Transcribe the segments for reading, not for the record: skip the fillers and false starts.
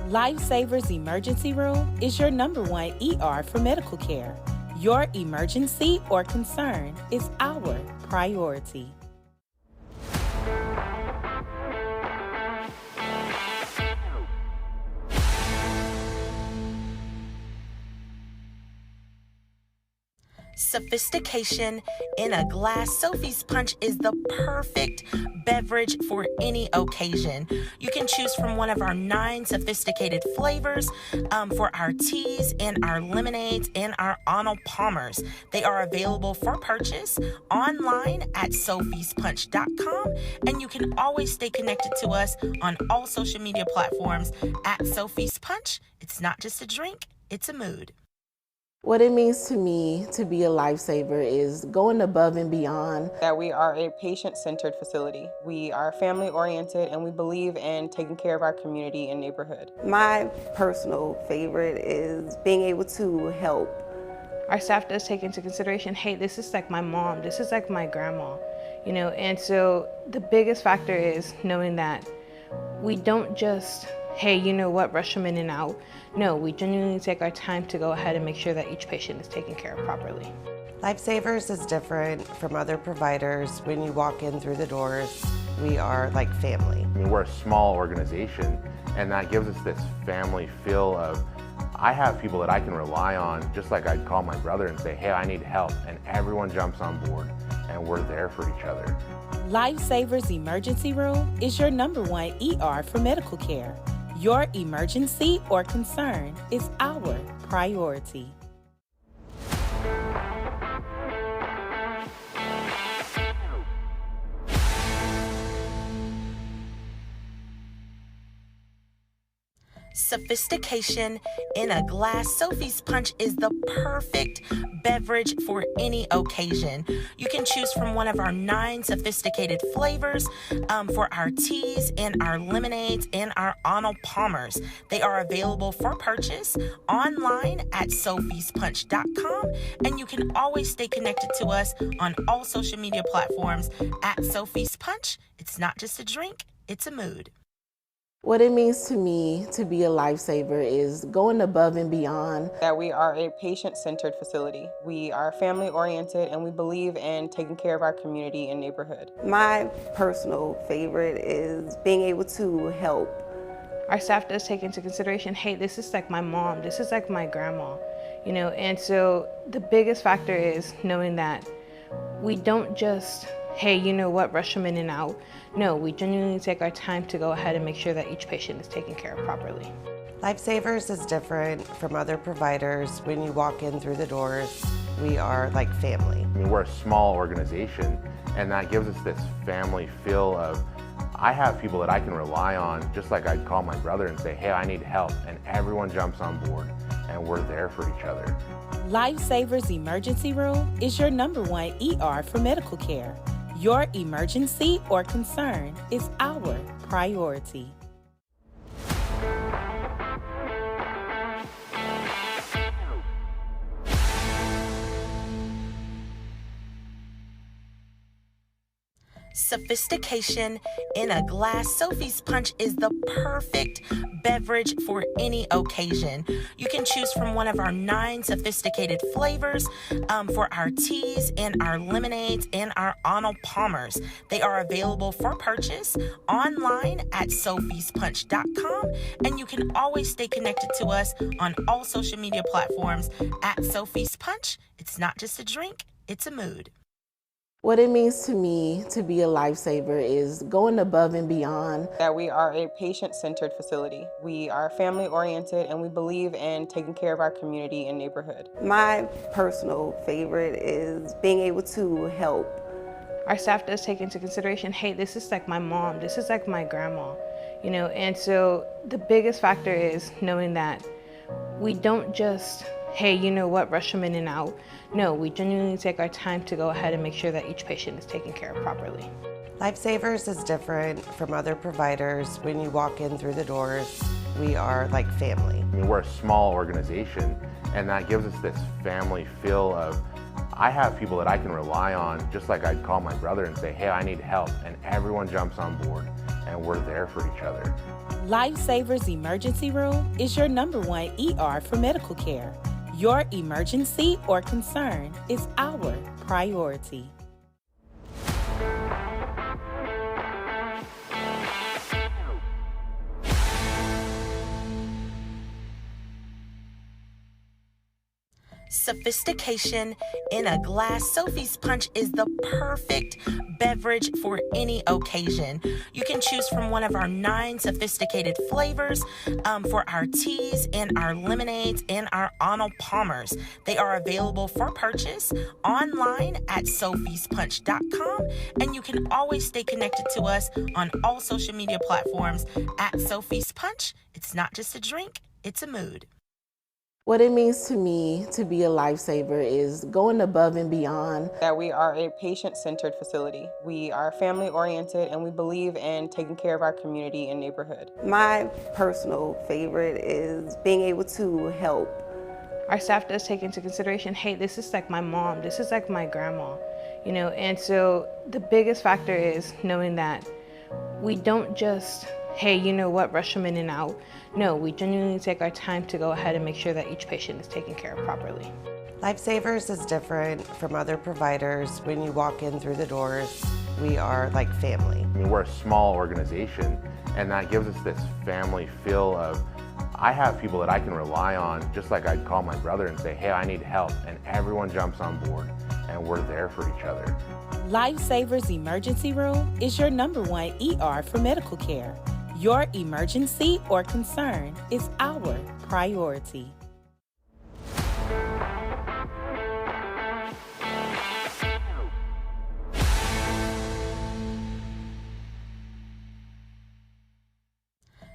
Lifesavers Emergency Room is your #1 ER for medical care. Your emergency or concern is our priority. Sophistication in a glass. Sophie's Punch is the perfect beverage for any occasion. You can choose from one of our 9 sophisticated flavors for our teas and our lemonades and our Arnold Palmers. They are available for purchase online at sophiespunch.com, and you can always stay connected to us on all social media platforms at Sophie's Punch. It's not just a drink, it's a mood. What it means to me to be a lifesaver is going above and beyond. That we are a patient-centered facility. We are family-oriented and we believe in taking care of our community and neighborhood. My personal favorite is being able to help. Our staff does take into consideration, hey, this is like my mom, this is like my grandma, and so the biggest factor is knowing that we don't just, hey, rush them in and out. No, we genuinely take our time to go ahead and make sure that each patient is taken care of properly. Lifesavers is different from other providers. When you walk in through the doors, we are like family. We're a small organization, and that gives us this family feel of, I have people that I can rely on, just like I'd call my brother and say, hey, I need help, and everyone jumps on board, and we're there for each other. Lifesavers Emergency Room is your #1 ER for medical care. Your emergency or concern is our priority. Sophistication in a glass. Sophie's Punch is the perfect beverage for any occasion. You can choose from one of our 9 sophisticated flavors for our teas and our lemonades and our Arnold Palmers. They are available for purchase online at sophiespunch.com, and you can always stay connected to us on all social media platforms at Sophie's Punch. It's not just a drink, it's a mood. What it means to me to be a lifesaver is going above and beyond. That we are a patient-centered facility. We are family-oriented and we believe in taking care of our community and neighborhood. My personal favorite is being able to help. Our staff does take into consideration, hey, this is like my mom, this is like my grandma, and so the biggest factor is knowing that we don't just, hey, rush them in and out. No, we genuinely take our time to go ahead and make sure that each patient is taken care of properly. Lifesavers is different from other providers. When you walk in through the doors, we are like family. We're a small organization, and that gives us this family feel of, I have people that I can rely on, just like I'd call my brother and say, hey, I need help, and everyone jumps on board, and we're there for each other. Lifesavers Emergency Room is your #1 ER for medical care. Your emergency or concern is our priority. Sophistication in a glass. Sophie's Punch is the perfect beverage for any occasion. You can choose from one of our 9 sophisticated flavors for our teas and our lemonades and our Arnold Palmers. They are available for purchase online at sophiespunch.com, and you can always stay connected to us on all social media platforms at Sophie's Punch. It's not just a drink, it's a mood. What it means to me to be a lifesaver is going above and beyond. That we are a patient-centered facility. We are family-oriented and we believe in taking care of our community and neighborhood. My personal favorite is being able to help. Our staff does take into consideration, hey, this is like my mom, this is like my grandma, and so the biggest factor is knowing that we don't just, hey, rush them in and out. No, we genuinely take our time to go ahead and make sure that each patient is taken care of properly. Lifesavers is different from other providers. When you walk in through the doors, we are like family. We're a small organization, and that gives us this family feel of, I have people that I can rely on, just like I'd call my brother and say, hey, I need help, and everyone jumps on board, and we're there for each other. Lifesavers Emergency Room is your #1 ER for medical care. Your emergency or concern is our priority. Sophistication in a glass. Sophie's Punch is the perfect beverage for any occasion. You can choose from one of our 9 sophisticated flavors for our teas and our lemonades and our Arnold Palmers. They are available for purchase online at sophiespunch.com, and you can always stay connected to us on all social media platforms at Sophie's Punch. It's not just a drink, it's a mood. What it means to me to be a lifesaver is going above and beyond. That we are a patient-centered facility. We are family-oriented and we believe in taking care of our community and neighborhood. My personal favorite is being able to help. Our staff does take into consideration, hey, this is like my mom, this is like my grandma, and so the biggest factor is knowing that we don't just, hey, rush them in and out. No, we genuinely take our time to go ahead and make sure that each patient is taken care of properly. Lifesavers is different from other providers. When you walk in through the doors, we are like family. We're a small organization, and that gives us this family feel of, I have people that I can rely on, just like I'd call my brother and say, hey, I need help, and everyone jumps on board, and we're there for each other. Lifesavers Emergency Room is your #1 ER for medical care. Your emergency or concern is our priority.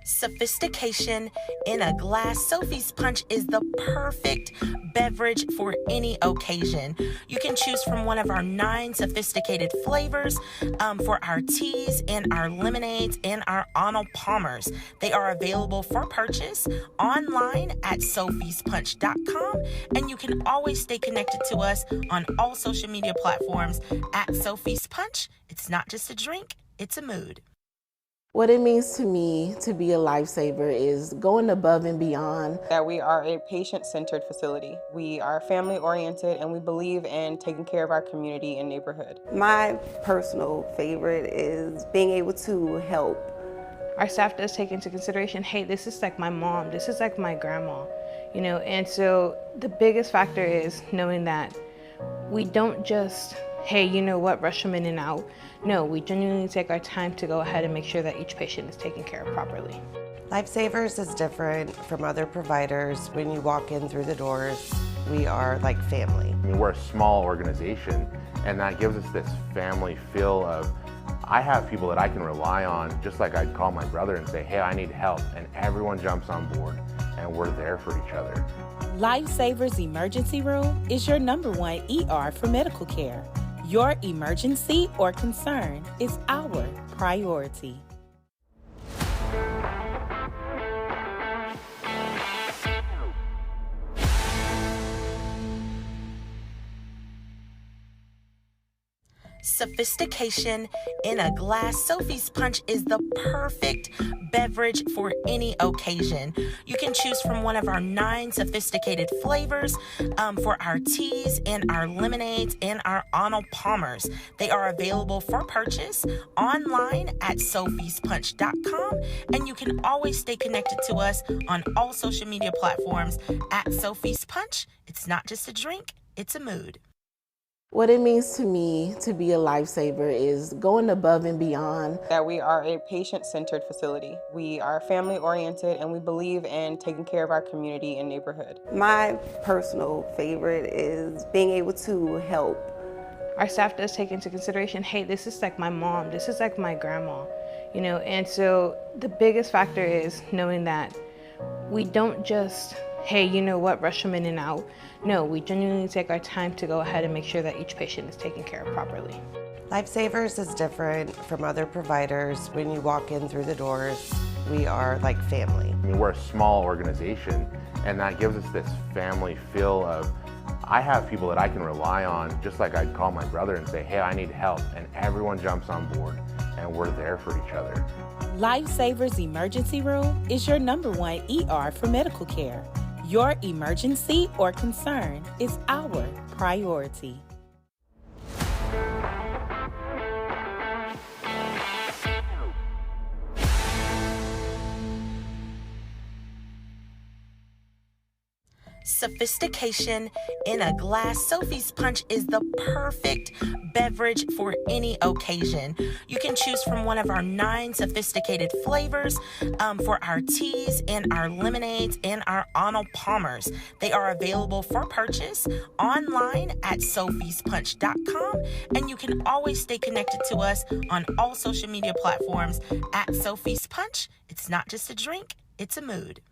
Sophistication in a glass. Sophie's Punch is the perfect beverage for any occasion. You can choose from one of our 9 sophisticated flavors for our teas and our lemonades and our Arnold Palmers. They are available for purchase online at sophiespunch.com, and you can always stay connected to us on all social media platforms at Sophie's Punch. It's not just a drink, it's a mood. What it means to me to be a lifesaver is going above and beyond. That we are a patient-centered facility. We are family-oriented and we believe in taking care of our community and neighborhood. My personal favorite is being able to help. Our staff does take into consideration, hey, this is like my mom, this is like my grandma, and so the biggest factor is knowing that we don't just, hey, rush them in and out. No, we genuinely take our time to go ahead and make sure that each patient is taken care of properly. Lifesavers is different from other providers. When you walk in through the doors, we are like family. We're a small organization, and that gives us this family feel of, I have people that I can rely on, just like I'd call my brother and say, hey, I need help, and everyone jumps on board, and we're there for each other. Lifesavers Emergency Room is your #1 ER for medical care. Your emergency or concern is our priority. Sophistication in a glass. Sophie's Punch is the perfect beverage for any occasion. You can choose from one of our 9 sophisticated flavors for our teas and our lemonades and our Arnold Palmers. They are available for purchase online at sophiespunch.com, and you can always stay connected to us on all social media platforms at Sophie's Punch. It's not just a drink, it's a mood. What it means to me to be a lifesaver is going above and beyond. That we are a patient-centered facility. We are family-oriented and we believe in taking care of our community and neighborhood. My personal favorite is being able to help. Our staff does take into consideration, hey, this is like my mom, this is like my grandma, and so the biggest factor is knowing that we don't just, hey, rush them in and out. No, we genuinely take our time to go ahead and make sure that each patient is taken care of properly. Lifesavers is different from other providers. When you walk in through the doors, we are like family. We're a small organization, and that gives us this family feel of, I have people that I can rely on, just like I'd call my brother and say, hey, I need help, and everyone jumps on board, and we're there for each other. Lifesavers Emergency Room is your #1 ER for medical care. Your emergency or concern is our priority. Sophistication in a glass. Sophie's Punch is the perfect beverage for any occasion. You can choose from one of our 9 sophisticated flavors for our teas and our lemonades and our Arnold Palmers. They are available for purchase online at sophyspunch.com, and you can always stay connected to us on all social media platforms at Sophie's Punch. It's not just a drink, it's a mood.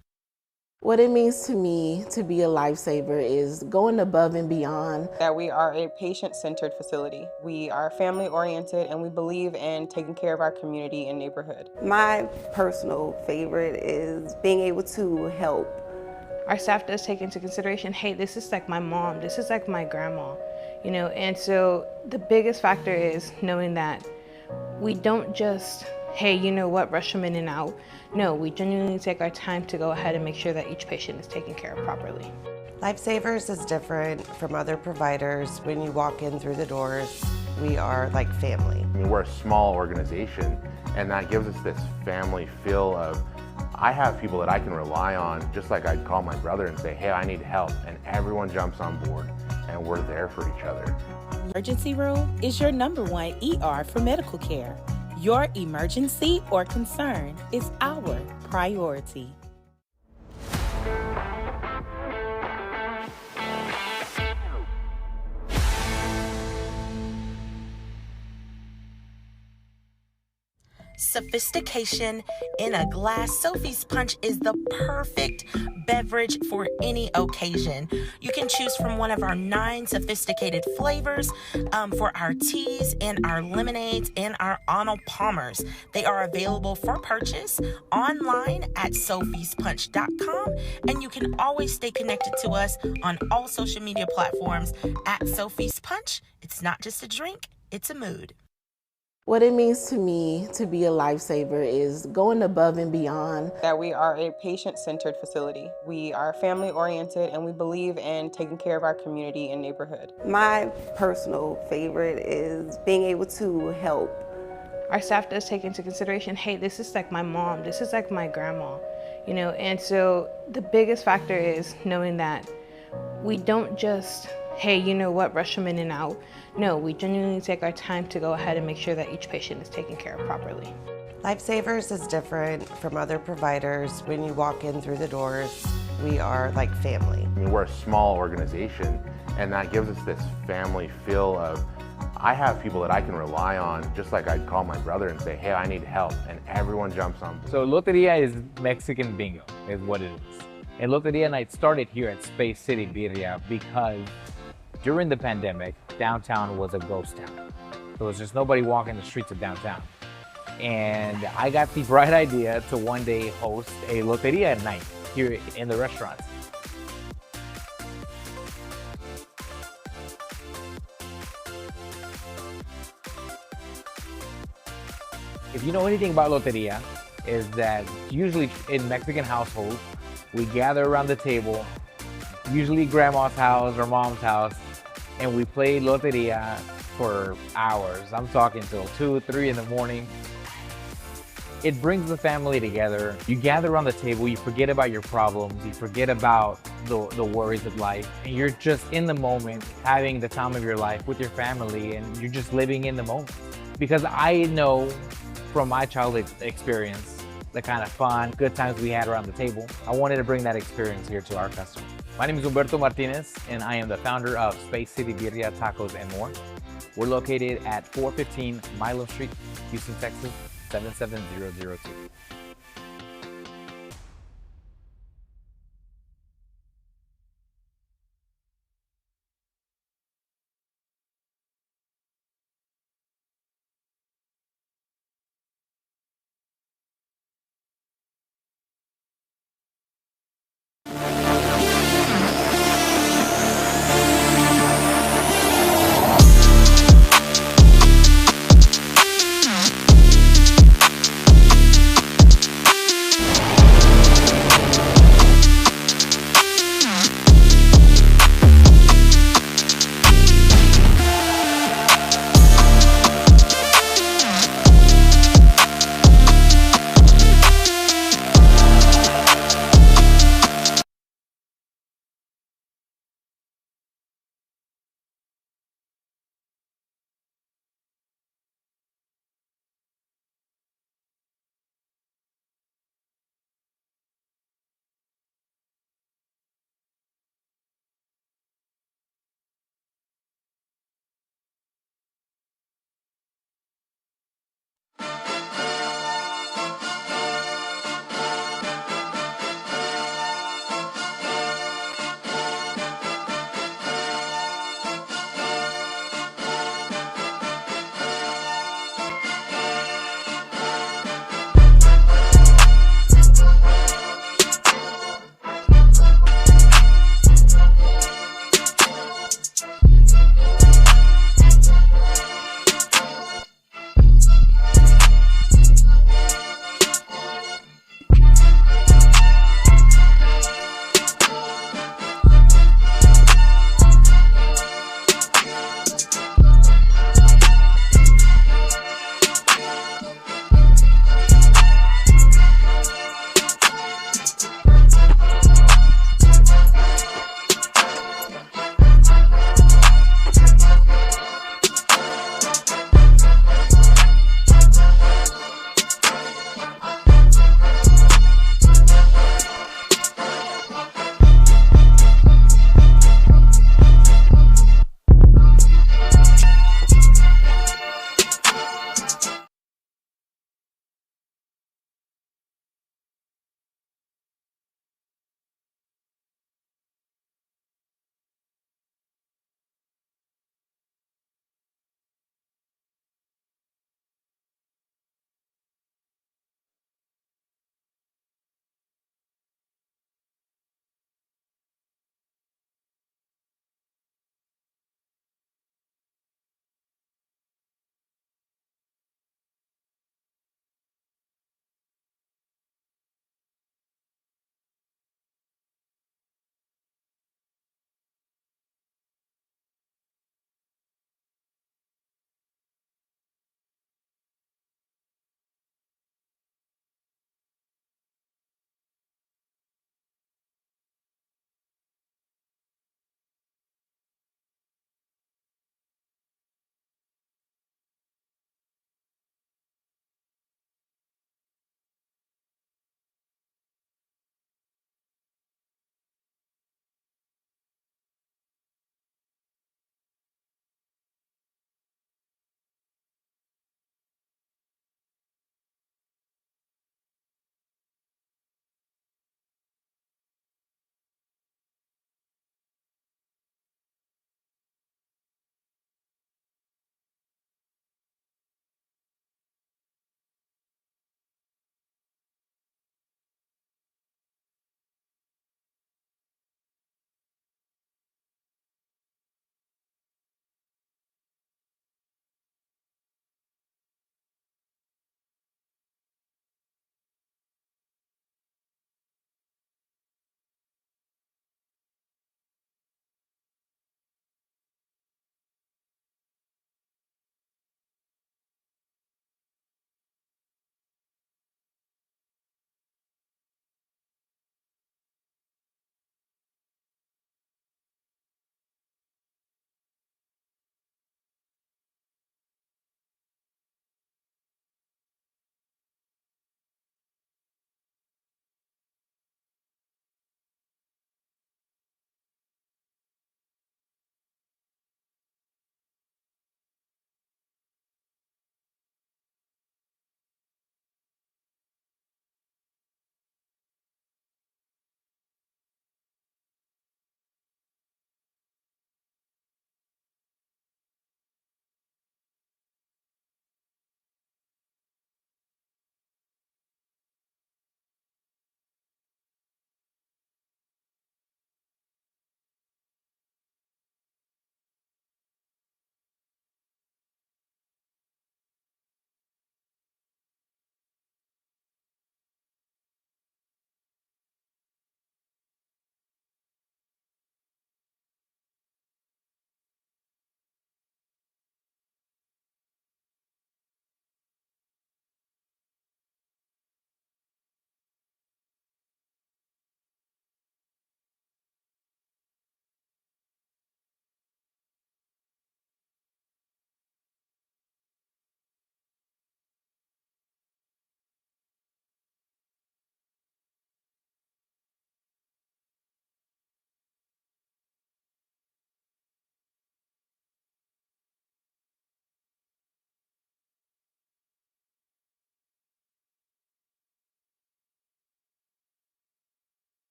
What it means to me to be a lifesaver is going above and beyond. That we are a patient-centered facility. We are family-oriented and we believe in taking care of our community and neighborhood. My personal favorite is being able to help. Our staff does take into consideration, hey, this is like my mom, this is like my grandma, and so the biggest factor is knowing that we don't just, hey, rush them in and out. No, we genuinely take our time to go ahead and make sure that each patient is taken care of properly. Lifesavers is different from other providers. When you walk in through the doors, we are like family. I mean, we're a small organization, and that gives us this family feel of, I have people that I can rely on, just like I'd call my brother and say, hey, I need help, and everyone jumps on board, and we're there for each other. Emergency room is your #1 ER for medical care. Your emergency or concern is our priority. Sophistication in a glass. Sophie's Punch is the perfect beverage for any occasion. You can choose from one of our 9 sophisticated flavors for our teas and our lemonades and our Arnold Palmers. They are available for purchase online at sophyspunch.com, and you can always stay connected to us on all social media platforms at Sophie's Punch. It's not just a drink, it's a mood. What it means to me to be a lifesaver is going above and beyond. That we are a patient-centered facility. We are family-oriented and we believe in taking care of our community and neighborhood. My personal favorite is being able to help. Our staff does take into consideration, hey, this is like my mom, this is like my grandma, and so the biggest factor is knowing that we don't just, hey, rush them in and out. No, we genuinely take our time to go ahead and make sure that each patient is taken care of properly. Lifesavers is different from other providers. When you walk in through the doors, we are like family. I mean, we're a small organization, and that gives us this family feel of, I have people that I can rely on, just like I'd call my brother and say, hey, I need help, and everyone jumps on board. So Loteria is Mexican bingo, is what it is. And Loteria Night started here at Space City Birria because during the pandemic, downtown was a ghost town. There was just nobody walking the streets of downtown. And I got the bright idea to one day host a Loteria Night here in the restaurants. If you know anything about Loteria, is that usually in Mexican households, we gather around the table, usually grandma's house or mom's house, and we play Loteria for hours. I'm talking till 2, 3 in the morning. It brings the family together. You gather around the table, you forget about your problems, you forget about the worries of life, and you're just in the moment, having the time of your life with your family, and you're just living in the moment. Because I know from my childhood experience, the kind of fun, good times we had around the table, I wanted to bring that experience here to our customers. My name is Humberto Martinez, and I am the founder of Space City Birria, Tacos, and More. We're located at 415 Milo Street, Houston, Texas, 77002.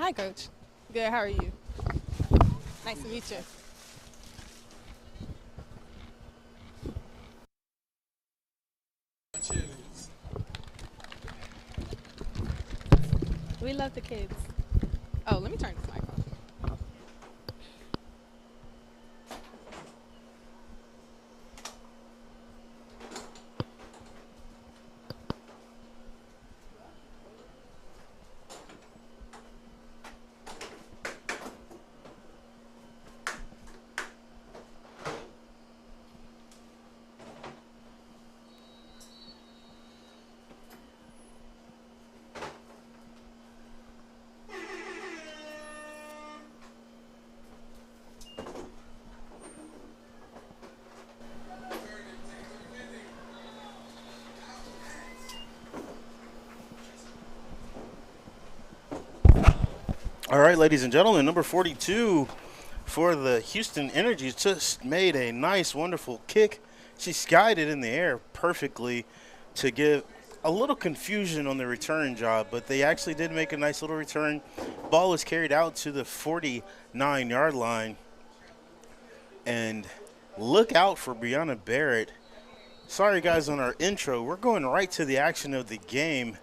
Hi, Coach. Good. How are you? Nice to meet you. We love the kids. Oh, let me turn this mic off. All right, ladies and gentlemen, number 42 for the Houston Energy just made a nice, wonderful kick. She skied it in the air perfectly to give a little confusion on the return job, but they actually did make a nice little return. Ball was carried out to the 49-yard line. And look out for Brianna Barrett. Sorry, guys, on our intro, we're going right to the action of the game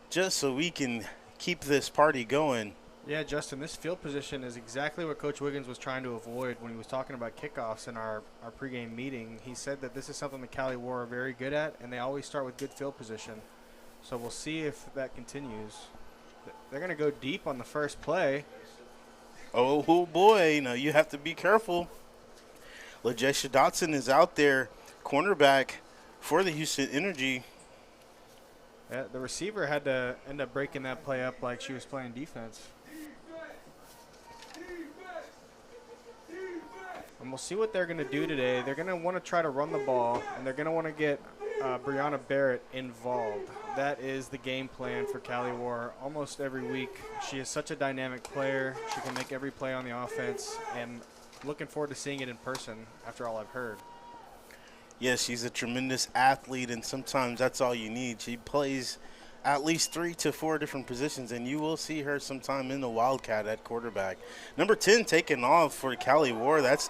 just so we can keep this party going. Yeah, Justin, this field position is exactly what Coach Wiggins was trying to avoid when he was talking about kickoffs in our pregame meeting. He said that this is something the Cali War are very good at, and they always start with good field position. So we'll see if that continues. They're going to go deep on the first play. Oh, boy. Now you have to be careful. LaJesha Dotson is out there, cornerback for the Houston Energy. Yeah, the receiver had to end up breaking that play up like she was playing defense. And we'll see what they're going to do today. They're going to want to try to run the ball, and they're going to want to get Brianna Barrett involved. That is the game plan for Cali War almost every week. She is such a dynamic player. She can make every play on the offense, and looking forward to seeing it in person after all I've heard. Yes, she's a tremendous athlete, and sometimes that's all you need. She plays at least 3 to 4 different positions, and you will see her sometime in the Wildcat at quarterback. Number 10 taken off for Cali War. That's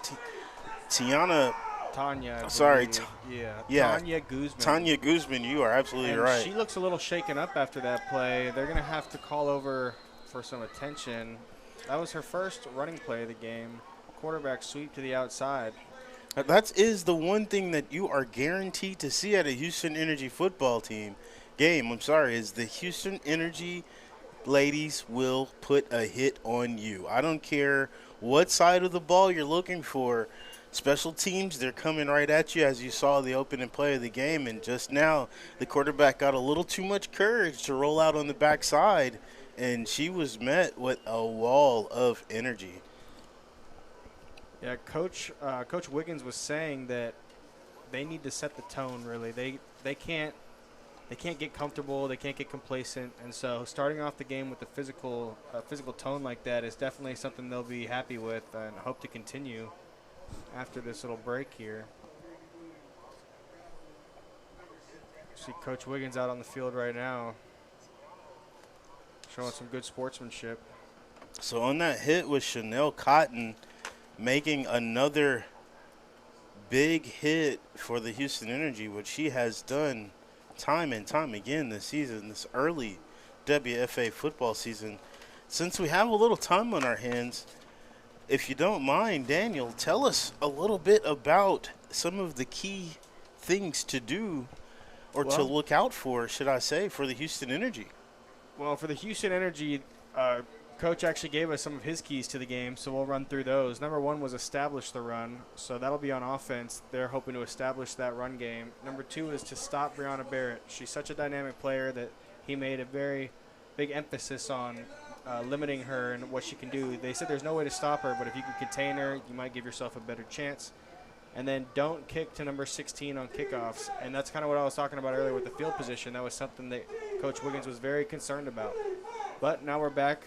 Tanya. Sorry. Tanya Guzman. Tanya Guzman, you are absolutely right. She looks a little shaken up after that play. They're going to have to call over for some attention. That was her first running play of the game. Quarterback sweep to the outside. That is the one thing that you are guaranteed to see at a Houston Energy football game, is the Houston Energy ladies will put a hit on you. I don't care what side of the ball you're looking for. Special teams, they're coming right at you, as you saw the opening play of the game. And just now, the quarterback got a little too much courage to roll out on the backside, and she was met with a wall of energy. Yeah, Coach Wiggins was saying that they need to set the tone. Really, they can't get comfortable. They can't get complacent, and so starting off the game with a physical tone like that is definitely something they'll be happy with and hope to continue after this little break here. See Coach Wiggins out on the field right now, showing some good sportsmanship. So on that hit was Chanel Cotton, making another big hit for the Houston Energy, which she has done time and time again this season, this early WFA football season. Since we have a little time on our hands, if you don't mind, Daniel, tell us a little bit about some of the key things to do or to look out for, should I say, for the Houston Energy. Well, for the Houston Energy, Coach actually gave us some of his keys to the game, so we'll run through those. Number 1 was establish the run, so that'll be on offense. They're hoping to establish that run game. Number 2 is to stop Brianna Barrett. She's such a dynamic player that he made a very big emphasis on limiting her and what she can do. They said there's no way to stop her, but if you can contain her, you might give yourself a better chance. And then don't kick to number 16 on kickoffs, and that's kind of what I was talking about earlier with the field position. That was something that Coach Wiggins was very concerned about. But now we're back.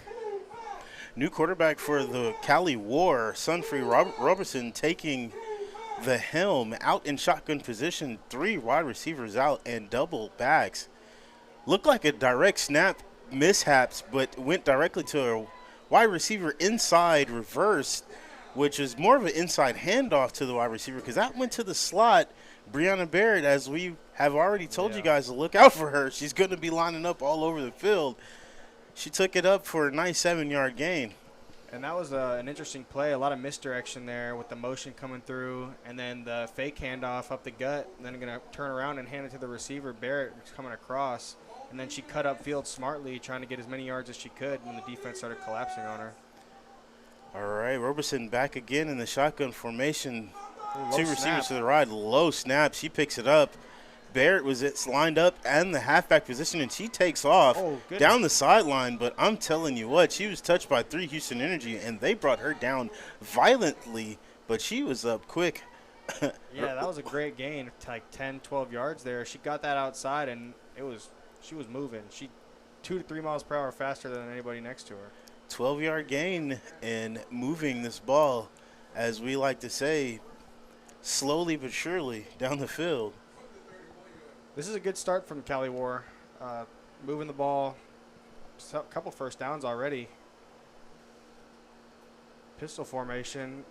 New quarterback for the Cali War, Sunfree Robertson, taking the helm out in shotgun position, 3 wide receivers out and double backs. Looked like a direct snap mishaps, but went directly to a wide receiver inside reversed, which is more of an inside handoff to the wide receiver because that went to the slot. Brianna Barrett, as we have already told you guys to look out for her. She's going to be lining up all over the field. She took it up for a nice 7-yard gain. And that was an interesting play. A lot of misdirection there with the motion coming through, and then the fake handoff up the gut, and then going to turn around and hand it to the receiver. Barrett was coming across, and then she cut upfield smartly, trying to get as many yards as she could when the defense started collapsing on her. All right, Roberson back again in the shotgun formation. Low 2 receivers snap. to the right, low snap. She picks it up. Barrett was lined up and the halfback position, and she takes off down the sideline. But I'm telling you what, she was touched by 3 Houston Energy, and they brought her down violently, but she was up quick. Yeah, that was a great gain, like 10, 12 yards there. She got that outside, and she was moving. She 2 to 3 miles per hour faster than anybody next to her. 12-yard gain and moving this ball, as we like to say, slowly but surely down the field. This is a good start from Cali War. Moving the ball, a couple first downs already. Pistol formation.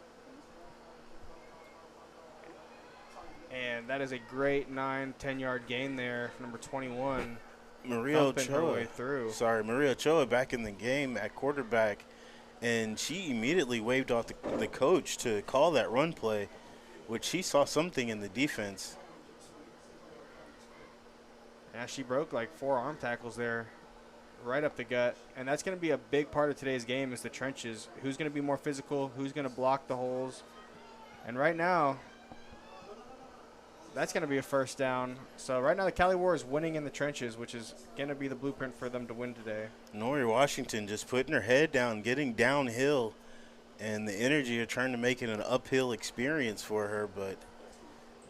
And that is a great 9, 10-yard gain there for number 21. Maria Ochoa back in the game at quarterback, and she immediately waved off the coach to call that run play, which she saw something in the defense. Yeah, she broke like 4 arm tackles there, right up the gut. And that's going to be a big part of today's game is the trenches. Who's going to be more physical? Who's going to block the holes? And right now, that's going to be a first down. So right now the Cali War is winning in the trenches, which is going to be the blueprint for them to win today. Nori Washington just putting her head down, getting downhill, and the Energy are trying to make it an uphill experience for her. But,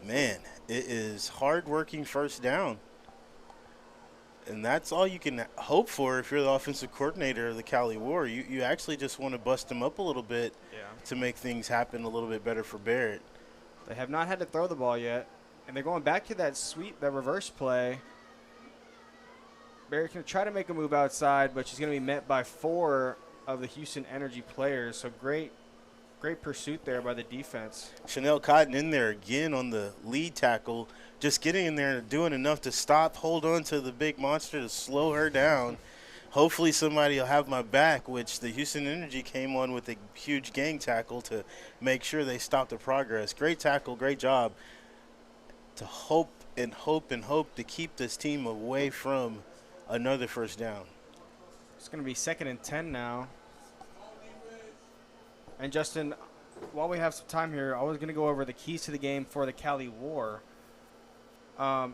man, it is hard-working first down. And that's all you can hope for if you're the offensive coordinator of the Cali War. You actually just want to bust them up a little bit to make things happen a little bit better for Barrett. They have not had to throw the ball yet. And they're going back to that reverse play. Barrett's going to try to make a move outside, but she's going to be met by 4 of the Houston Energy players. So great pursuit there by the defense. Chanel Cotton in there again on the lead tackle, just getting in there and doing enough to hold on to the big monster to slow her down. Hopefully somebody will have my back, which the Houston Energy came on with a huge gang tackle to make sure they stopped the progress. Great tackle, great job. To hope to keep this team away from another first down. It's going to be 2nd and 10 now. And Justin, while we have some time here, I was going to go over the keys to the game for the Cali War.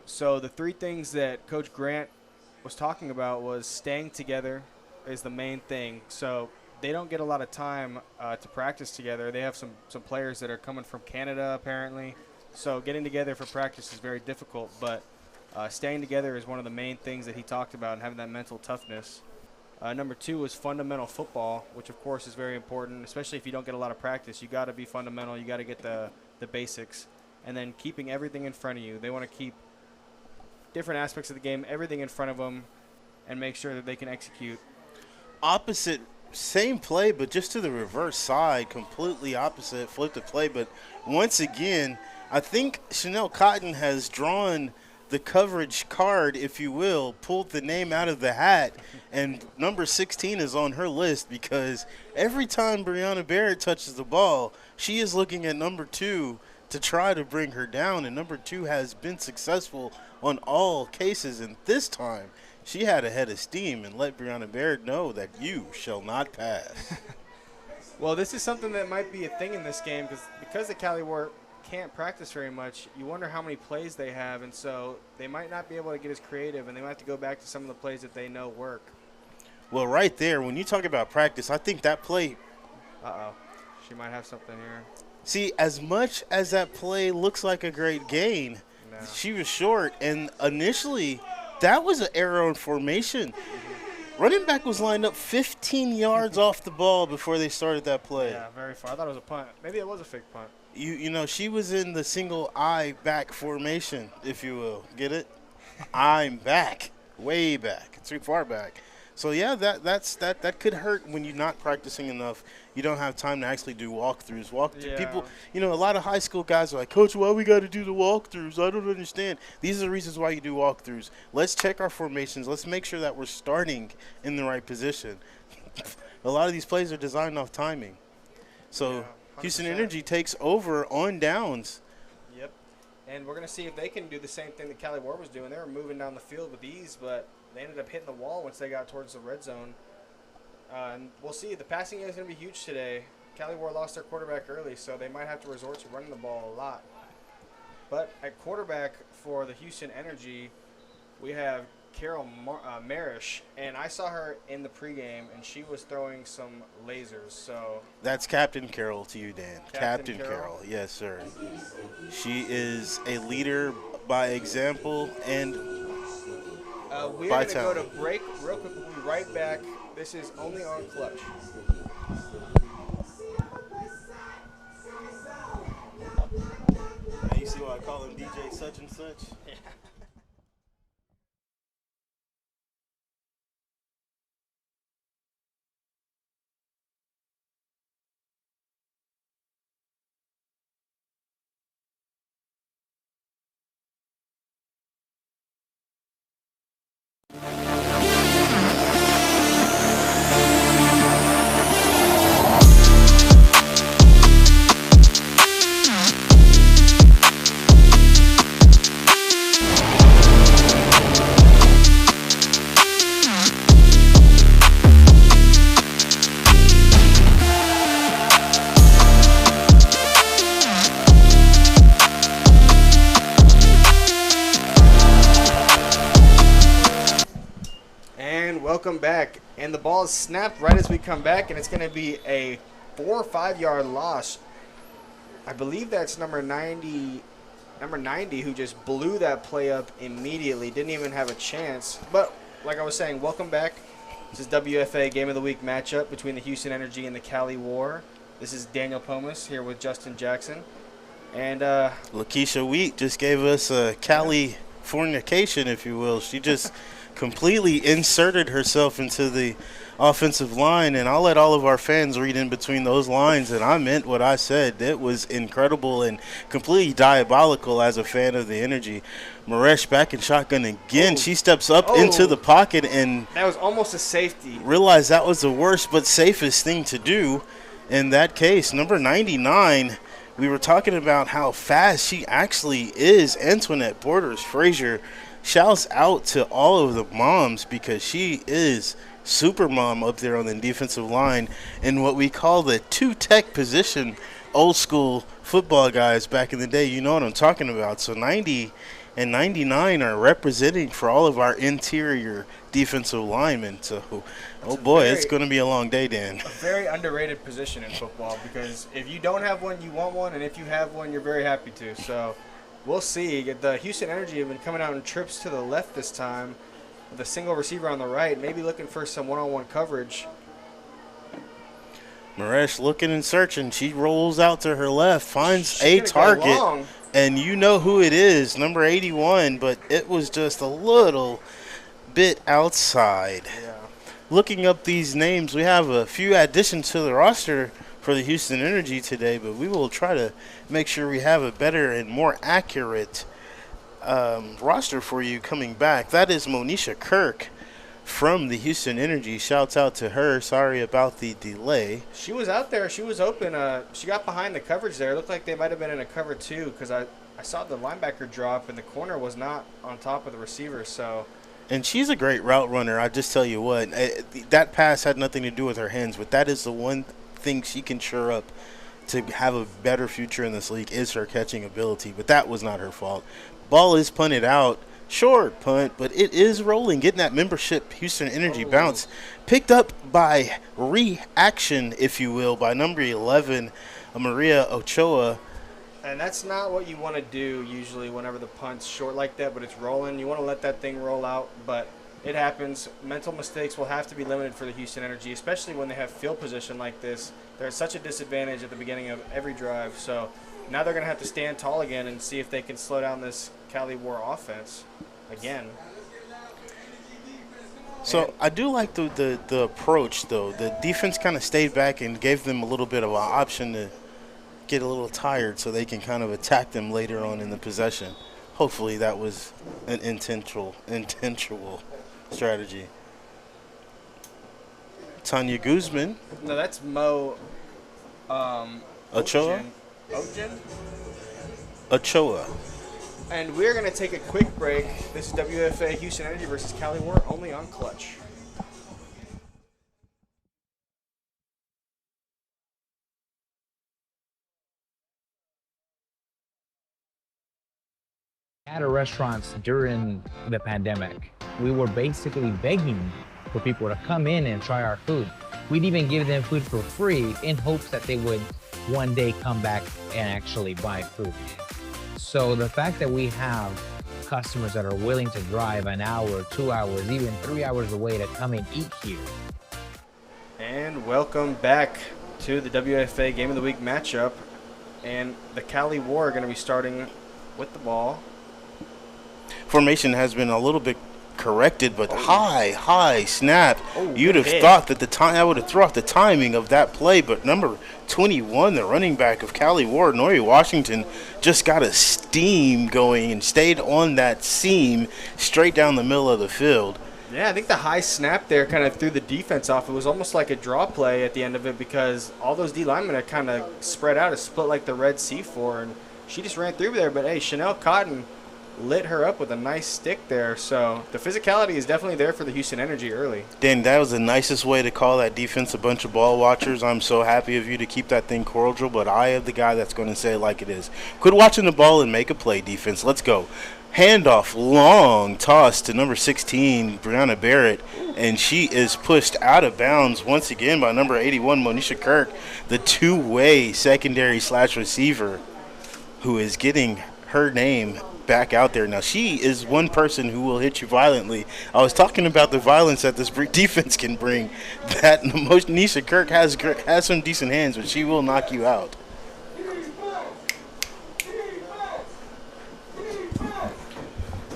So the 3 things that Coach Grant was talking about was staying together is the main thing. So they don't get a lot of time to practice together. They have some players that are coming from Canada apparently. So getting together for practice is very difficult, but staying together is one of the main things that he talked about and having that mental toughness. Number 2 is fundamental football, which of course is very important, especially if you don't get a lot of practice. You got to be fundamental. You got to get the basics. And then keeping everything in front of you. They want to keep different aspects of the game, everything in front of them, and make sure that they can execute. Opposite, same play, but just to the reverse side, completely opposite, flip the play. But once again, I think Chanel Cotton has drawn the coverage card, if you will, pulled the name out of the hat, and number 16 is on her list because every time Brianna Barrett touches the ball, she is looking at number 2 to try to bring her down, and number 2 has been successful on all cases, and this time she had a head of steam and let Brianna Barrett know that you shall not pass. Well, this is something that might be a thing in this game because the Cali War can't practice very much. You wonder how many plays they have, and so they might not be able to get as creative, and they might have to go back to some of the plays that they know work. Well, right there, when you talk about practice, I think that play. She might have something here. See, as much as that play looks like a great gain, she was short, and initially that was an error in formation. Running back was lined up 15 yards off the ball before they started that play. Yeah, very far. I thought it was a punt. Maybe it was a fake punt. You know, she was in the single eye back formation, if you will. Get it? I'm back. Way back. Too far back. So yeah, that could hurt when you're not practicing enough. You don't have time to actually do walkthroughs. Yeah. People, a lot of high school guys are like, Coach, why we got to do the walkthroughs? I don't understand. These are the reasons why you do walkthroughs. Let's check our formations. Let's make sure that we're starting in the right position. A lot of these plays are designed off timing. So Yeah, Houston 100%. Energy takes over on downs. Yep. And we're going to see if they can do the same thing that Cali War was doing. They were moving down the field with ease, but they ended up hitting the wall once they got towards the red zone. And we'll see. The passing game is going to be huge today. Cali War lost their quarterback early, so they might have to resort to running the ball a lot. But at quarterback for the Houston Energy, we have Carol Marish, and I saw her in the pregame, and she was throwing some lasers. So That's Captain Carol to you, Dan. Captain Captain Carol? Carol. Yes, sir. She is a leader by example and we by are going to go talent. to break real quick. We'll be right back. This is only on Clutch. You see why I call him DJ such and such? Yeah. And welcome back. And the ball is snapped right as we come back, and it's going to be a 4 or 5 yard loss. I believe that's number 90, who just blew that play up immediately. Didn't even have a chance. But like I was saying, welcome back. This is WFA Game of the Week matchup between the Houston Energy and the Cali War. This is Daniel Pomus here with Justin Jackson. And Lakeisha Wheat just gave us a Cali fornication, if you will. She just completely inserted herself into the offensive line, and I'll let all of our fans read in between those lines, and I meant what I said. It was incredible and completely diabolical as a fan of the Energy. Maresh back in shotgun again. She steps up into the pocket and that was almost a safety. realized that was the worst but safest thing to do in that case. Number 99, we were talking about how fast she actually is. Antoinette Borders Frazier, shouts out to all of the moms because she is super mom up there on the defensive line in what we call the two-tech position. Old school football guys back in the day, you know what I'm talking about. So 90 and 99 are representing for all of our interior defensive linemen. So, oh boy, it's going to be a long day, Dan. A very underrated position in football because if you don't have one, you want one, and if you have one, you're very happy to. So we'll see. The Houston Energy have been coming out in trips to the left this time with a single receiver on the right, maybe looking for some one-on-one coverage. Maresh looking and searching. She rolls out to her left, finds a target, and you know who it is, number 81, but it was just a little bit outside. Yeah. Looking up these names, we have a few additions to the roster for the Houston Energy today, but we will try to make sure we have a better and more accurate roster for you coming back. That is Monisha Kirk from the Houston Energy. Shouts out to her. Sorry about the delay. She was out there. She was open. She got behind the coverage there. It looked like they might have been in a cover two because I saw the linebacker drop and the corner was not on top of the receiver. So. And she's a great route runner. I just tell you what, that pass had nothing to do with her hands, but that is the one thing she can shore up to have a better future in this league is her catching ability. But that was not her fault. Ball is punted out. Short punt, but it is rolling, getting that membership Houston Energy bounce. Picked up by reaction, if you will, by number 11, Maria Ochoa. And that's not what you want to do usually whenever the punt's short like that, but it's rolling. You want to let that thing roll out, but it happens. Mental mistakes will have to be limited for the Houston Energy, especially when they have field position like this. They're at such a disadvantage at the beginning of every drive. So now they're going to have to stand tall again and see if they can slow down this Cali War offense again. So I do like the approach, though. The defense kind of stayed back and gave them a little bit of an option to get a little tired so they can kind of attack them later on in the possession. Hopefully that was an intentional strategy. Tanya Guzman. No, that's Mo. Ochoa? Ogen? Ochoa. And we're going to take a quick break. This is WFA Houston Energy versus Cali War, only on Clutch. At our restaurants during the pandemic, we were basically begging for people to come in and try our food. We'd even give them food for free in hopes that they would one day come back and actually buy food. So the fact that we have customers that are willing to drive an hour, 2 hours, even 3 hours away to come and eat here. And welcome back to the WFA Game of the Week matchup. And the Cali War are going to be starting with the ball. Formation has been a little bit corrected, but high snap. You'd have hit. thought that I would have thought the timing of that play, but number 21, the running back of Cali War, Nori Washington, just got a steam going and stayed on that seam straight down the middle of the field. Yeah, I think the high snap there kind of threw the defense off. It was almost like a draw play at the end of it because all those D linemen are kind of spread out. It's split like the Red Sea 4, and she just ran through there. But, hey, Chanel Cotton lit her up with a nice stick there. So the physicality is definitely there for the Houston Energy early. Dan, that was the nicest way to call that defense a bunch of ball watchers. I'm so happy of you to keep that thing cordial, but I am the guy that's going to say it like it is. Quit watching the ball and make a play, defense. Let's go. Handoff, long toss to number 16, Brianna Barrett, and she is pushed out of bounds once again by number 81, Monisha Kirk, the two-way secondary / receiver who is getting her name back out there. Now, she is one person who will hit you violently. I was talking about the violence that this defense can bring. That Monisha Kirk has some decent hands, but she will knock you out.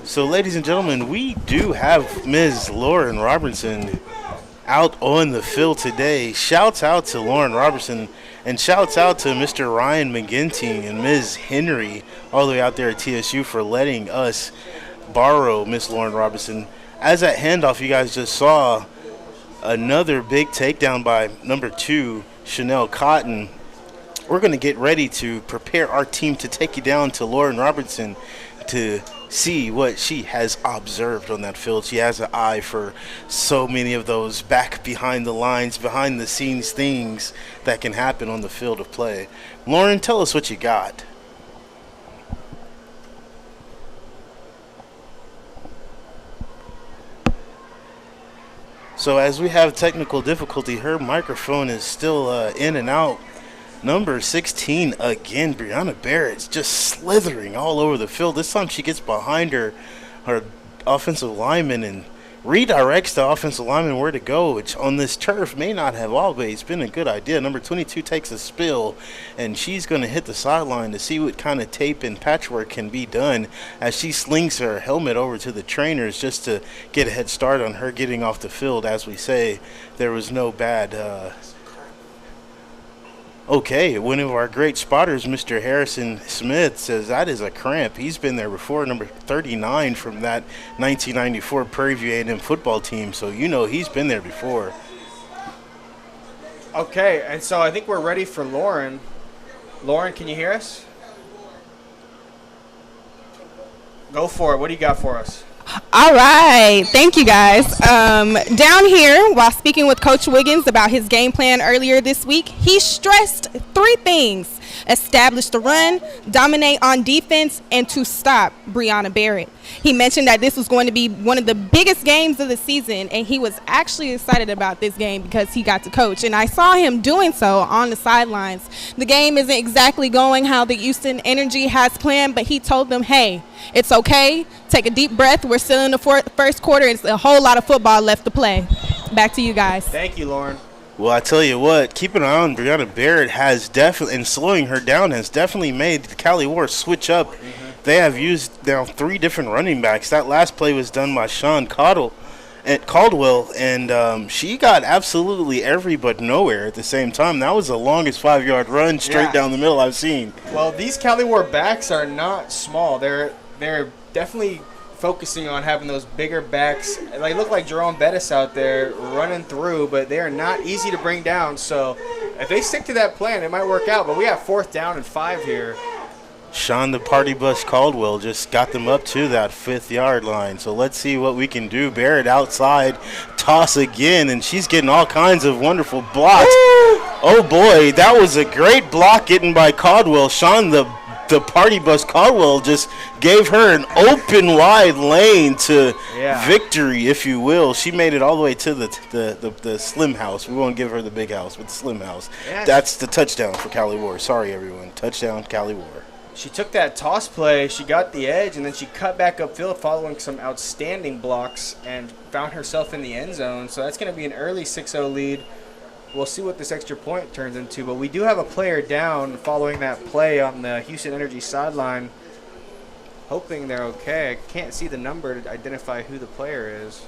So, ladies and gentlemen, we do have Ms. Lauren Robertson out on the field today. Shouts out to Lauren Robertson, and shouts out to Mr. Ryan McGinty and Ms. Henry all the way out there at TSU for letting us borrow Miss Lauren Robertson. As that handoff, you guys just saw another big takedown by number 2, Chanel Cotton. We're going to get ready to prepare our team to take you down to Lauren Robertson to see what she has observed on that field. She has an eye for so many of those back behind the lines, behind the scenes things that can happen on the field of play. Lauren, tell us what you got. So as we have technical difficulty, her microphone is still in and out. Number 16, again, Brianna Barrett's just slithering all over the field. This time she gets behind her offensive lineman and redirects the offensive lineman where to go, which on this turf may not have always been a good idea. Number 22 takes a spill, and she's going to hit the sideline to see what kind of tape and patchwork can be done as she slings her helmet over to the trainers just to get a head start on her getting off the field. As we say, there was no bad Okay, one of our great spotters, Mr. Harrison Smith, says that is a cramp. He's been there before, number 39 from that 1994 Prairie View A&M football team, so you know he's been there before. Okay, and so I think we're ready for Lauren. Lauren, can you hear us? Go for it. What do you got for us? All right. Thank you, guys. Down here, while speaking with Coach Wiggins about his game plan earlier this week, he stressed 3 things: establish the run, dominate on defense, and to stop Brianna Barrett. He mentioned that this was going to be one of the biggest games of the season, and he was actually excited about this game because he got to coach. And I saw him doing so on the sidelines. The game isn't exactly going how the Houston Energy has planned, but he told them, hey, it's okay. Take a deep breath. We're still in the first quarter. It's a whole lot of football left to play. Back to you guys. Thank you, Lauren. Well, I tell you what, keeping an eye on Brianna Barrett has definitely, and slowing her down has definitely made the Cali War switch up. They have used now 3 different running backs. That last play was done by Sean Cottle, at Caldwell, and she got absolutely every but nowhere at the same time. That was the longest 5-yard run straight down the middle I've seen. Well, these Cali War backs are not small. They're definitely focusing on having those bigger backs. They look like Jerome Bettis out there running through, but they are not easy to bring down. So if they stick to that plan, it might work out. But we have 4th down and 5 here. Sean the Party Bus Caldwell just got them up to that 5th-yard line. So let's see what we can do. Barrett outside, toss again, and she's getting all kinds of wonderful blocks. Oh, boy, that was a great block getting by Caldwell. Sean the Party Bus Caldwell just gave her an open wide lane to victory, if you will. She made it all the way to the slim house. We won't give her the big house, but the slim house. Yeah. That's the touchdown for Cali War. Sorry, everyone. Touchdown, Cali War. She took that toss play, she got the edge, and then she cut back upfield following some outstanding blocks and found herself in the end zone. So that's going to be an early 6-0 lead. We'll see what this extra point turns into, but we do have a player down following that play on the Houston Energy sideline. Hoping they're okay. I can't see the number to identify who the player is.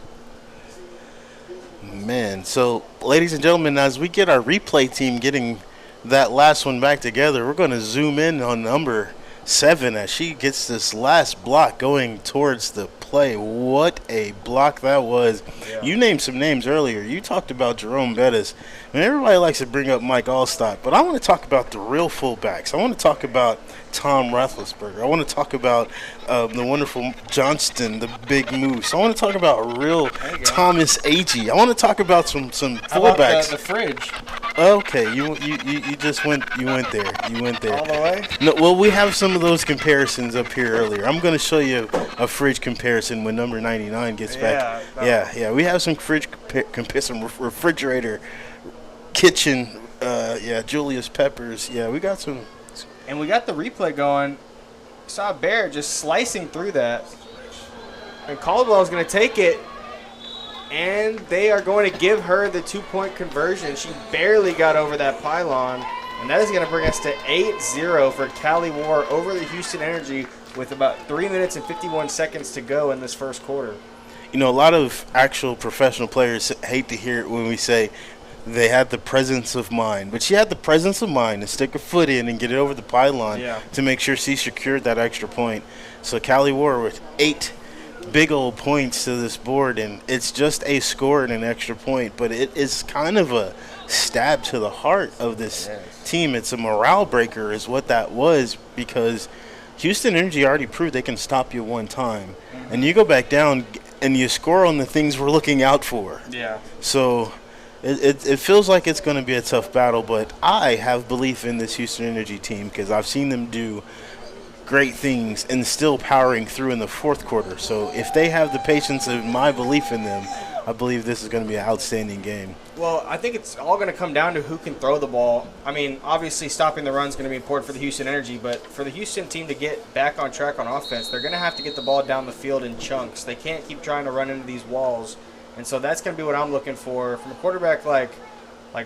Man, so ladies and gentlemen, as we get our replay team getting that last one back together, we're going to zoom in on number 7 as she gets this last block going towards the play. What a block that was. Yeah. You named some names earlier. You talked about Jerome Bettis. And everybody likes to bring up Mike Allstott, but I want to talk about the real fullbacks. I want to talk about Tom Roethlisberger. I want to talk about the wonderful Johnston, the big moose. I want to talk about real Thomas Agee. I want to talk about some fullbacks. How about the fridge? Okay, you just went there. You went there. All the way? No, well, we have some of those comparisons up here earlier. I'm going to show you a fridge comparison when number 99 gets back. Yeah. We have some fridge some refrigerator, kitchen. Julius Peppers. Yeah, we got some. And we got the replay going. Saw Barrett just slicing through that. And Caldwell's going to take it. And they are going to give her the 2-point conversion. She barely got over that pylon. And that is going to bring us to 8-0 for Cali War over the Houston Energy with about 3 minutes and 51 seconds to go in this first quarter. You know, a lot of actual professional players hate to hear it when we say they had the presence of mind. But she had the presence of mind to stick her foot in and get it over the pylon to make sure she secured that extra point. So Cali War with 8 big old points to this board, and it's just a score and an extra point, but it is kind of a stab to the heart of this team. It's a morale breaker is what that was, because Houston Energy already proved they can stop you one time, and you go back down and you score on the things we're looking out for. So it feels like it's going to be a tough battle, but I have belief in this Houston Energy team because I've seen them do great things and still powering through in the fourth quarter. So if they have the patience of my belief in them, I believe this is going to be an outstanding game. Well, I think it's all going to come down to who can throw the ball. I mean, obviously stopping the run is going to be important for the Houston Energy, but for the Houston team to get back on track on offense, they're going to have to get the ball down the field in chunks. They can't keep trying to run into these walls. And so that's going to be what I'm looking for from a quarterback like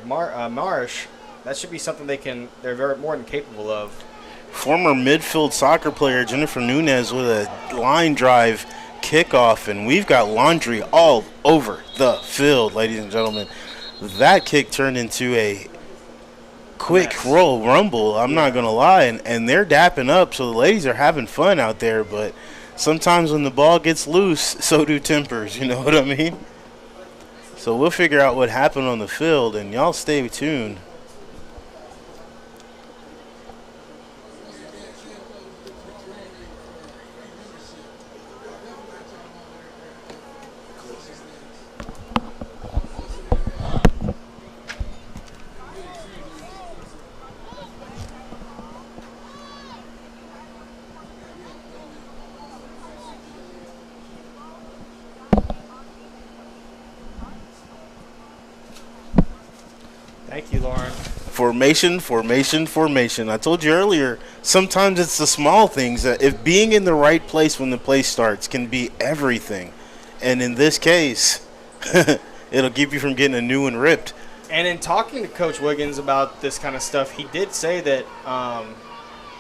Marsh. That should be something they're very more than capable of. Former midfield soccer player Jennifer Nunez with a line drive kickoff, and we've got laundry all over the field, ladies and gentlemen. That kick turned into a quick roll rumble, I'm not going to lie, and they're dapping up, so the ladies are having fun out there, but sometimes when the ball gets loose, so do tempers, you know what I mean? So we'll figure out what happened on the field, and y'all stay tuned. Thank you, Lauren. Formation. I told you earlier, sometimes it's the small things that if being in the right place when the play starts can be everything. And in this case, it'll keep you from getting a new one ripped. And in talking to Coach Wiggins about this kind of stuff, he did say that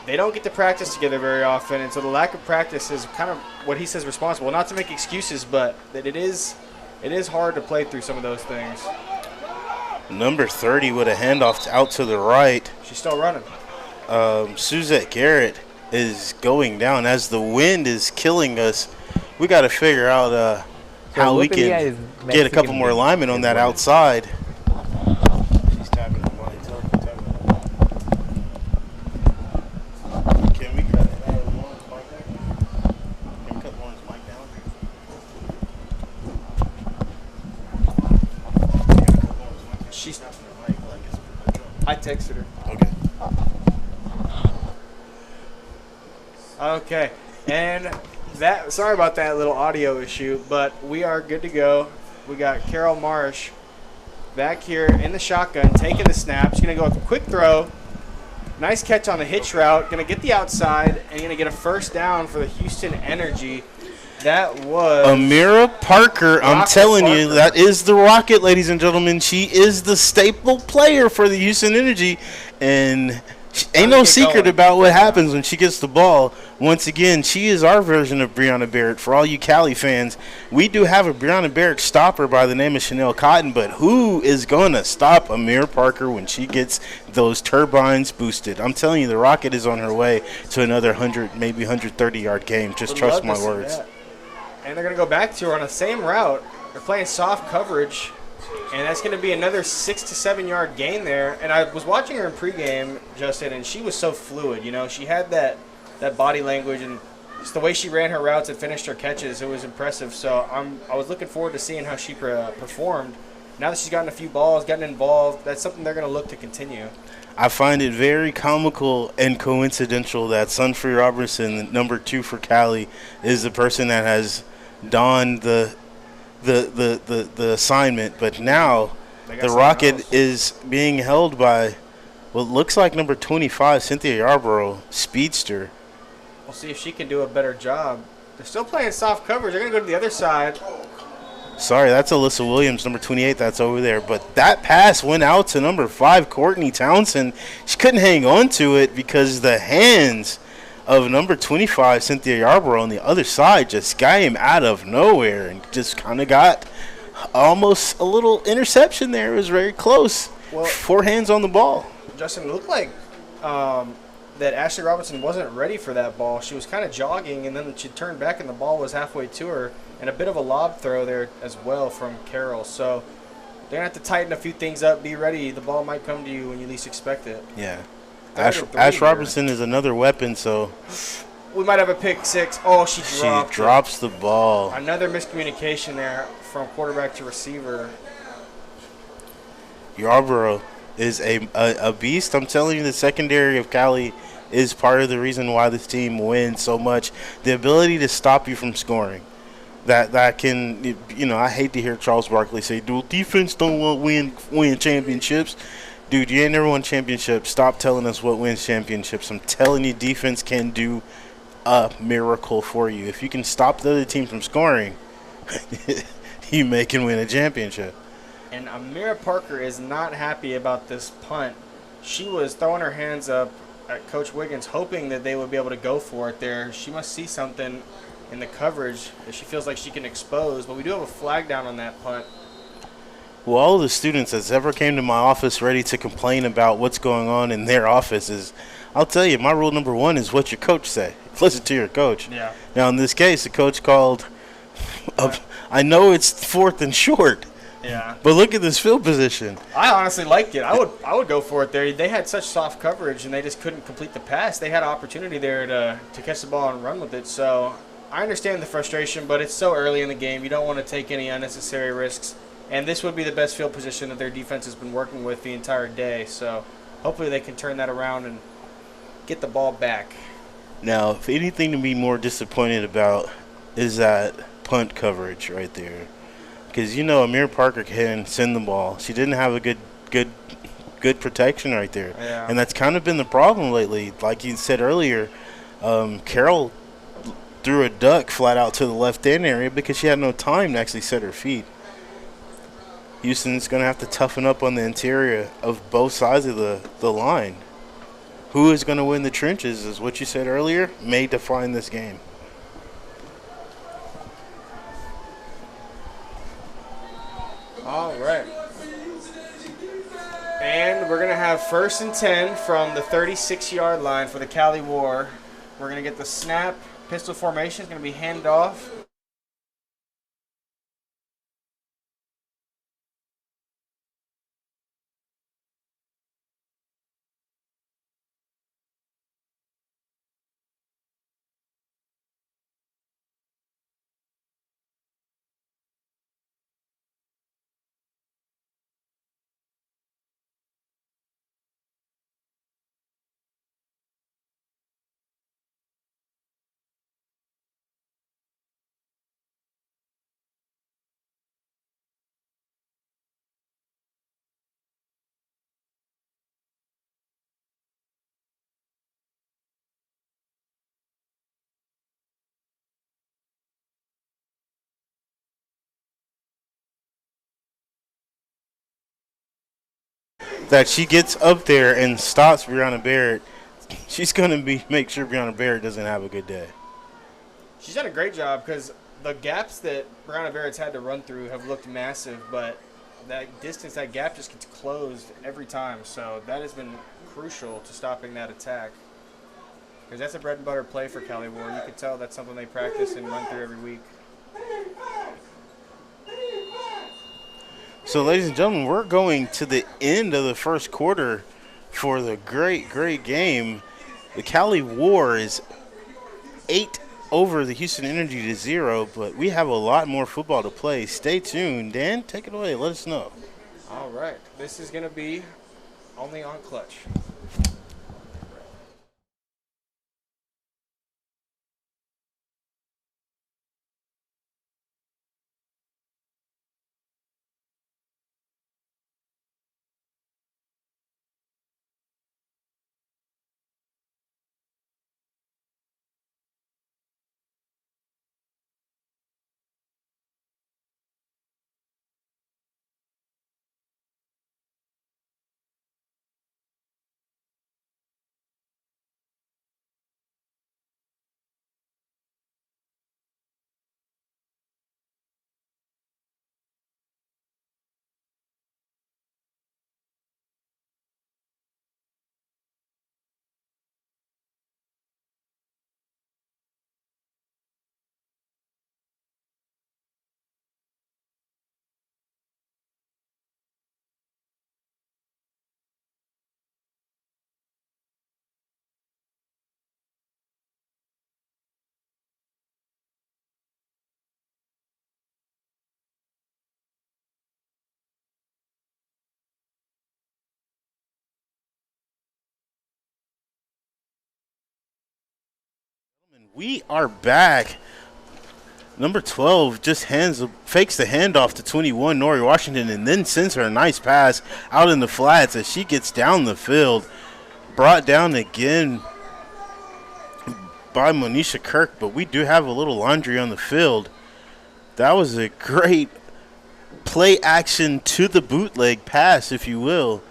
they don't get to practice together very often. And so the lack of practice is kind of what he says responsible. Not to make excuses, but that it is it is hard to play through some of those things. Number 30 with a handoff out to the right. She's still running. Suzette Garrett is going down as the wind is killing us. We got to figure out how we can get a couple more linemen on that outside. She's tapping the mic. Can we cut Lauren's mic there? Can we cut Lauren's mic down? She's tapping the mic like it's. I texted her. Okay. Okay, and that. Sorry about that little audio issue, but we are good to go. We got Carol Marsh back here in the shotgun, taking the snap. She's gonna go with a quick throw. Nice catch on the hitch route. Gonna get the outside and gonna get a first down for the Houston Energy. That was Amira Parker. I'm telling you, that is the Rocket, ladies and gentlemen. She is the staple player for the Houston Energy, and ain't no secret about what happens when she gets the ball. Once again, she is our version of Breonna Barrett. For all you Cali fans, we do have a Breonna Barrett stopper by the name of Chanel Cotton, but who is going to stop Amir Parker when she gets those turbines boosted? I'm telling you, the Rocket is on her way to another 100, maybe 130-yard game. Just trust my words. And they're going to go back to her on the same route. They're playing soft coverage. And that's going to be another 6 to 7 yard gain there. And I was watching her in pregame, Justin, and she was so fluid. You know, she had that body language and just the way she ran her routes and finished her catches. It was impressive. So I was looking forward to seeing how she performed. Now that she's gotten a few balls, gotten involved, that's something they're going to look to continue. I find it very comical and coincidental that Sunfree Robertson, number 2 for Cali, is the person that has donned the assignment, but now the Rocket is being held by what looks like number 25, Cynthia Yarborough, speedster. We'll see if she can do a better job. They're still playing soft coverage. They're going to go to the other side. Sorry, that's Alyssa Williams, number 28, that's over there. But that pass went out to number 5, Courtney Townsend. She couldn't hang on to it because the hands of number 25, Cynthia Yarborough, on the other side just came out of nowhere and just kind of got almost a little interception there. It was very close. Well, 4 hands on the ball. Justin, it looked like that Ashley Robinson wasn't ready for that ball. She was kind of jogging, and then she turned back, and the ball was halfway to her, and a bit of a lob throw there as well from Carol. So they're going to have to tighten a few things up. Be ready. The ball might come to you when you least expect it. Yeah. Ash Robinson is another weapon, so we might have a pick 6. Oh, she drops the ball. Another miscommunication there from quarterback to receiver. Yarborough is a beast. I'm telling you, the secondary of Cali is part of the reason why this team wins so much. The ability to stop you from scoring. That can, you know, I hate to hear Charles Barkley say, dude, defense don't want win championships. Dude, you ain't never won championships. Stop telling us what wins championships. I'm telling you, defense can do a miracle for you. If you can stop the other team from scoring, you can win a championship. And Amira Parker is not happy about this punt. She was throwing her hands up at Coach Wiggins, hoping that they would be able to go for it there. She must see something in the coverage that she feels like she can expose. But we do have a flag down on that punt. Well, all the students that's ever came to my office ready to complain about what's going on in their offices, I'll tell you, my rule number 1 is what your coach say. Listen to your coach. Yeah. Now, in this case, the coach called, I know it's 4th and short. Yeah. But look at this field position. I honestly liked it. I would go for it there. They had such soft coverage, and they just couldn't complete the pass. They had an opportunity there to catch the ball and run with it. So I understand the frustration, but it's so early in the game. You don't want to take any unnecessary risks. And this would be the best field position that their defense has been working with the entire day. So hopefully they can turn that around and get the ball back. Now, if anything to be more disappointed about is that punt coverage right there. Because, you know, Amir Parker can send the ball. She didn't have a good protection right there. Yeah. And that's kind of been the problem lately. Like you said earlier, Carol threw a duck flat out to the left end area because she had no time to actually set her feet. Houston's going to have to toughen up on the interior of both sides of the line. Who is going to win the trenches, is what you said earlier, may define this game. All right. And we're going to have 1st and 10 from the 36-yard line for the Cali War. We're going to get the snap. Pistol formation is going to be handed off. That she gets up there and stops Brianna Barrett, she's going to make sure Brianna Barrett doesn't have a good day. She's done a great job because the gaps that Brianna Barrett's had to run through have looked massive, but that distance, that gap just gets closed every time. So that has been crucial to stopping that attack. Because that's a bread and butter play for Cali War. You can tell that's something they practice and run through every week. So, ladies and gentlemen, we're going to the end of the first quarter for the great game. The Cali War is 8 over the Houston Energy to 0, but we have a lot more football to play. Stay tuned. Dan, take it away. Let us know. All right. This is going to be only on Clutch. We are back. Number 12 just fakes the handoff to 21, Nori Washington, and then sends her a nice pass out in the flats as she gets down the field. Brought down again by Monisha Kirk, but we do have a little laundry on the field. That was a great play action to the bootleg pass, if you will.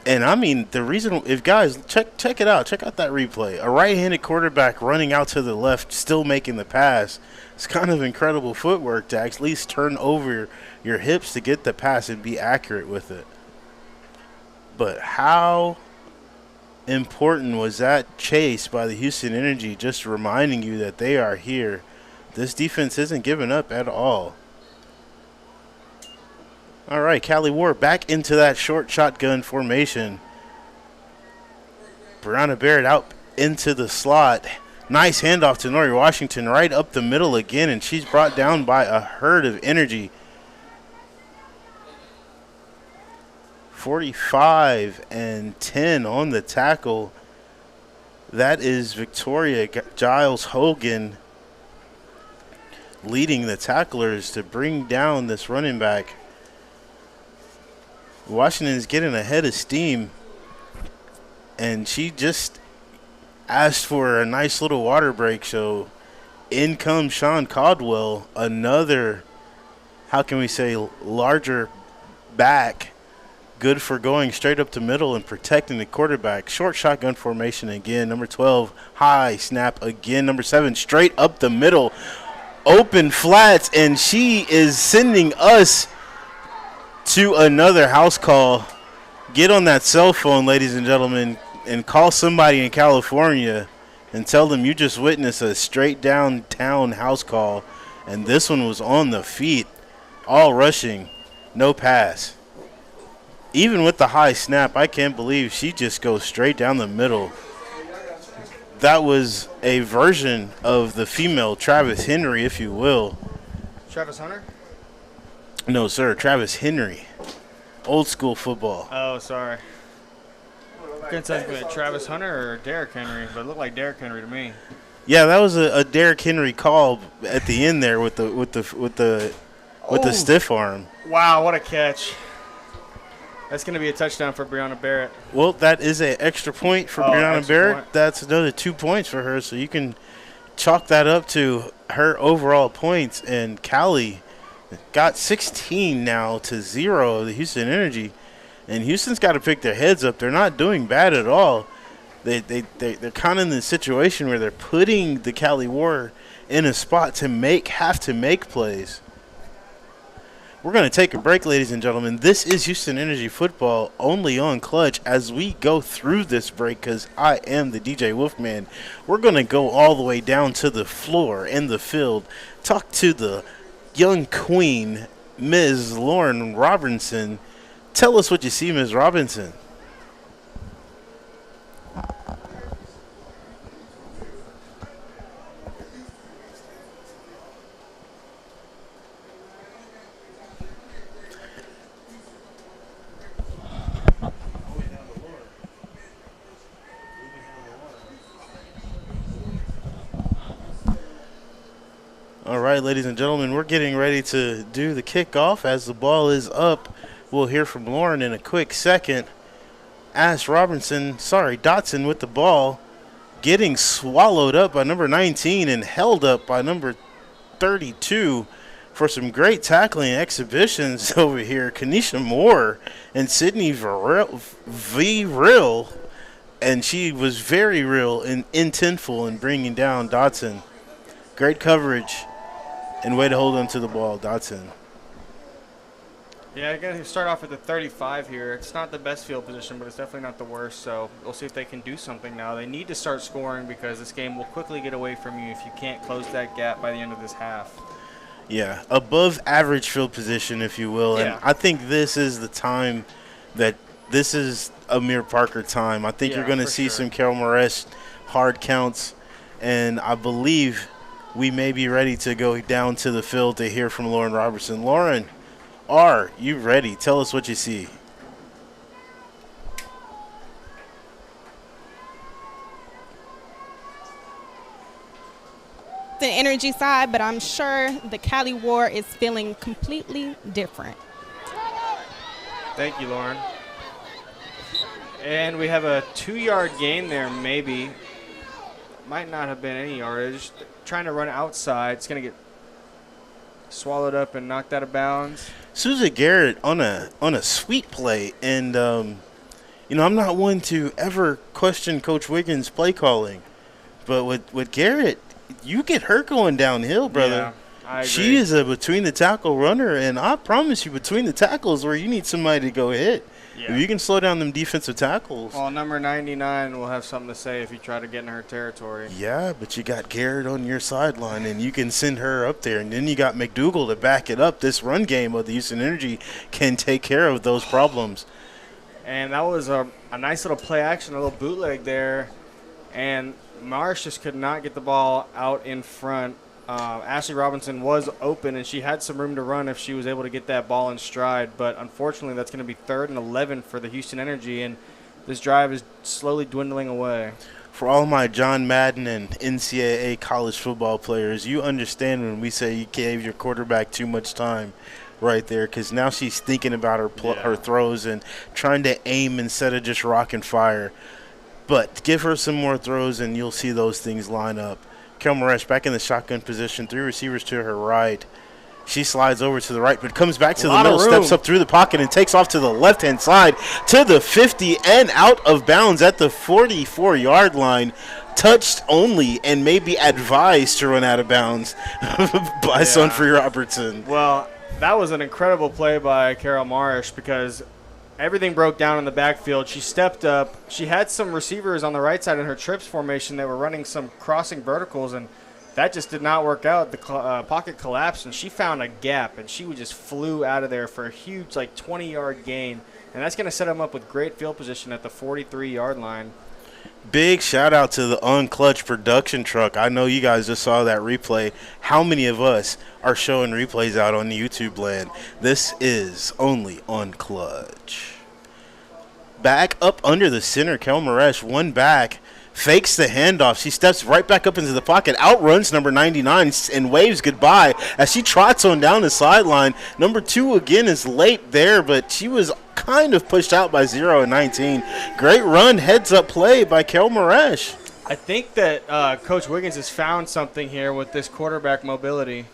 And I mean, the reason, if guys, check it out. Check out that replay. A right-handed quarterback running out to the left, still making the pass. It's kind of incredible footwork to at least turn over your hips to get the pass and be accurate with it. But how important was that chase by the Houston Energy, just reminding you that they are here. This defense isn't giving up at all. All right, Cali War back into that short shotgun formation. Brianna Barrett out into the slot. Nice handoff to Nori Washington right up the middle again, and she's brought down by a herd of energy. 45 and 10 on the tackle. That is Victoria Giles Hogan leading the tacklers to bring down this running back. Washington's getting ahead of steam, and she just asked for a nice little water break, so in comes Sean Caldwell, another, how can we say, larger back, good for going straight up the middle and protecting the quarterback. Short shotgun formation again. Number 12, high snap again. Number 7, straight up the middle. open flats, and she is sending us to another house call. Get on that cell phone, ladies and gentlemen, and call somebody in California and tell them you just witnessed a straight downtown house call, and this one was on the feet, all rushing, no pass. Even with the high snap, I can't believe she just goes straight down the middle. That was a version of the female Travis Henry, if you will. Travis Hunter? No, sir, Travis Henry. Old school football. Oh, sorry. Couldn't tell if it was Travis Hunter or Derrick Henry, but it looked like Derrick Henry to me. Yeah, that was a Derrick Henry call at the end there with the stiff arm. Wow, what a catch! That's going to be a touchdown for Brianna Barrett. Well, that is an extra point for Brianna Barrett. Point. That's another 2 points for her, so you can chalk that up to her overall points. And Cali got 16 now to 0 of the Houston Energy. And Houston's got to pick their heads up. They're not doing bad at all. They're kind of in the situation where they're putting the Cali War in a spot to have to make plays. We're going to take a break, ladies and gentlemen. This is Houston Energy Football, only on Clutch. As we go through this break, because I am the DJ Wolfman, we're going to go all the way down to the floor in the field, talk to the young queen, Ms. Lauren Robinson. Tell us what you see, Ms. Robinson. All right, ladies and gentlemen, we're getting ready to do the kickoff. As the ball is up, we'll hear from Lauren in a quick second. Dotson with the ball, getting swallowed up by number 19 and held up by number 32 for some great tackling exhibitions over here. Kanisha Moore and Sydney Real, and she was very real and intentful in bringing down Dotson. Great coverage. And way to hold on to the ball, Dotson. Yeah, I got to start off at the 35 here. It's not the best field position, but it's definitely not the worst. So we'll see if they can do something now. They need to start scoring because this game will quickly get away from you if you can't close that gap by the end of this half. Yeah, above average field position, if you will. Yeah. And I think this is the time that this is Amir Parker time. I think you're going to see some Carol Moresh hard counts, and I believe we may be ready to go down to the field to hear from Lauren Robertson. Lauren, are you ready? Tell us what you see. The energy side, but I'm sure the Cali War is feeling completely different. Thank you, Lauren. And we have a 2-yard gain there, maybe. Might not have been any yardage. Trying to run outside. It's going to get swallowed up and knocked out of bounds. Susan Garrett on a sweet play. And, I'm not one to ever question Coach Wiggins' play calling. But with Garrett, you get her going downhill, brother. Yeah, I agree. She is a between-the-tackle runner, and I promise you, between the tackles where you need somebody to go hit. Yeah. If you can slow down them defensive tackles. Well, number 99 will have something to say if you try to get in her territory. Yeah, but you got Garrett on your sideline, and you can send her up there. And then you got McDougal to back it up. This run game of the Houston Energy can take care of those problems. And that was a nice little play action, a little bootleg there. And Marsh just could not get the ball out in front. Ashley Robinson was open, and she had some room to run if she was able to get that ball in stride. But unfortunately, that's going to be 3rd and 11 for the Houston Energy, and this drive is slowly dwindling away. For all my John Madden and NCAA college football players, you understand when we say you gave your quarterback too much time right there, because now she's thinking about her throws and trying to aim instead of just rock and fire. But give her some more throws, and you'll see those things line up. Kel Moresh back in the shotgun position, 3 receivers to her right. She slides over to the right, but comes back to the middle, steps up through the pocket, and takes off to the left-hand side to the 50 and out of bounds at the 44-yard line. touched only and maybe advised to run out of bounds by Sunfree Robertson. Well, that was an incredible play by Carol Marish because everything broke down in the backfield. She stepped up. She had some receivers on the right side in her trips formation that were running some crossing verticals, and that just did not work out. The pocket collapsed, and she found a gap, and she just flew out of there for a huge, 20-yard gain. And that's going to set them up with great field position at the 43-yard line. Big shout out to the onClutch production truck. I know you guys just saw that replay. How many of us are showing replays out on the YouTube land? This is only onClutch. Back up under the center, Kel Maresh, one back, fakes the handoff. She steps right back up into the pocket, outruns number 99 and waves goodbye as she trots on down the sideline. Number 2 again is late there, but she was kind of pushed out by 0 and 19. Great run, heads up play by Kel Maresh. I think that Coach Wiggins has found something here with this quarterback mobility.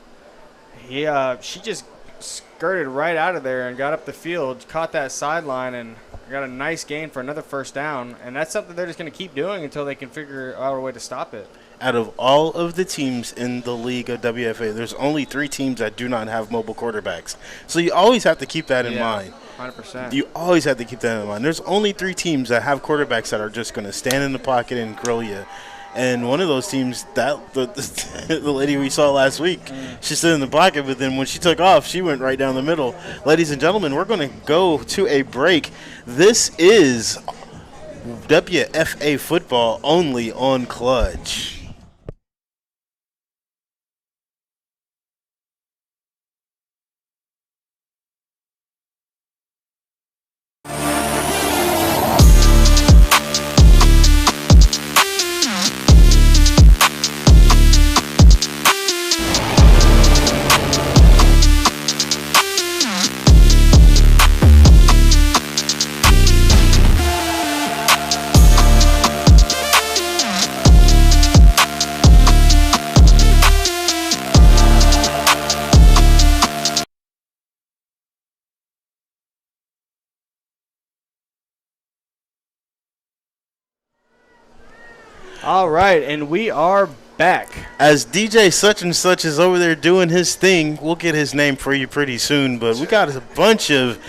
She just skirted right out of there and got up the field, caught that sideline, and got a nice gain for another first down. And that's something they're just going to keep doing until they can figure out a way to stop it. Out of all of the teams in the league of WFA, there's only 3 teams that do not have mobile quarterbacks. So you always have to keep that in mind. 100%. You always have to keep that in mind. There's only 3 teams that have quarterbacks that are just going to stand in the pocket and grill you. And one of those teams, the lady we saw last week, she stood in the pocket, but then when she took off, she went right down the middle. Ladies and gentlemen, we're going to go to a break. This is WFA football only on Clutch. All right, and we are back. As DJ such and such is over there doing his thing, we'll get his name for you pretty soon, but we got a bunch of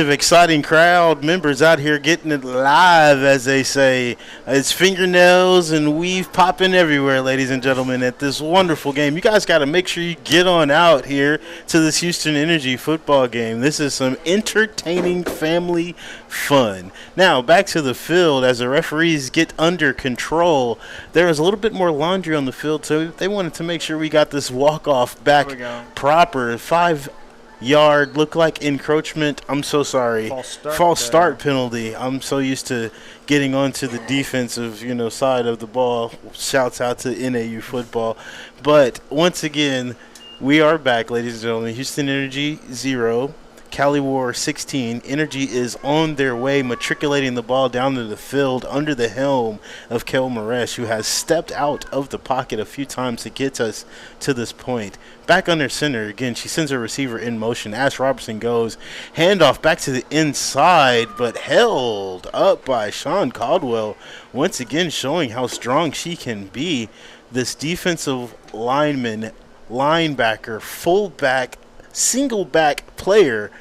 exciting crowd members out here getting it live, as they say. It's fingernails and weave popping everywhere, ladies and gentlemen, at this wonderful game. You guys got to make sure you get on out here to this Houston Energy football game. This is some entertaining family fun. Now, back to the field as the referees get under control. There was a little bit more laundry on the field, so they wanted to make sure we got this walk-off back proper. 5-yard look like encroachment. I'm so sorry. False start penalty. I'm so used to getting onto the defensive, side of the ball. Shouts out to NAU football. But once again, we are back, ladies and gentlemen. Houston Energy 0, Cali War 16. Energy is on their way, matriculating the ball down to the field under the helm of Kel Maresh, who has stepped out of the pocket a few times to get us to this point. Back under center again, she sends her receiver in motion. Ash Robertson goes handoff back to the inside, but held up by Sean Caldwell, once again showing how strong she can be. This defensive lineman, linebacker, fullback, single back player,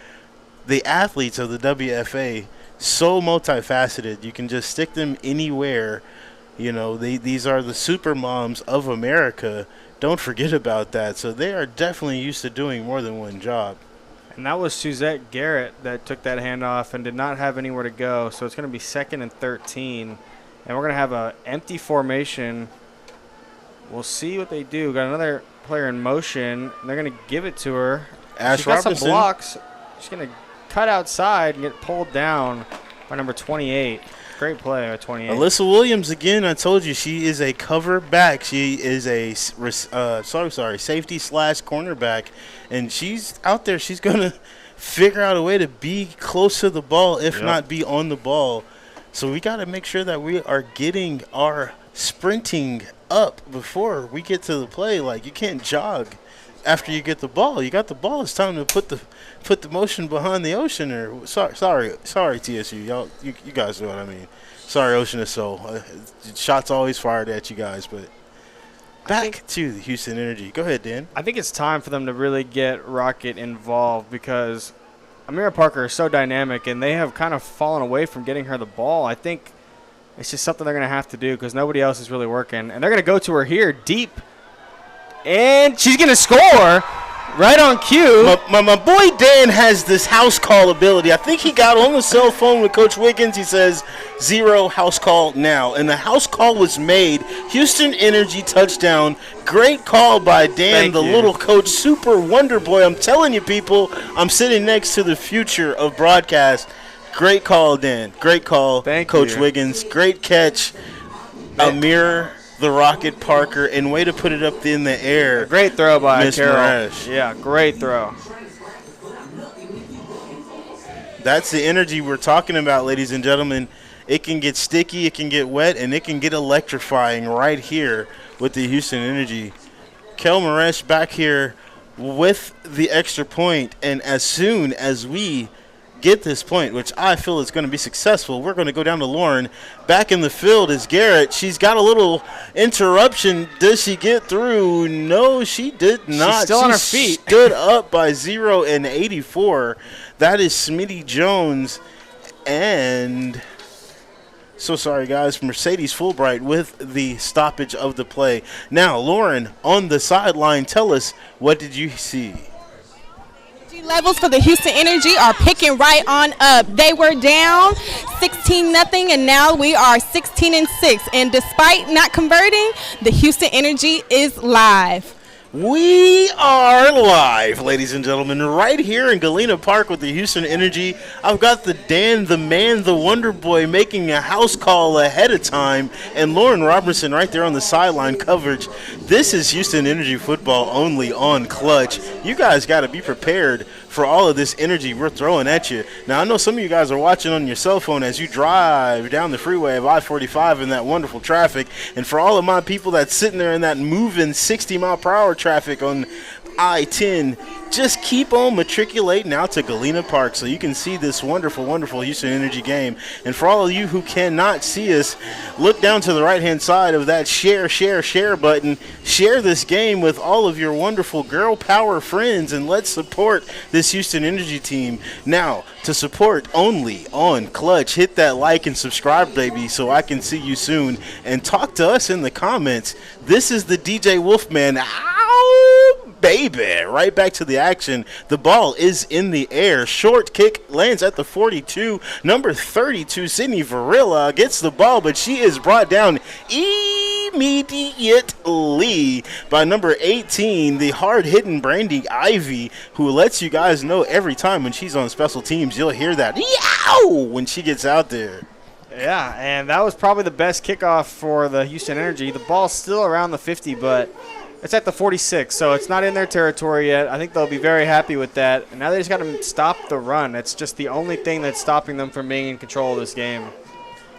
the athletes of the WFA, so multifaceted. You can just stick them anywhere. These are the super moms of America. Don't forget about that. So they are definitely used to doing more than one job. And that was Suzette Garrett that took that handoff and did not have anywhere to go. So it's going to be 2nd and 13. And we're going to have an empty formation. We'll see what they do. Got another player in motion. And they're going to give it to her. Ash Robertson. Got some blocks. She's going to cut outside and get pulled down by number 28. Great play by 28. Alyssa Williams, again, I told you, she is a cover back. She is a safety / cornerback. And she's out there. She's going to figure out a way to be close to the ball, if not be on the ball. So we got to make sure that we are getting our sprinting up before we get to the play. Like, you can't jog after you get the ball. You got the ball. It's time to put the motion behind the ocean. Or sorry, TSU. Y'all, you guys know what I mean. Sorry, Ocean of Soul. Shots always fired at you guys, but back to the Houston Energy. Go ahead, Dan. I think it's time for them to really get Rocket involved because Amira Parker is so dynamic, and they have kind of fallen away from getting her the ball. I think it's just something they're going to have to do because nobody else is really working. And they're going to go to her here deep, and she's going to score right on cue. My boy Dan has this house call ability. I think he got on the cell phone with Coach Wiggins. He says, 0 house call now. And the house call was made. Houston Energy touchdown. Great call by Dan, the little coach, super wonder boy. I'm telling you, people, I'm sitting next to the future of broadcast. Great call, Dan. Great call, Coach Wiggins. Great catch, Amir the Rocket Parker, and way to put it up in the air. A great throw by Miss Carol. Marash. Yeah, great throw. That's the energy we're talking about, ladies and gentlemen. It can get sticky, it can get wet, and it can get electrifying right here with the Houston Energy. Kel Maresh back here with the extra point, and as soon as we get this point, which I feel is going to be successful, we're going to go down to Lauren. Back in the field is Garrett. She's got a little interruption. Does she get through? No, she did not. She's still on her feet. Stood up by 0 and 84. That is Smitty Jones. And so sorry, guys, Mercedes Fulbright with the stoppage of the play. Now, Lauren, on the sideline, tell us, what did you see? Levels for the Houston Energy are picking right on up. They were down 16-0, and now we are 16-6. And despite not converting, the Houston Energy is live. We are live, ladies and gentlemen, right here in Galena Park with the Houston Energy. I've got the Dan, the man, the Wonder Boy making a house call ahead of time, and Lauren Robertson right there on the sideline coverage. This is Houston Energy football only on Clutch. You guys got to be prepared for all of this energy we're throwing at you. Now, I know some of you guys are watching on your cell phone as you drive down the freeway of I-45 in that wonderful traffic, and for all of my people that's sitting there in that moving 60-mile-per-hour traffic on I-10, just keep on matriculating out to Galena Park so you can see this wonderful, wonderful Houston Energy game. And for all of you who cannot see us, look down to the right-hand side of that share button. Share this game with all of your wonderful girl power friends, and let's support this Houston Energy team. Now, to support only on Clutch, hit that like and subscribe, baby, so I can see you soon. And talk to us in the comments. This is the DJ Wolfman. Ow, baby. Right back to the action. The ball is in the air. Short kick lands at the 42. Number 32, Sydney Varela, gets the ball, but she is brought down immediately by number 18, the hard-hitting Brandy Ivy, who lets you guys know every time when she's on special teams, you'll hear that yow when she gets out there. Yeah, and that was probably the best kickoff for the Houston Energy. The ball's still around the 50, but it's at the 46, so it's not in their territory yet. I think they'll be very happy with that. And now they just got to stop the run. It's just the only thing that's stopping them from being in control of this game.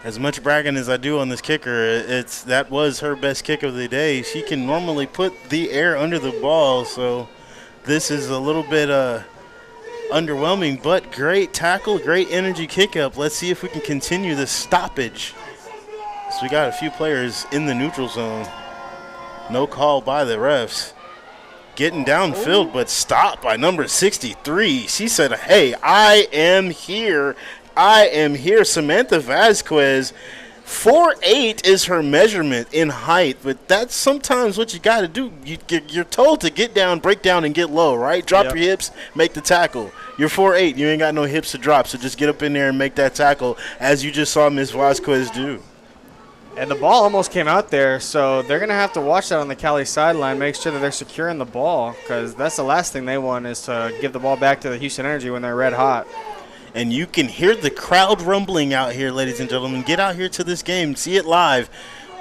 As much bragging as I do on this kicker, that was her best kick of the day. She can normally put the air under the ball, so this is a little bit underwhelming, but great tackle, great energy kick up. Let's see if we can continue the stoppage. So we got a few players in the neutral zone. No call by the refs. Getting downfield, but stopped by number 63. She said, hey, I am here. I am here. Samantha Vasquez, 4'8" is her measurement in height, but that's sometimes what you got to do. You're told to get down, break down, and get low, right? Drop your hips, make the tackle. You're 4'8". You ain't got no hips to drop, so just get up in there and make that tackle, as you just saw Ms. Vasquez do. And the ball almost came out there, so they're going to have to watch that on the Cali sideline, make sure that they're securing the ball, because that's the last thing they want is to give the ball back to the Houston Energy when they're red hot. And you can hear the crowd rumbling out here, ladies and gentlemen. Get out here to this game. See it live.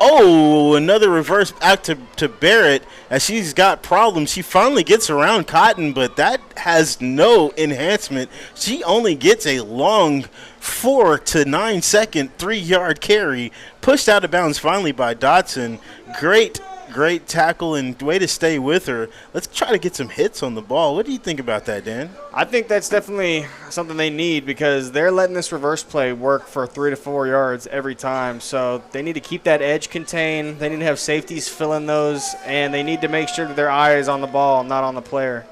Oh, another reverse back to Barrett as she's got problems. She finally gets around Cotton, but that has no enhancement. She only gets a long 4 to 9 second 3-yard carry, pushed out of bounds finally by Dotson. Great great tackle and way to stay with her. Let's try to get some hits on the ball. What do you think about that, Dan? I think that's definitely something they need because they're letting this reverse play work for 3 to 4 yards every time. So they need to keep that edge contained. They need to have safeties fill in those, and they need to make sure that their eye is on the ball, not on the player.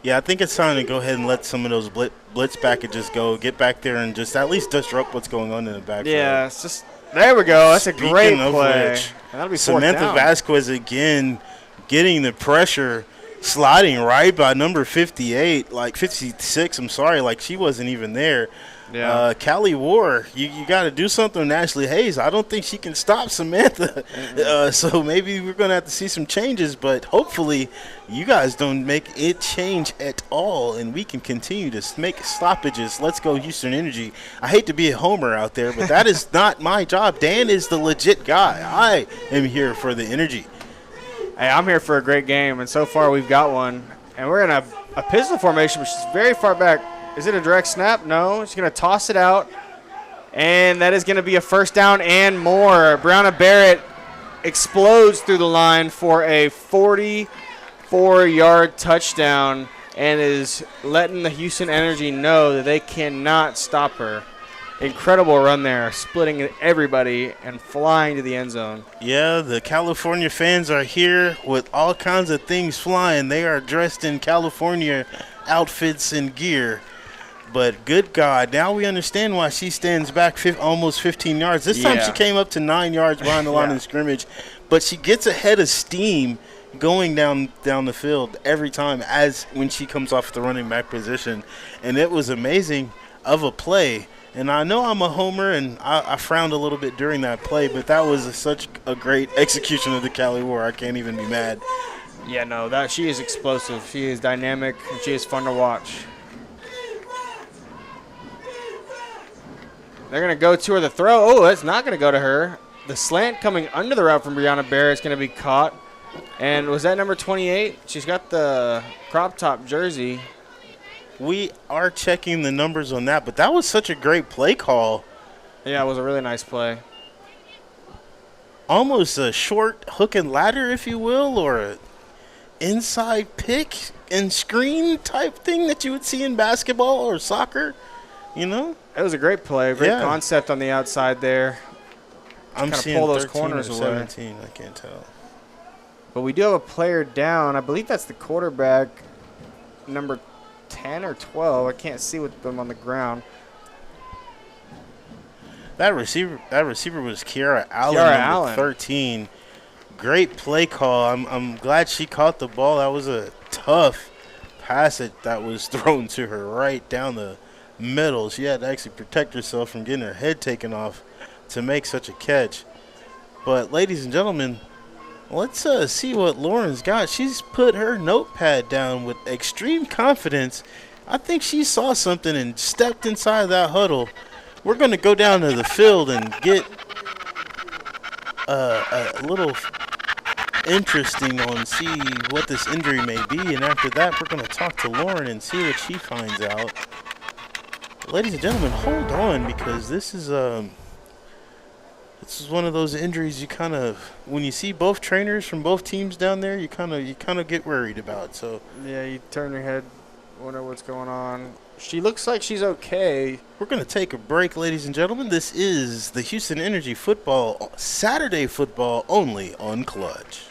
Yeah, I think it's time to go ahead and let some of those blitz packages go. Get back there and just at least disrupt what's going on in the backfield. Yeah, it's just there we go. That's a great play. Which, and that'll be fourth Samantha down. Vasquez again getting the pressure, sliding right by number 58, like 56, I'm sorry, like she wasn't even there. Yeah. Cali War, you got to do something with Ashley Hayes. I don't think she can stop Samantha. So maybe we're going to have to see some changes, but hopefully you guys don't make it change at all, and we can continue to make stoppages. Let's go Houston Energy. I hate to be a homer out there, but that is not my job. Dan is the legit guy. I am here for the energy. Hey, I'm here for a great game, and so far we've got one. And we're in a pistol formation, which is very far back. Is it a direct snap? No. She's going to toss it out, and that is going to be a first down and more. Brianna Barrett explodes through the line for a 44-yard touchdown and is letting the Houston Energy know that they cannot stop her. Incredible run there, splitting everybody and flying to the end zone. Yeah, the California fans are here with all kinds of things flying. They are dressed in California outfits and gear. But good God, now we understand why she stands back almost 15 yards. This time she came up to 9 yards behind the line of scrimmage. But she gets ahead of steam going down the field every time as when she comes off the running back position. And it was amazing of a play. And I know I'm a homer, and I frowned a little bit during that play, but that was such a great execution of the Cali War. I can't even be mad. Yeah, no, she is explosive. She is dynamic, and she is fun to watch. They're going to go to her the throw. Oh, it's not going to go to her. The slant coming under the route from Brianna Barrett is going to be caught. And was that number 28? She's got the crop top jersey. We are checking the numbers on that, but that was such a great play call. Yeah, it was a really nice play. Almost a short hook and ladder, if you will, or an inside pick and screen type thing that you would see in basketball or soccer, you know? It was a great play, great concept on the outside there. I'm seeing pull those 13 corners or away. 17, I can't tell. But we do have a player down. I believe that's the quarterback, number 10 or 12. I can't see with them on the ground. That receiver was Kiara Allen, number 13. Great play call. I'm glad she caught the ball. That was a tough pass that was thrown to her right down the middle. She had to actually protect herself from getting her head taken off to make such a catch. But ladies and gentlemen, let's see what Lauren's got. She's put her notepad down with extreme confidence. I think she saw something and stepped inside that huddle. We're going to go down to the field and get a little interesting on see what this injury may be. And after that, we're going to talk to Lauren and see what she finds out. Ladies and gentlemen, hold on, because this is one of those injuries you kind of, when you see both trainers from both teams down there, you kind of get worried about. So yeah, you turn your head, wonder what's going on. She looks like she's okay. We're going to take a break, ladies and gentlemen. This is the Houston Energy football, Saturday football only on Clutch.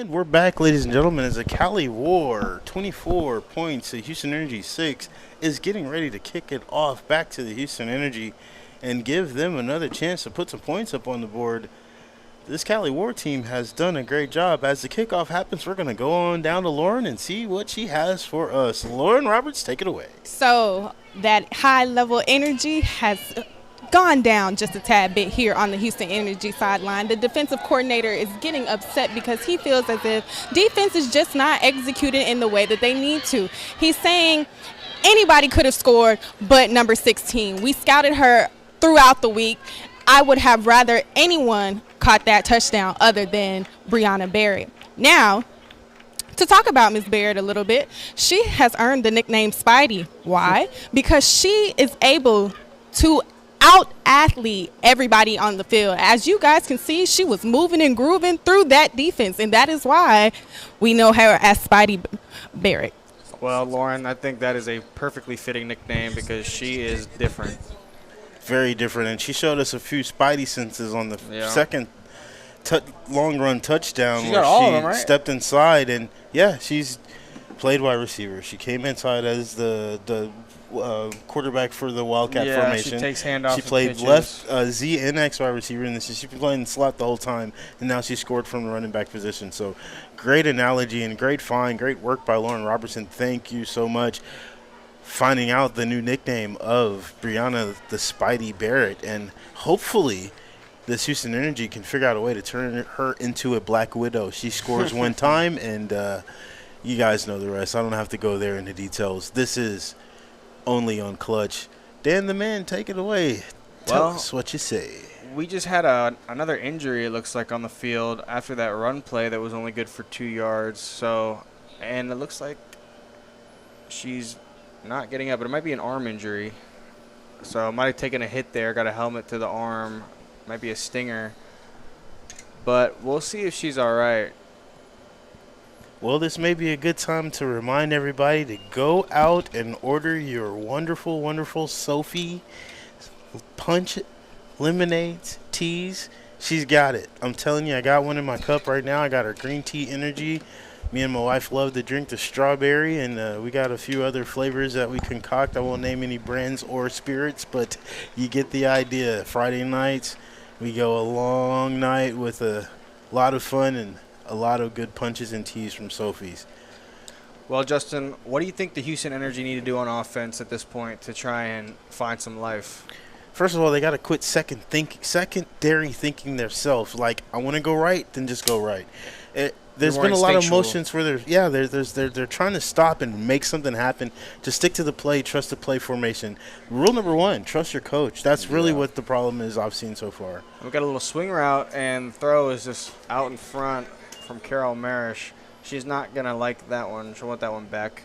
And we're back, ladies and gentlemen, as the Cali War, 24 points to Houston Energy 6, is getting ready to kick it off back to the Houston Energy and give them another chance to put some points up on the board. This Cali War team has done a great job. As the kickoff happens, we're going to go on down to Lauren and see what she has for us. Lauren Roberts, take it away. So that high-level energy has gone down just a tad bit here on the Houston Energy sideline. The defensive coordinator is getting upset because he feels as if defense is just not executed in the way that they need to. He's saying anybody could have scored but number 16. We scouted her throughout the week. I would have rather anyone caught that touchdown other than Brianna Barrett. Now, to talk about Ms. Barrett a little bit, she has earned the nickname Spidey. Why? Because she is able to out-athlete everybody on the field. As you guys can see, she was moving and grooving through that defense, and that is why we know her as Spidey Barrett. Well, Lauren, I think that is a perfectly fitting nickname because she is different. Very different, and she showed us a few Spidey senses on the second long-run touchdown She's where got all she of them, right? stepped inside, and, yeah, she's played wide receiver. She came inside as the quarterback for the Wildcat formation. She takes handoffs. She played pitches. left Z and X wide receiver, and she's been playing slot the whole time, and now she scored from the running back position. So great analogy and great find, great work by Lauren Robertson. Thank you so much. Finding out the new nickname of Brianna the Spidey Barrett, and hopefully this Houston Energy can figure out a way to turn her into a Black Widow. She scores one time, and you guys know the rest. I don't have to go there into details. This is only onClutch. Dan the Man, take it away. Tell us what you say. We just had another injury, it looks like, on the field after that run play that was only good for 2 yards. So, and it looks like she's not getting up, but it might be an arm injury. So might have taken a hit there, got a helmet to the arm, might be a stinger. But we'll see if she's all right. Well, this may be a good time to remind everybody to go out and order your wonderful, wonderful Sophie punch lemonades, teas. She's got it. I'm telling you, I got one in my cup right now. I got her green tea energy. Me and my wife love to drink the strawberry, and we got a few other flavors that we concoct. I won't name any brands or spirits, but you get the idea. Friday nights, we go a long night with a lot of fun and a lot of good punches and teas from Sophie's. Well, Justin, what do you think the Houston Energy need to do on offense at this point to try and find some life? First of all, they got to quit secondary thinking themselves. Like, I want to go right, then just go right. There's been a lot of motions where they're trying to stop and make something happen. Just stick to the play, trust the play formation. Rule number one, trust your coach. That's really what the problem is I've seen so far. We got a little swing route, and throw is just out in front from Carol Marish. She's not going to like that one. She'll want that one back.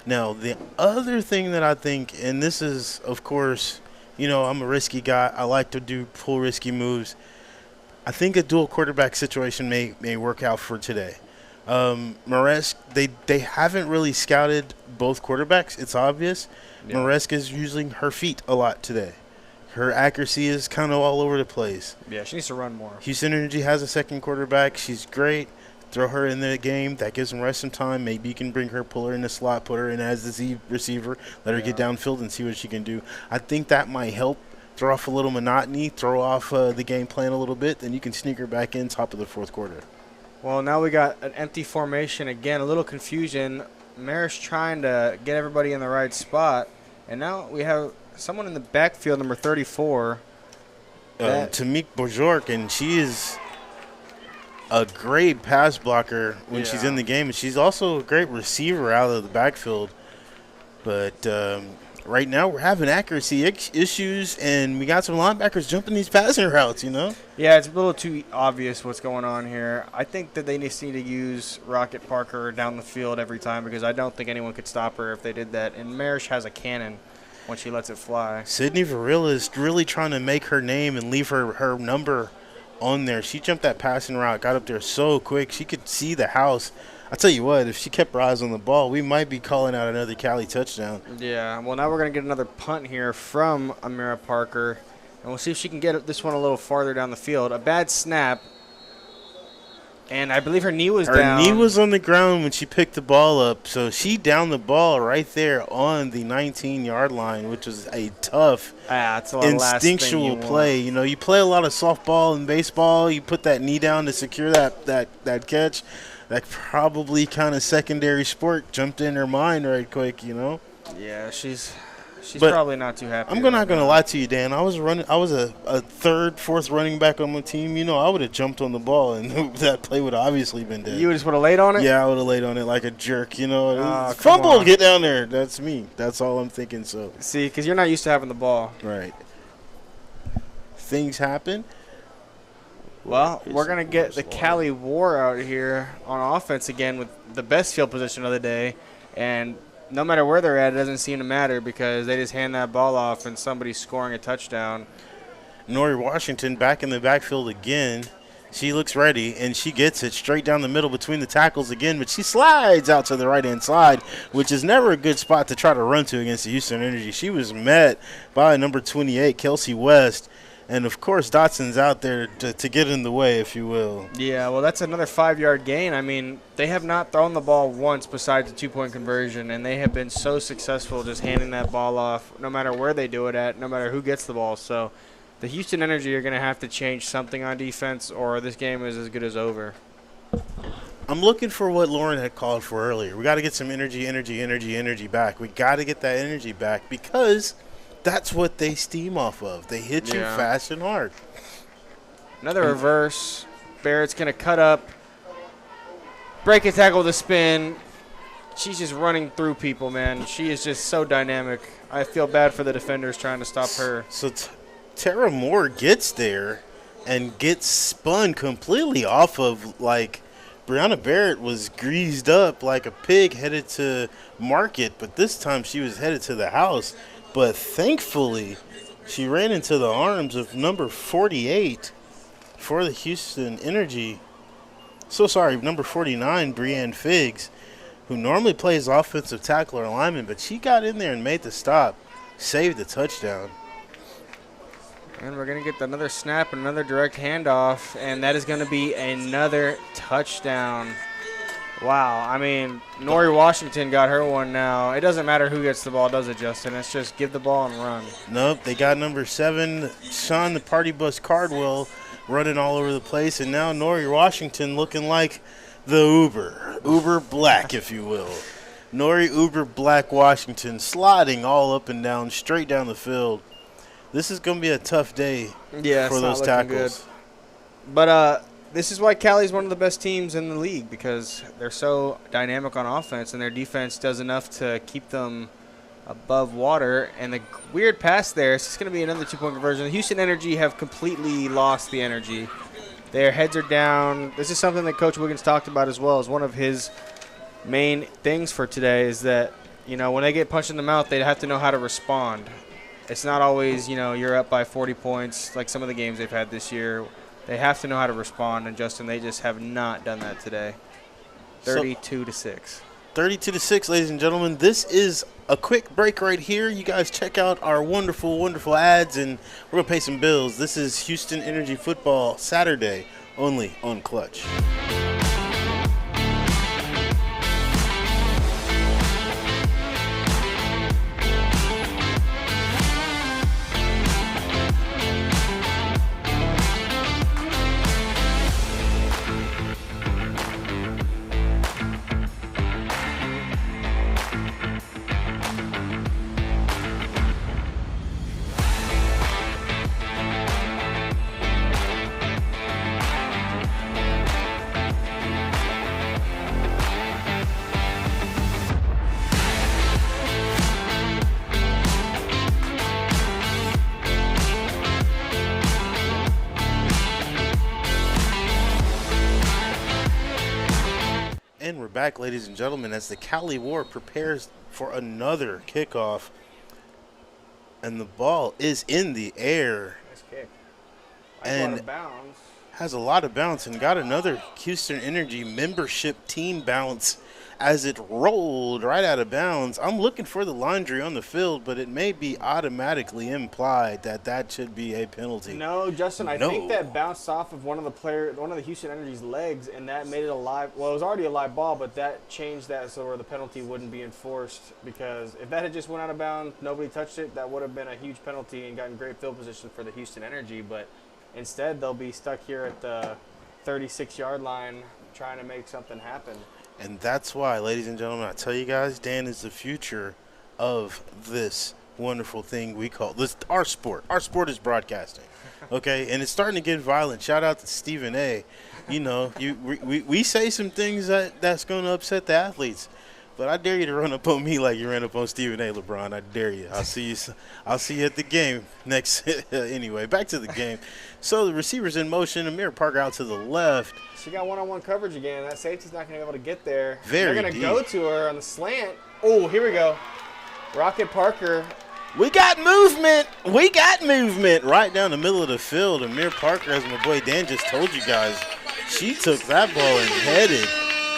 Now, the other thing that I think, and this is, of course, you know, I'm a risky guy. I like to pull risky moves. I think a dual quarterback situation may work out for today. Maresk, they haven't really scouted both quarterbacks. It's obvious. Yeah. Maresk is using her feet a lot today. Her accuracy is kind of all over the place. Yeah, she needs to run more. Houston Energy has a second quarterback. She's great. Throw her in the game. That gives them rest some time. Maybe you can bring her, pull her in the slot, put her in as the Z receiver, let her get downfield and see what she can do. I think that might help. Throw off a little monotony, throw off the game plan a little bit, then you can sneak her back in top of the fourth quarter. Well, now we got an empty formation again, a little confusion. Marish trying to get everybody in the right spot, and now we have someone in the backfield, number 34. Tamik Bojork, and she is a great pass blocker when she's in the game, and she's also a great receiver out of the backfield. But right now we're having accuracy issues, and we got some linebackers jumping these passing routes, you know? Yeah, it's a little too obvious what's going on here. I think that they just need to use Rocket Parker down the field every time because I don't think anyone could stop her if they did that. And Marish has a cannon when she lets it fly. Sydney Varela is really trying to make her name and leave her number on there. She jumped that passing route, got up there so quick. She could see the house. I tell you what, if she kept her eyes on the ball, we might be calling out another Cali touchdown. Yeah, well, now we're going to get another punt here from Amira Parker, and we'll see if she can get this one a little farther down the field. A bad snap. And I believe her knee was Her down. knee was on the ground when she picked the ball up, so she downed the ball right there on the 19-yard line, which was a tough, that's a last thing instinctual you play. want. You know, you play a lot of softball and baseball. You put that knee down to secure that catch. That probably kind of secondary sport jumped in her mind right quick. You know. Yeah, she's But probably not too happy. I'm not going to lie to you, Dan. I was a third, fourth running back on my team. You know, I would have jumped on the ball, and that play would have obviously been dead. You just would have laid on it? Yeah, I would have laid on it like a jerk. You know, Oh, fumble, on. get down there. That's me. That's all I'm thinking. So see, because you're not used to having the ball. Right. Things happen. Well, we're going to get the Cali War out here on offense again with the best field position of the day. And no matter where they're at, it doesn't seem to matter because they just hand that ball off and somebody's scoring a touchdown. Nori Washington back in the backfield again. She looks ready, and she gets it straight down the middle between the tackles again, but she slides out to the right-hand side, which is never a good spot to try to run to against the Houston Energy. She was met by number 28, Kelsey West, and, of course, Dotson's out there to get in the way, if you will. Yeah, well, that's another 5-yard gain. I mean, they have not thrown the ball once besides the two-point conversion, and they have been so successful just handing that ball off no matter where they do it at, no matter who gets the ball. So the Houston Energy are going to have to change something on defense or this game is as good as over. I'm looking for what Lauren had called for earlier. We got to get some energy back. We got to get that energy back because that's what they steam off of. They hit you fast and hard. Another reverse. Barrett's going to cut up, break a tackle with a spin. She's just running through people, man. She is just so dynamic. I feel bad for the defenders trying to stop her. So Tara Moore gets there and gets spun completely off of, like, Brianna Barrett was greased up like a pig headed to market, but this time she was headed to the house. But thankfully, she ran into the arms of number 48 for the Houston Energy. So sorry, number 49, Breanne Figgs, who normally plays offensive tackle or lineman, but she got in there and made the stop, saved the touchdown. And we're going to get another snap and another direct handoff, and that is going to be another touchdown. Wow. I mean, Nori Washington got her one now. It doesn't matter who gets the ball, does it, Justin? It's just give the ball and run. Nope, they got number 7, Sean the Party Bus Cardwell, running all over the place, and now Nori Washington looking like the Uber Black, if you will. Nori Uber Black Washington sliding all up and down, straight down the field. This is going to be a tough day for those tackles. Good. But this is why Cali is one of the best teams in the league because they're so dynamic on offense and their defense does enough to keep them above water. And the weird pass there, it's just going to be another two-point conversion. The Houston Energy have completely lost the energy. Their heads are down. This is something that Coach Wiggins talked about as well as one of his main things for today is that, you know, when they get punched in the mouth, they have to know how to respond. It's not always, you know, you're up by 40 points like some of the games they've had this year. They have to know how to respond, and, Justin, they just have not done that today. 32-6. 32-6, ladies and gentlemen. This is a quick break right here. You guys check out our wonderful, wonderful ads, and we're going to pay some bills. This is Houston Energy Football Saturday, only on Clutch. And we're back, ladies and gentlemen, as the Cali War prepares for another kickoff. And the ball is in the air. Nice kick. And has a lot of bounce and got another Houston Energy membership team bounce as it rolled right out of bounds. I'm looking for the laundry on the field, but it may be automatically implied that that should be a penalty. No, Justin, I think that bounced off of one of the Houston Energy's legs, and that made it a live. Well, it was already a live ball, but that changed that so where the penalty wouldn't be enforced. Because if that had just went out of bounds, nobody touched it, that would have been a huge penalty and gotten great field position for the Houston Energy. But instead, they'll be stuck here at the 36-yard line trying to make something happen. And that's why, ladies and gentlemen, I tell you guys, Dan is the future of this wonderful thing we call this our sport. Our sport is broadcasting, okay? And it's starting to get violent. Shout out to Stephen A. You know, we say some things that's going to upset the athletes, but I dare you to run up on me like you ran up on Stephen A. LeBron. I dare you. I'll see you at the game next. Anyway, back to the game. So the receiver's in motion. Amir Parker out to the left. She got one-on-one coverage again. That safety's not going to be able to get there. They're going to go to her on the slant. Oh, here we go. Rocket Parker. We got movement. We got movement right down the middle of the field. Amir Parker, as my boy Dan just told you guys, she took that ball and headed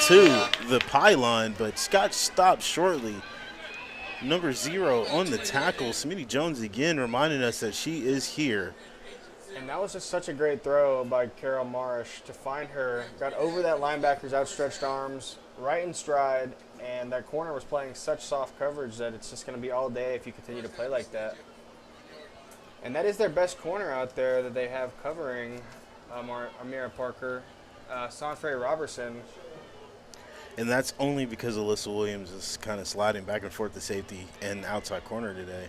to the pylon, but Scott stopped shortly. Number 0 on the tackle. Smitty Jones again reminding us that she is here. And that was just such a great throw by Carol Marsh to find her. Got over that linebacker's outstretched arms, right in stride, and that corner was playing such soft coverage that it's just going to be all day if you continue to play like that. And that is their best corner out there that they have covering Amira Parker, Sanfrey Robertson. And that's only because Alyssa Williams is kind of sliding back and forth to safety and outside corner today.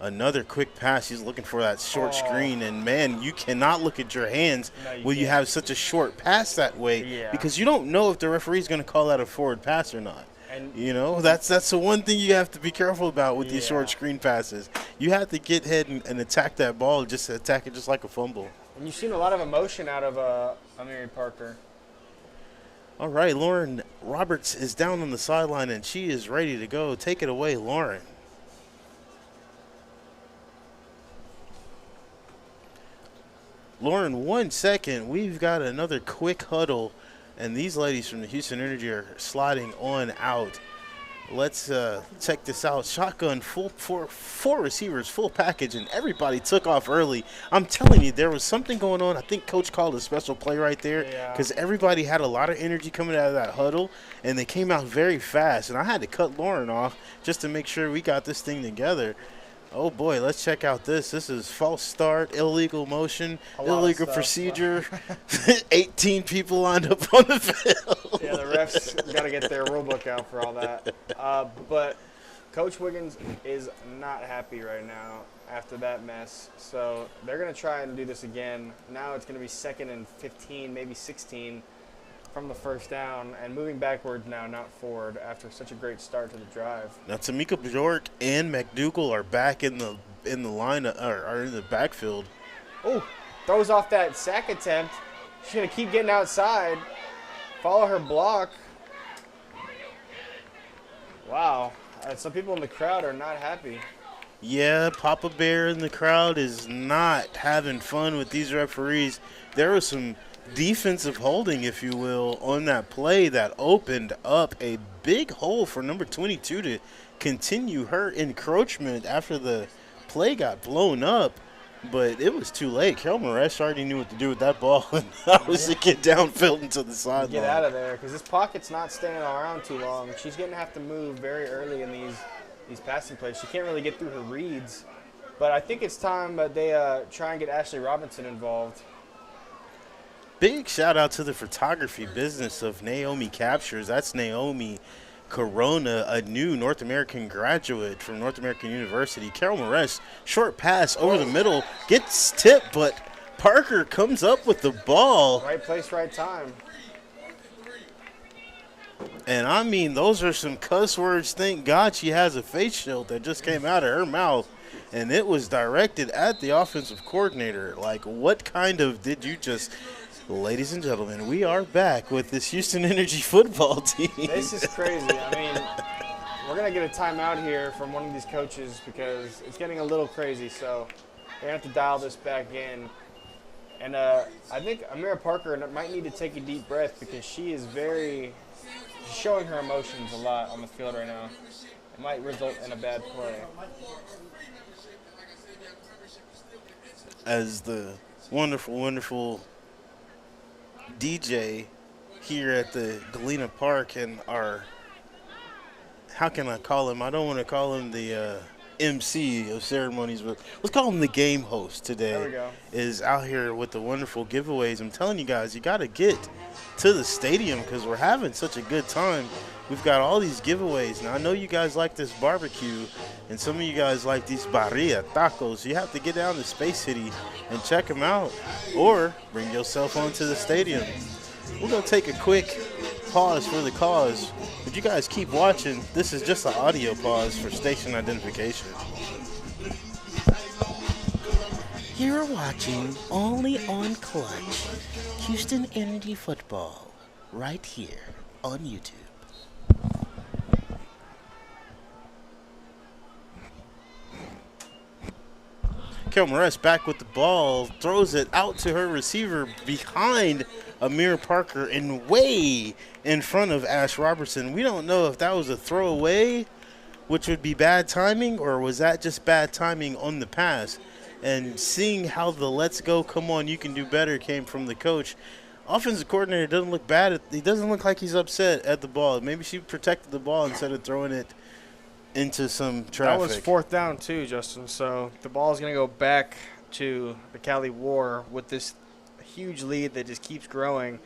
Another quick pass. She's looking for that short screen. And, man, you cannot look at your hands when you have such a short pass that way because you don't know if the referee's going to call that a forward pass or not. And you know, that's the one thing you have to be careful about with these short screen passes. You have to get ahead and attack that ball, just attack it just like a fumble. And you've seen a lot of emotion out of Amiri Parker. All right, Lauren Roberts is down on the sideline, and she is ready to go. Take it away, Lauren. Lauren, 1 second. We've got another quick huddle, and these ladies from the Houston Energy are sliding on out. Let's check this out. Shotgun, four receivers, full package, and everybody took off early. I'm telling you, there was something going on. I think Coach called a special play right there because everybody had a lot of energy coming out of that huddle, and they came out very fast. And I had to cut Lauren off just to make sure we got this thing together. Oh, boy, let's check out this. This is false start, illegal motion, illegal procedure. 18 people lined up on the field. Yeah, the refs got to get their rule book out for all that. But Coach Wiggins is not happy right now after that mess. So they're going to try and do this again. Now it's going to be 2nd and 15, maybe 16 from the first down, and moving backwards now, not forward, after such a great start to the drive. Now, Tamika Bjork and McDougal are back in the line, are in the backfield. Oh, throws off that sack attempt. She's going to keep getting outside, follow her block. Wow, some people in the crowd are not happy. Yeah, Papa Bear in the crowd is not having fun with these referees. There was some defensive holding, if you will, on that play that opened up a big hole for number 22 to continue her encroachment after the play got blown up. But it was too late. Carol Moresh already knew what to do with that ball, and that was to get downfield into the sideline. Get out of there, because this pocket's not staying around too long. She's going to have to move very early in these passing plays. She can't really get through her reads. But I think it's time that they try and get Ashley Robinson involved. Big shout out to the photography business of Naomi Captures. That's Naomi Corona, a new North American graduate from North American University. Carol Moresh, short pass over the middle, gets tipped, but Parker comes up with the ball. Right place, right time. And I mean, those are some cuss words. Thank God she has a face shield that just came out of her mouth. And it was directed at the offensive coordinator. Like, what kind of did you just... Ladies and gentlemen, we are back with this Houston Energy football team. This is crazy. I mean, we're going to get a timeout here from one of these coaches because it's getting a little crazy. So they're going to have to dial this back in. And I think Amira Parker might need to take a deep breath because she is very showing her emotions a lot on the field right now. It might result in a bad play. As the wonderful, wonderful DJ here at the Galena Park and our, how can I call him? I don't want to call him the MC of ceremonies, but let's call him the game host today. There we go. Is out here with the wonderful giveaways. I'm telling you guys, you got to get to the stadium because we're having such a good time. We've got all these giveaways. Now, I know you guys like this barbecue, and some of you guys like these barria tacos. You have to get down to Space City and check them out, or bring yourself onto the stadium. We're going to take a quick pause for the cause, but you guys keep watching. This is just an audio pause for station identification. You're watching only onClutch, Houston Energy Football, right here on YouTube. Kelmares back with the ball, throws it out to her receiver behind Amir Parker and way in front of Ash Robertson. We don't know if that was a throwaway, which would be bad timing, or was that just bad timing on the pass? And seeing how the let's go, come on, you can do better came from the coach. Offensive coordinator doesn't look bad. He doesn't look like he's upset at the ball. Maybe she protected the ball instead of throwing it into some traffic. That was 4th down too, Justin. So the ball is going to go back to the Cali War with this huge lead that just keeps growing.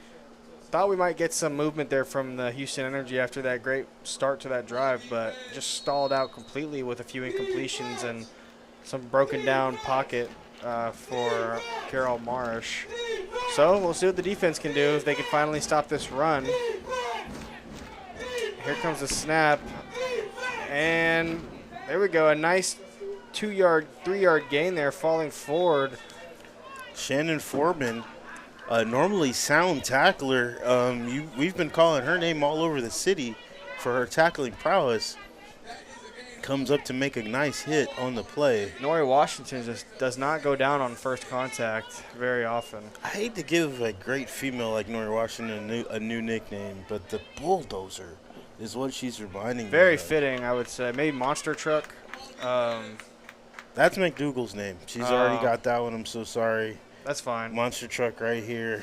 Thought we might get some movement there from the Houston Energy after that great start to that drive, but just stalled out completely with a few incompletions and some broken down pocket for Carol Marish. So we'll see what the defense can do if they can finally stop this run. Here comes the snap. And there we go, a nice 3-yard gain there, falling forward. Shannon Foreman, a normally sound tackler. We've been calling her name all over the city for her tackling prowess. Comes up to make a nice hit on the play. Nori Washington just does not go down on first contact very often. I hate to give a great female like Nori Washington a new nickname, but the Bulldozer is what she's reminding me. Very fitting, I would say. Maybe Monster Truck. That's McDougal's name. She's already got that one. I'm so sorry. That's fine. Monster Truck right here.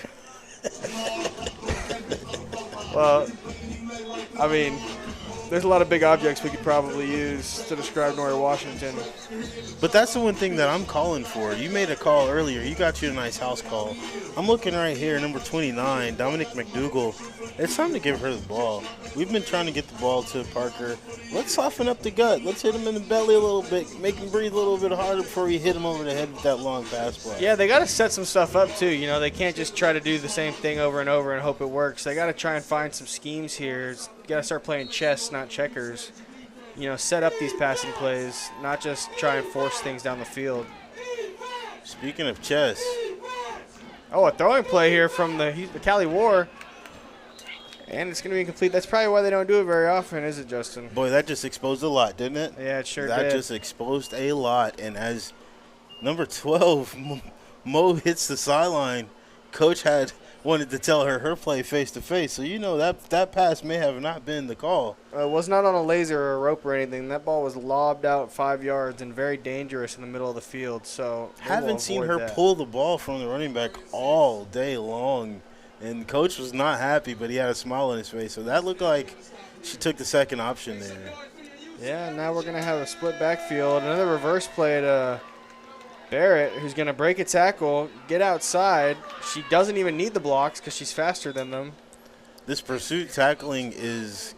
Well, I mean, there's a lot of big objects we could probably use to describe Nori Washington. But that's the one thing that I'm calling for. You made a call earlier. You got you a nice house call. I'm looking right here, number 29, Dominic McDougal. It's time to give her the ball. We've been trying to get the ball to Parker. Let's soften up the gut. Let's hit him in the belly a little bit. Make him breathe a little bit harder before we hit him over the head with that long pass play. Yeah, they got to set some stuff up, too. You know, they can't just try to do the same thing over and over and hope it works. They got to try and find some schemes here. You got to start playing chess, not checkers. You know, set up these passing plays, not just try and force things down the field. Speaking of chess. Oh, a throwing play here from the Cali War. And it's going to be incomplete. That's probably why they don't do it very often, is it, Justin? Boy, that just exposed a lot, didn't it? Yeah, it sure did. That just exposed a lot. And as number 12, Mo hits the sideline, Coach had wanted to tell her play face-to-face. So, you know, that pass may have not been the call. It was not on a laser or a rope or anything. That ball was lobbed out 5 yards and very dangerous in the middle of the field. So haven't seen her pull the ball from the running back all day long. And Coach was not happy, but he had a smile on his face. So that looked like she took the second option there. Yeah, now we're going to have a split backfield. Another reverse play to Barrett, who's going to break a tackle, get outside. She doesn't even need the blocks because she's faster than them. This pursuit tackling is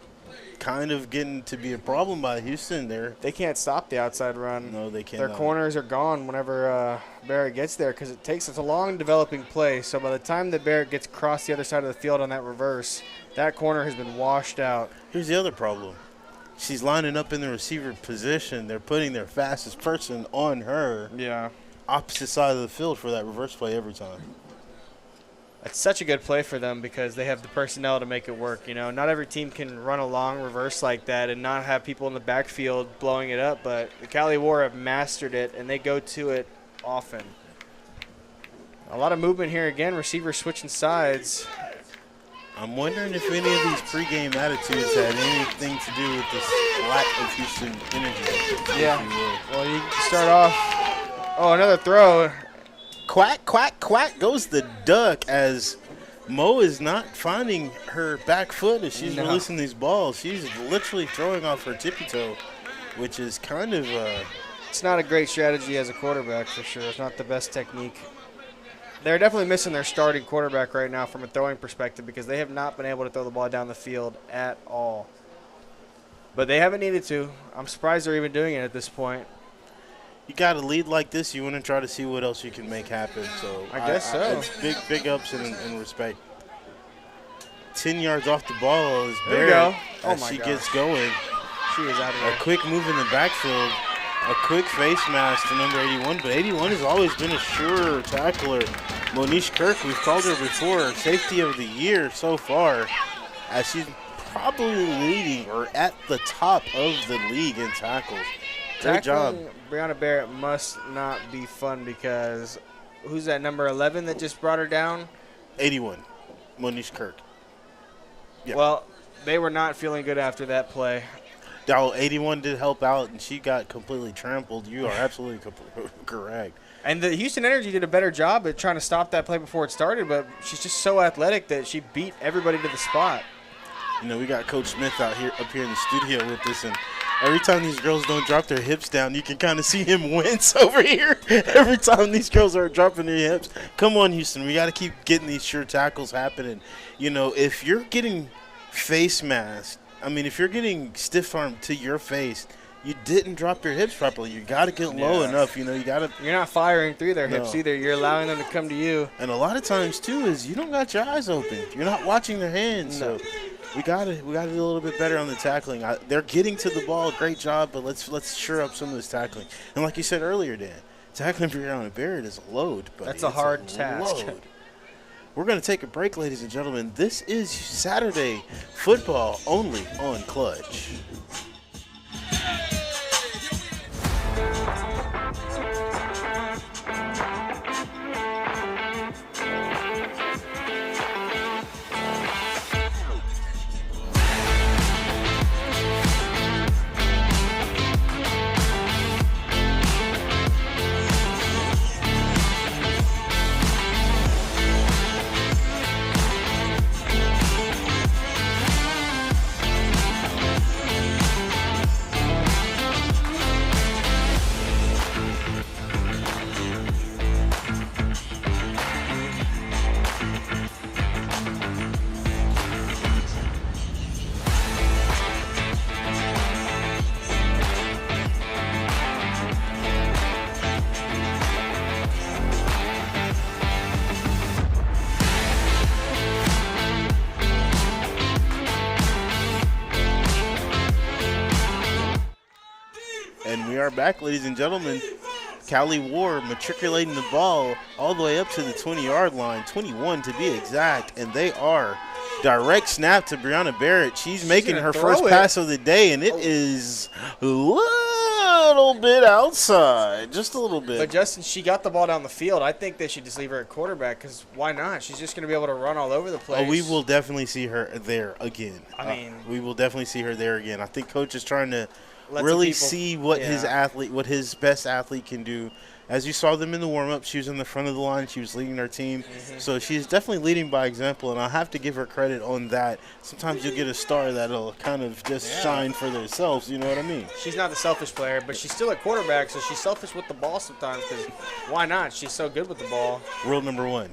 kind of getting to be a problem by Houston there. They can't stop the outside run. No, they can't. Their corners are gone whenever Barrett gets there because it takes us a long developing play. So by the time that Barrett gets across the other side of the field on that reverse, that corner has been washed out. Here's the other problem. She's lining up in the receiver position. They're putting their fastest person on her. Yeah. Opposite side of the field for that reverse play every time. It's such a good play for them because they have the personnel to make it work. You know, not every team can run a long reverse like that and not have people in the backfield blowing it up, but the Cali War have mastered it, and they go to it often. A lot of movement here again. Receivers switching sides. I'm wondering if any of these pregame attitudes had anything to do with this lack of Houston energy. Yeah. Well, you start off. Oh, another throw. Quack, quack, quack goes the duck as Mo is not finding her back foot as she's releasing these balls. She's literally throwing off her tippy toe, which is kind of it's not a great strategy as a quarterback for sure. It's not the best technique. They're definitely missing their starting quarterback right now from a throwing perspective because they have not been able to throw the ball down the field at all. But they haven't needed to. I'm surprised they're even doing it at this point. You got a lead like this, you want to try to see what else you can make happen. So I guess so. It's big ups and respect. 10 yards off the ball is There you Barrett go. as she gets going. She is out of there. A quick move in the backfield. A quick face mask to number 81, but 81 has always been a sure tackler. Monish Kirk, we've called her before, safety of the year so far, as she's probably leading or at the top of the league in tackles. Great job. Brianna Barrett must not be fun because who's that number 11 that just brought her down? 81, Monish Kirk. Yep. Well, they were not feeling good after that play. 81 did help out, and she got completely trampled. You are absolutely correct. And the Houston Energy did a better job at trying to stop that play before it started, but she's just so athletic that she beat everybody to the spot. You know, we got Coach Smith up here in the studio with us, and every time these girls don't drop their hips down, you can kind of see him wince over here. Every time these girls are dropping their hips. Come on, Houston. We got to keep getting these sure tackles happening. You know, if you're getting face masked, if you're getting stiff arm to your face, you didn't drop your hips properly. You got to get low enough. You know, you're not firing through their hips either. You're allowing them to come to you. And a lot of times too is you don't got your eyes open. You're not watching their hands. No. So we got to do a little bit better on the tackling. They're getting to the ball, great job, but let's sure up some of this tackling. And like you said earlier, Dan, tackling for Brianna Barrett is a load. But that's a hard task. Load. We're going to take a break, ladies and gentlemen. This is Saturday football only on Clutch. And we are back, ladies and gentlemen. Cali Ward matriculating the ball all the way up to the 20-yard line, 21 to be exact, and they are direct snap to Brianna Barrett. She's making her first pass of the day, and it is a little bit outside, just a little bit. But Justin, she got the ball down the field. I think they should just leave her at quarterback because why not? She's just going to be able to run all over the place. Oh, we will definitely see her there again. We will definitely see her there again. I think Coach is trying to really see what his best athlete can do. As you saw them in the warm-up, she was in the front of the line. She was leading her team. Mm-hmm. So she's definitely leading by example, and I have to give her credit on that. Sometimes you'll get a star that'll kind of just shine for themselves, you know what I mean? She's not the selfish player, but she's still a quarterback, so she's selfish with the ball sometimes because why not? She's so good with the ball. Rule number one.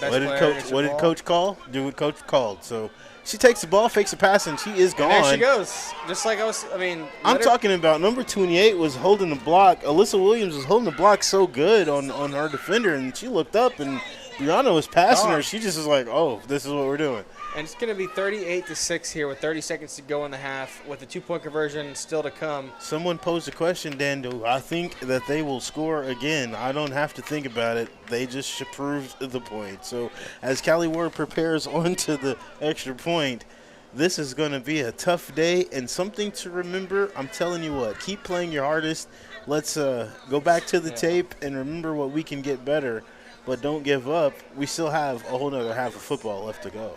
What did Coach call? Do what Coach called. So she takes the ball, fakes a pass, and she is gone. And there she goes. Just like I'm talking about number 28 was holding the block. Alyssa Williams was holding the block so good on our defender, and she looked up, and Brianna was passing her. She just was like, oh, this is what we're doing. And it's going to be 38-6 here with 30 seconds to go in the half with the two-point conversion still to come. Someone posed a question, Dan. Do I think that they will score again? I don't have to think about it. They just proved the point. So as Cali Ward prepares onto the extra point, this is going to be a tough day and something to remember. I'm telling you what, keep playing your hardest. Let's go back to the tape and remember what we can get better, but don't give up. We still have a whole nother half of football left to go.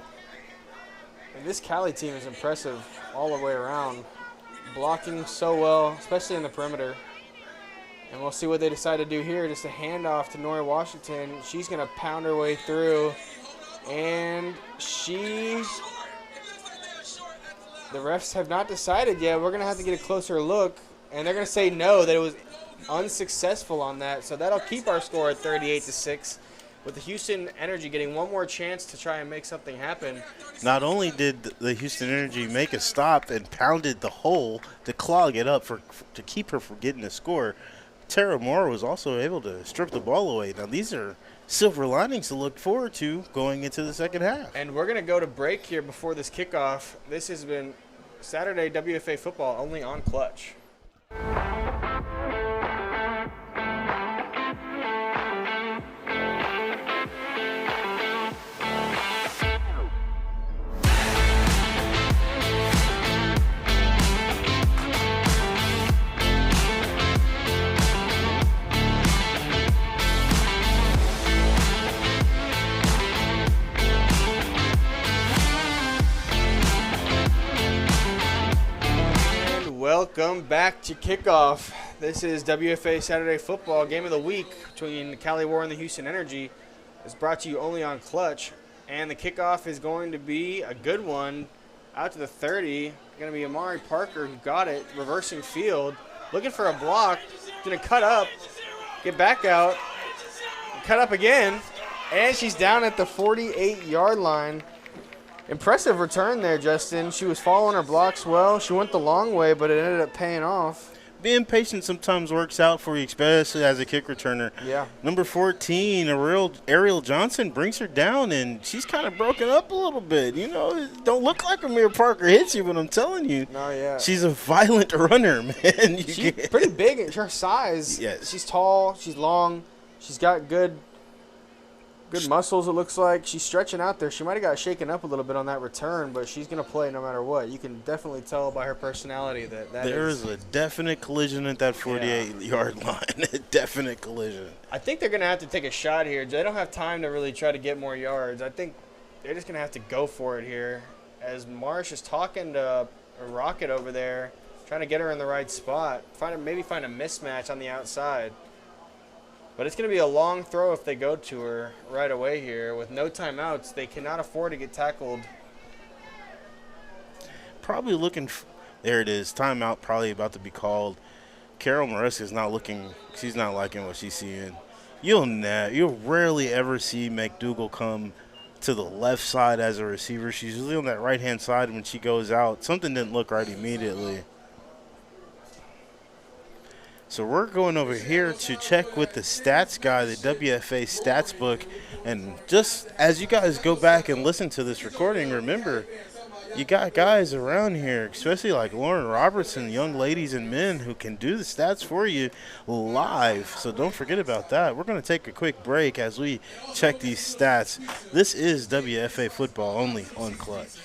And this Cali team is impressive all the way around. Blocking so well, especially in the perimeter. And we'll see what they decide to do here. Just a handoff to Nori Washington. She's going to pound her way through. And the refs have not decided yet. We're going to have to get a closer look. And they're going to say no, that it was unsuccessful on that. So that'll keep our score at 38-6. With the Houston Energy getting one more chance to try and make something happen. Not only did the Houston Energy make a stop and pounded the hole to clog it up to keep her from getting a score, Tara Moore was also able to strip the ball away. Now, these are silver linings to look forward to going into the second half. And we're going to go to break here before this kickoff. This has been Saturday WFA football only on Clutch. Welcome back to kickoff. This is WFA Saturday football game of the week between the Cali War and the Houston Energy. It's brought to you only on Clutch, and the kickoff is going to be a good one. Out to the 30, going to be Amari Parker who got it, reversing field, looking for a block, going to cut up, get back out, cut up again, and she's down at the 48-yard line. Impressive return there, Justin. She was following her blocks well. She went the long way, but it ended up paying off. Being patient sometimes works out for you, especially as a kick returner. Yeah. Number 14, Ariel Johnson brings her down, and she's kind of broken up a little bit. You know, it don't look like Amir Parker hits you, but I'm telling you, no, yeah, she's a violent runner, man. She's pretty big in her size. Yes. She's tall. She's long. She's got good muscles, it looks like. She's stretching out there. She might have got shaken up a little bit on that return, but she's going to play no matter what. You can definitely tell by her personality that there is a definite collision at that 48-yard line. A definite collision. I think they're going to have to take a shot here. They don't have time to really try to get more yards. I think they're just going to have to go for it here as Marsh is talking to Rocket over there, trying to get her in the right spot, maybe find a mismatch on the outside. But it's going to be a long throw if they go to her right away here. With no timeouts, they cannot afford to get tackled. Probably looking there it is. Timeout probably about to be called. Carol Maresca is not looking. She's not liking what she's seeing. You'll rarely ever see McDougal come to the left side as a receiver. She's usually on that right-hand side when she goes out. Something didn't look right immediately. So we're going over here to check with the stats guy, the WFA stats book. And just as you guys go back and listen to this recording, remember, you got guys around here, especially like Lauren Robertson, young ladies and men who can do the stats for you live. So don't forget about that. We're going to take a quick break as we check these stats. This is WFA football only on Clutch.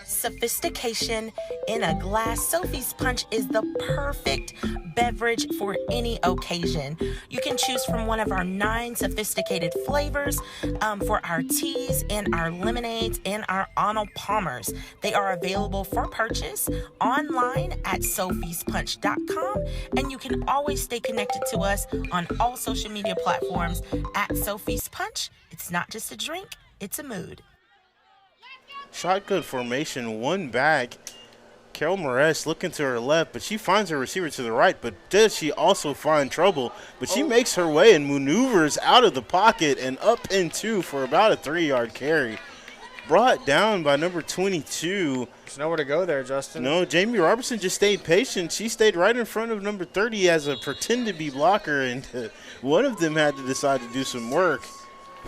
Sophistication in a glass. Sophie's Punch is the perfect beverage for any occasion. You can choose from one of our 9 sophisticated flavors for our teas and our lemonades and our Arnold Palmers. They are available for purchase online at sophiespunch.com, and you can always stay connected to us on all social media platforms at Sophie's Punch. It's not just a drink, it's a mood. Shotgun formation, one back. Carol Moretz looking to her left, but she finds her receiver to the right. But does she also find trouble? But she makes her way and maneuvers out of the pocket and up into for about a 3-yard carry. Brought down by number 22. There's nowhere to go there, Justin. No, Jamie Robertson just stayed patient. She stayed right in front of number 30 as a pretend-to-be blocker, and one of them had to decide to do some work.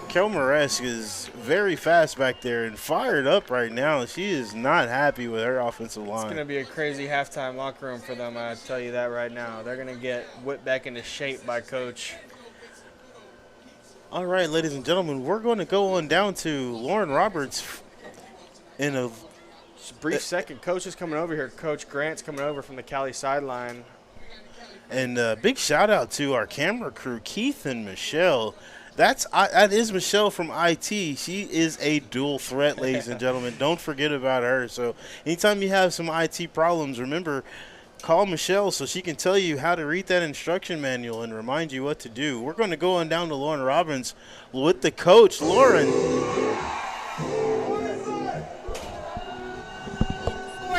Kel Moresk is very fast back there and fired up right now. She is not happy with her offensive line. It's going to be a crazy halftime locker room for them, I tell you that right now. They're going to get whipped back into shape by Coach. All right, ladies and gentlemen, we're going to go on down to Lauren Roberts in a brief second. Coach is coming over here. Coach Grant's coming over from the Cali sideline. And big shout out to our camera crew, Keith and Michelle. That is Michelle from IT. She is a dual threat, ladies and gentlemen. Don't forget about her. So anytime you have some IT problems, remember, call Michelle so she can tell you how to read that instruction manual and remind you what to do. We're going to go on down to Lauren Robbins with the coach. Lauren.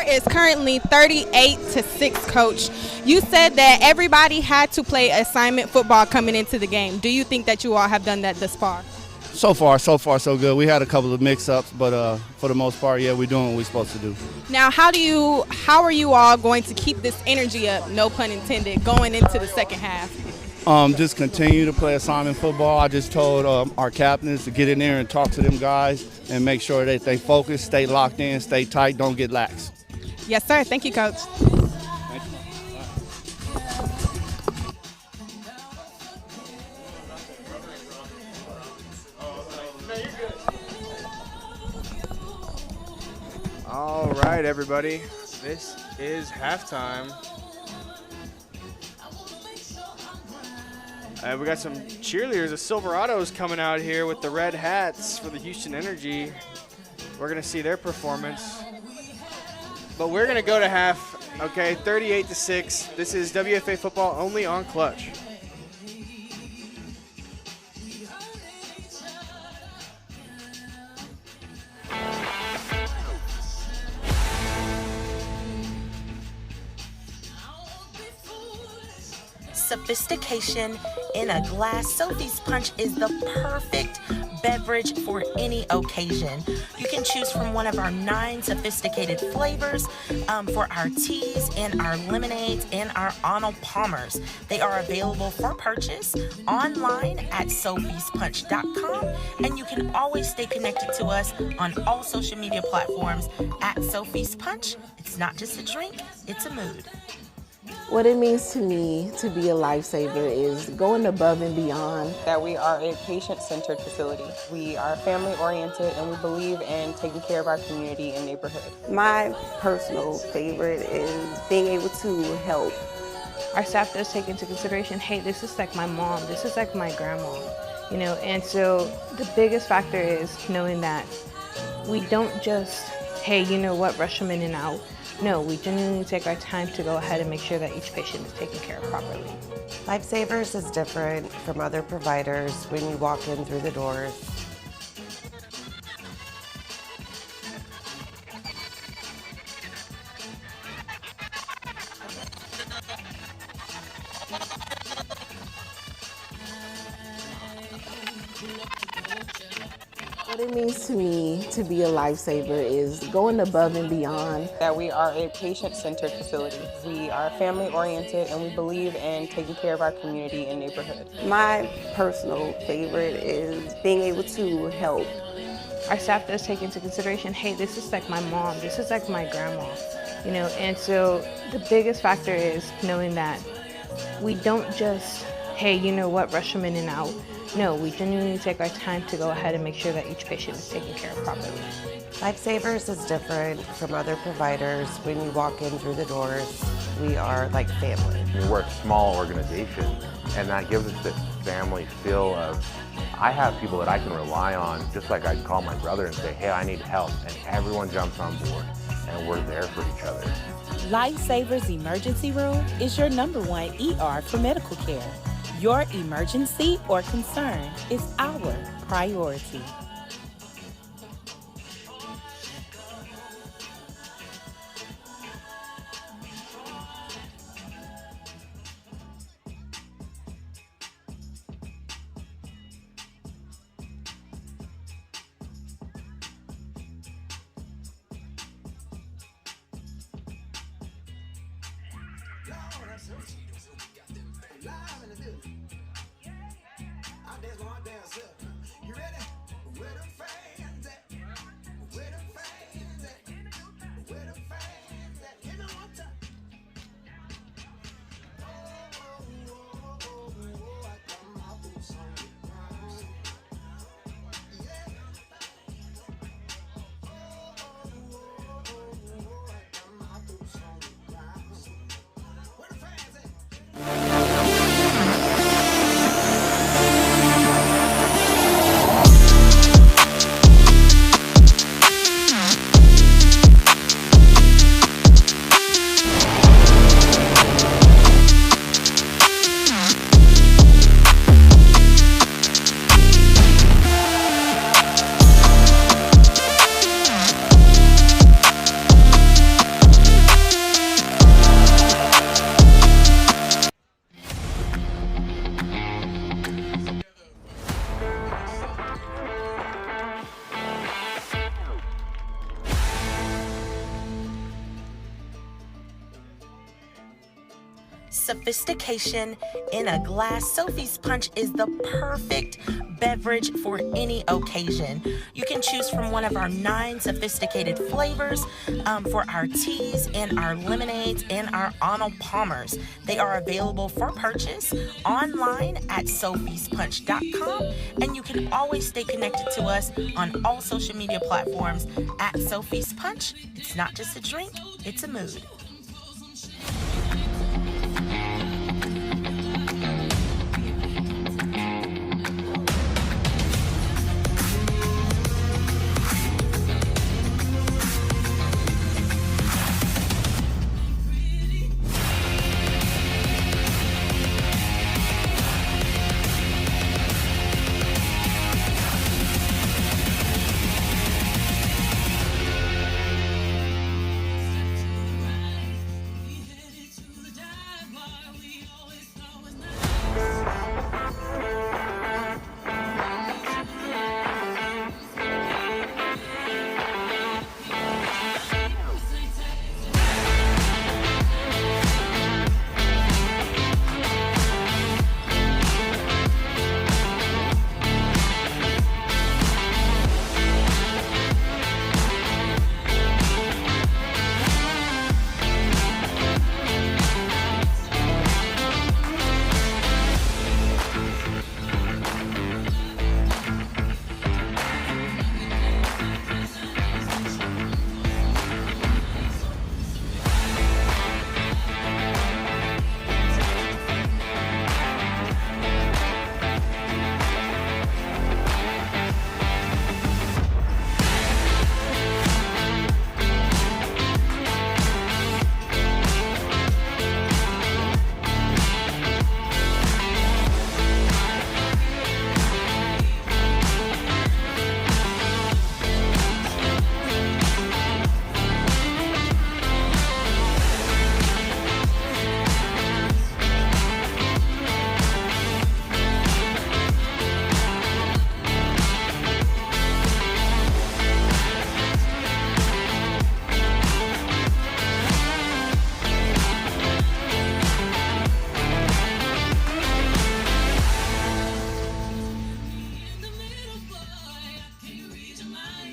Is currently 38-6, Coach. You said that everybody had to play assignment football coming into the game. Do you think that you all have done that thus far? So far, so good. We had a couple of mix-ups, but for the most part, yeah, we're doing what we're supposed to do. Now, how are you all going to keep this energy up, no pun intended, going into the second half? Just continue to play assignment football. I just told our captains to get in there and talk to them guys and make sure that they focus, stay locked in, stay tight, don't get lax. Yes, sir. Thank you, Coach. Thank you. All right, everybody. This is halftime. We got some cheerleaders, the Silverados, coming out here with the red hats for the Houston Energy. We're going to see their performance. But we're going to go to half, okay, 38-6. This is WFA football only on Clutch. Sophistication in a glass. Sophie's Punch is the perfect beverage for any occasion. You can choose from one of our 9 sophisticated flavors for our teas and our lemonades and our Arnold Palmers. They are available for purchase online at sophyspunch.com, and you can always stay connected to us on all social media platforms at Sophie's Punch. It's not just a drink, it's a mood. What it means to me to be a lifesaver is going above and beyond. That we are a patient-centered facility. We are family-oriented, and we believe in taking care of our community and neighborhood. My personal favorite is being able to help. Our staff does take into consideration, hey, this is like my mom, this is like my grandma, you know, and so the biggest factor is knowing that we don't just, hey, you know what, rush them in and out. No, we genuinely take our time to go ahead and make sure that each patient is taken care of properly. Lifesavers is different from other providers when you walk in through the doors. What it means to me to be a lifesaver is going above and beyond. That we are a patient-centered facility. We are family-oriented, and we believe in taking care of our community and neighborhood. My personal favorite is being able to help. Our staff does take into consideration, hey, this is like my mom, this is like my grandma, you know, and so the biggest factor is knowing that we don't just, hey, you know what, rush them in and out. No, we genuinely take our time to go ahead and make sure that each patient is taken care of properly. Lifesavers is different from other providers. When you walk in through the doors, we are like family. We're a small organization, and that gives us this family feel of, I have people that I can rely on, just like I'd call my brother and say, hey, I need help, and everyone jumps on board, and we're there for each other. Lifesavers Emergency Room is your #1 ER for medical care. Your emergency or concern is our priority. sophistication in a glass, Sophie's Punch is the perfect beverage for any occasion. You can choose from one of our 9 sophisticated flavors for our teas and our lemonades and our Arnold Palmers. They are available for purchase online at sophyspunch.com, and you can always stay connected to us on all social media platforms at Sophie's Punch. It's not just a drink, it's a mood.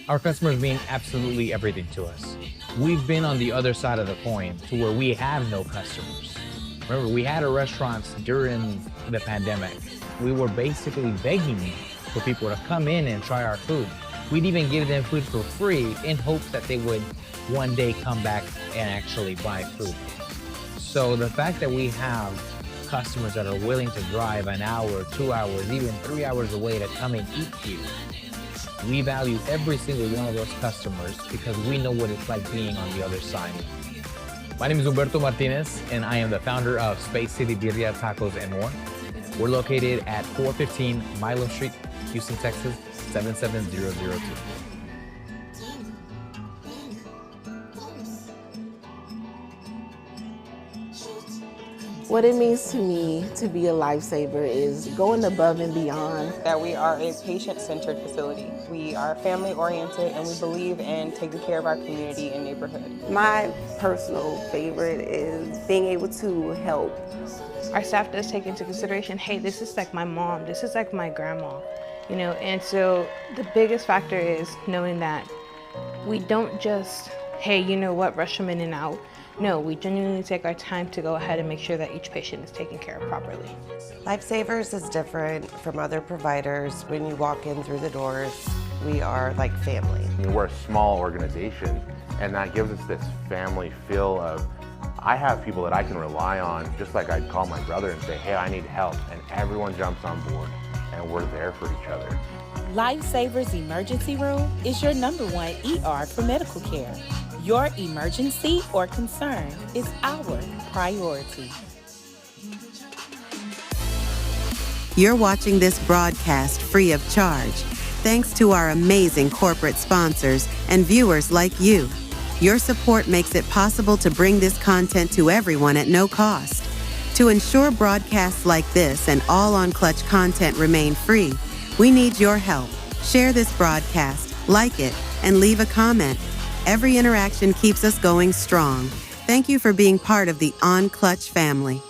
Our customers mean absolutely everything to us. We've been on the other side of the coin to where we have no customers. Remember, we had a restaurant during the pandemic. We were basically begging for people to come in and try our food. We'd even give them food for free in hopes that they would one day come back and actually buy food. So the fact that we have customers that are willing to drive an hour, 2 hours, even 3 hours away to come and eat here, we value every single one of those customers because we know what it's like being on the other side. My name is Humberto Martinez, and I am the founder of Space City Birria, Tacos, and More. We're located at 415 Milam Street, Houston, Texas, 77002. What it means to me to be a lifesaver is going above and beyond. That we are a patient-centered facility. We are family-oriented, and we believe in taking care of our community and neighborhood. My personal favorite is being able to help. Our staff does take into consideration, hey, this is like my mom, this is like my grandma, you know, and so the biggest factor is knowing that we don't just, hey, you know what, rush them in and out. No, we genuinely take our time to go ahead and make sure that each patient is taken care of properly. Lifesavers is different from other providers. When you walk in through the doors, we are like family. We're a small organization, and that gives us this family feel of, I have people that I can rely on, just like I'd call my brother and say, hey, I need help, and everyone jumps on board, and we're there for each other. Lifesavers Emergency Room is your #1 ER for medical care. Your emergency or concern is our priority. You're watching this broadcast free of charge, thanks to our amazing corporate sponsors and viewers like you. Your support makes it possible to bring this content to everyone at no cost. To ensure broadcasts like this and all onClutch content remain free, we need your help. Share this broadcast, like it, and leave a comment. Every interaction keeps us going strong. Thank you for being part of the onClutch family.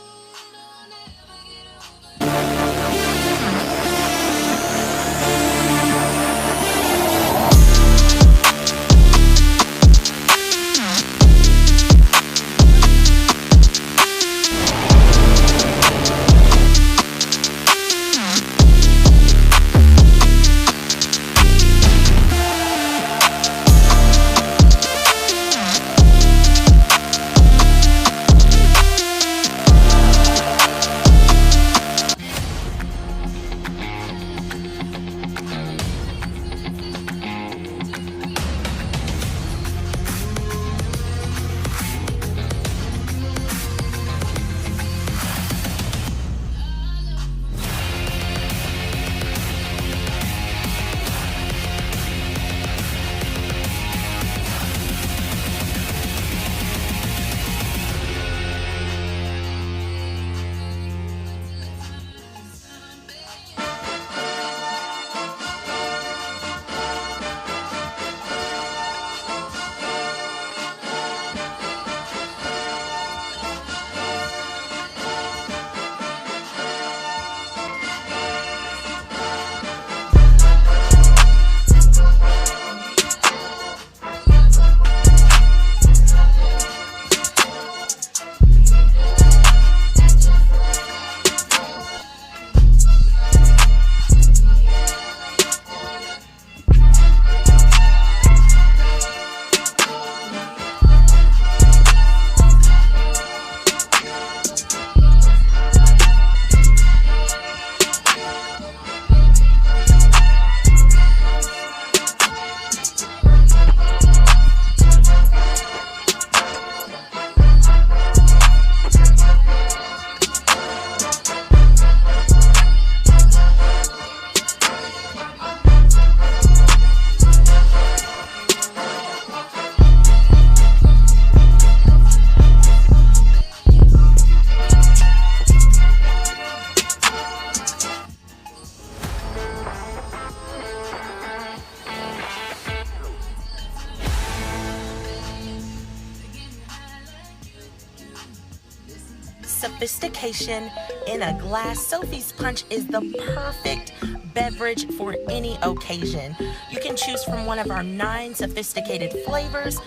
sophistication in a glass, Sophie's Punch is the perfect beverage for any occasion. You can choose from one of our 9 sophisticated flavors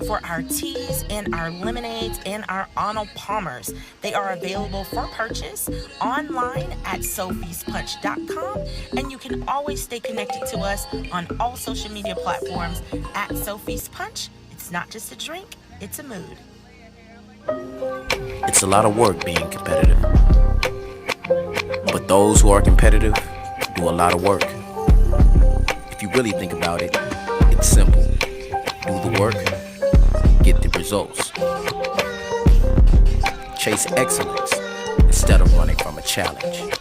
for our teas and our lemonades and our Arnold Palmers. They are available for purchase online at sophyspunch.com, and you can always stay connected to us on all social media platforms at Sophie's Punch. It's not just a drink, it's a mood. It's a lot of work being competitive. But those who are competitive do a lot of work. If you really think about it, it's simple. Do the work, get the results. Chase excellence instead of running from a challenge.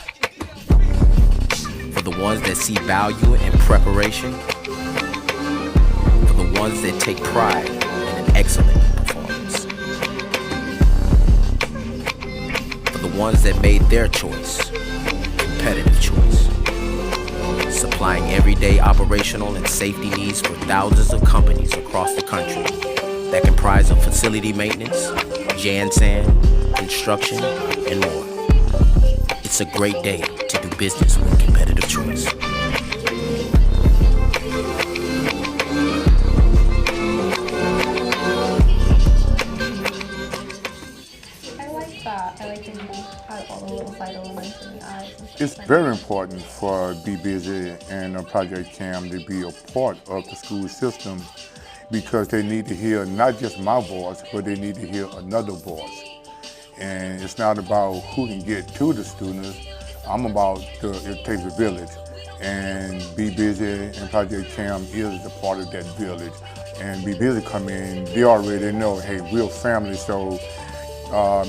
For the ones that see value in preparation, for the ones that take pride in an excellent performance, for the ones that made their choice, competitive choice, supplying everyday operational and safety needs for thousands of companies across the country that comprise of facility maintenance, Jansan, construction, and more. It's a great day to do business with competitive choice. It's very important for Be Busy and Project CAM to be a part of the school system because they need to hear not just my voice, but they need to hear another voice. And it's not about who can get to the students. I'm about it takes a village. And Be Busy and Project CAM is the part of that village. And Be Busy come in, they already know, hey, we're family, so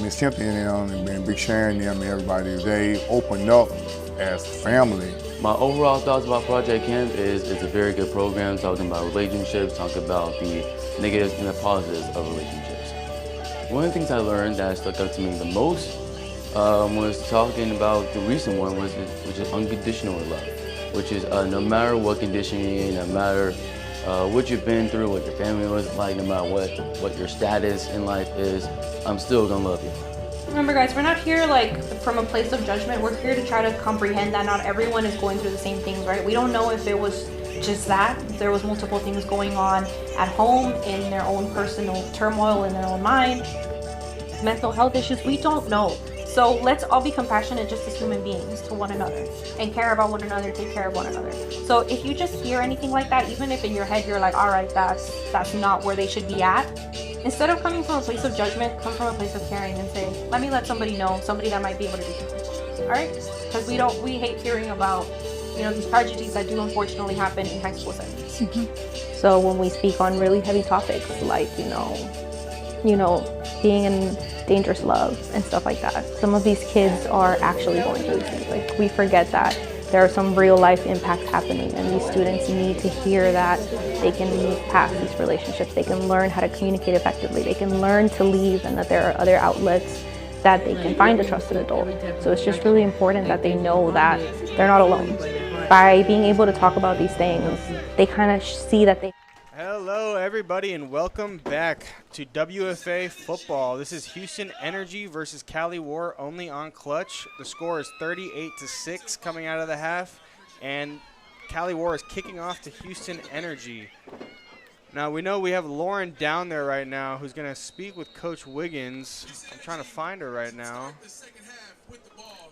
Miss Cynthia and them, and Big Sharon and them and everybody, they open up as family. My overall thoughts about Project CAM is it's a very good program, talking about relationships, talking about the negatives and the positives of relationships. One of the things I learned that stuck out to me the most was talking about the recent one, which is unconditional love, which is no matter what condition you're in, no matter what you've been through, what your family was like, no matter what your status in life is, I'm still gonna love you. Remember guys, we're not here like from a place of judgment. We're here to try to comprehend that not everyone is going through the same things, right? We don't know if it was just that. If there was multiple things going on at home in their own personal turmoil in their own mind. Mental health issues, we don't know. So let's all be compassionate just as human beings to one another and care about one another, take care of one another. So if you just hear anything like that, even if in your head you're like, all right, that's not where they should be at, instead of coming from a place of judgment, come from a place of caring and say, let me let somebody know, somebody that might be able to do something. All right? Because we hate hearing about, these tragedies that do unfortunately happen in high school settings. So when we speak on really heavy topics like, being in dangerous love and stuff like that, some of these kids are actually going through these things. Like, we forget that there are some real life impacts happening, and these students need to hear that they can move past these relationships, they can learn how to communicate effectively, they can learn to leave, and that there are other outlets that they can find a trusted adult. So it's just really important that they know that they're not alone. By being able to talk about these things, they kind of see that they... Hello, everybody, and welcome back to WFA football. This is Houston Energy versus Cali War, only on Clutch. The score is 38-6 coming out of the half, and Cali War is kicking off to Houston Energy. Now, we know we have Lauren down there right now who's going to speak with Coach Wiggins. I'm trying to find her right now.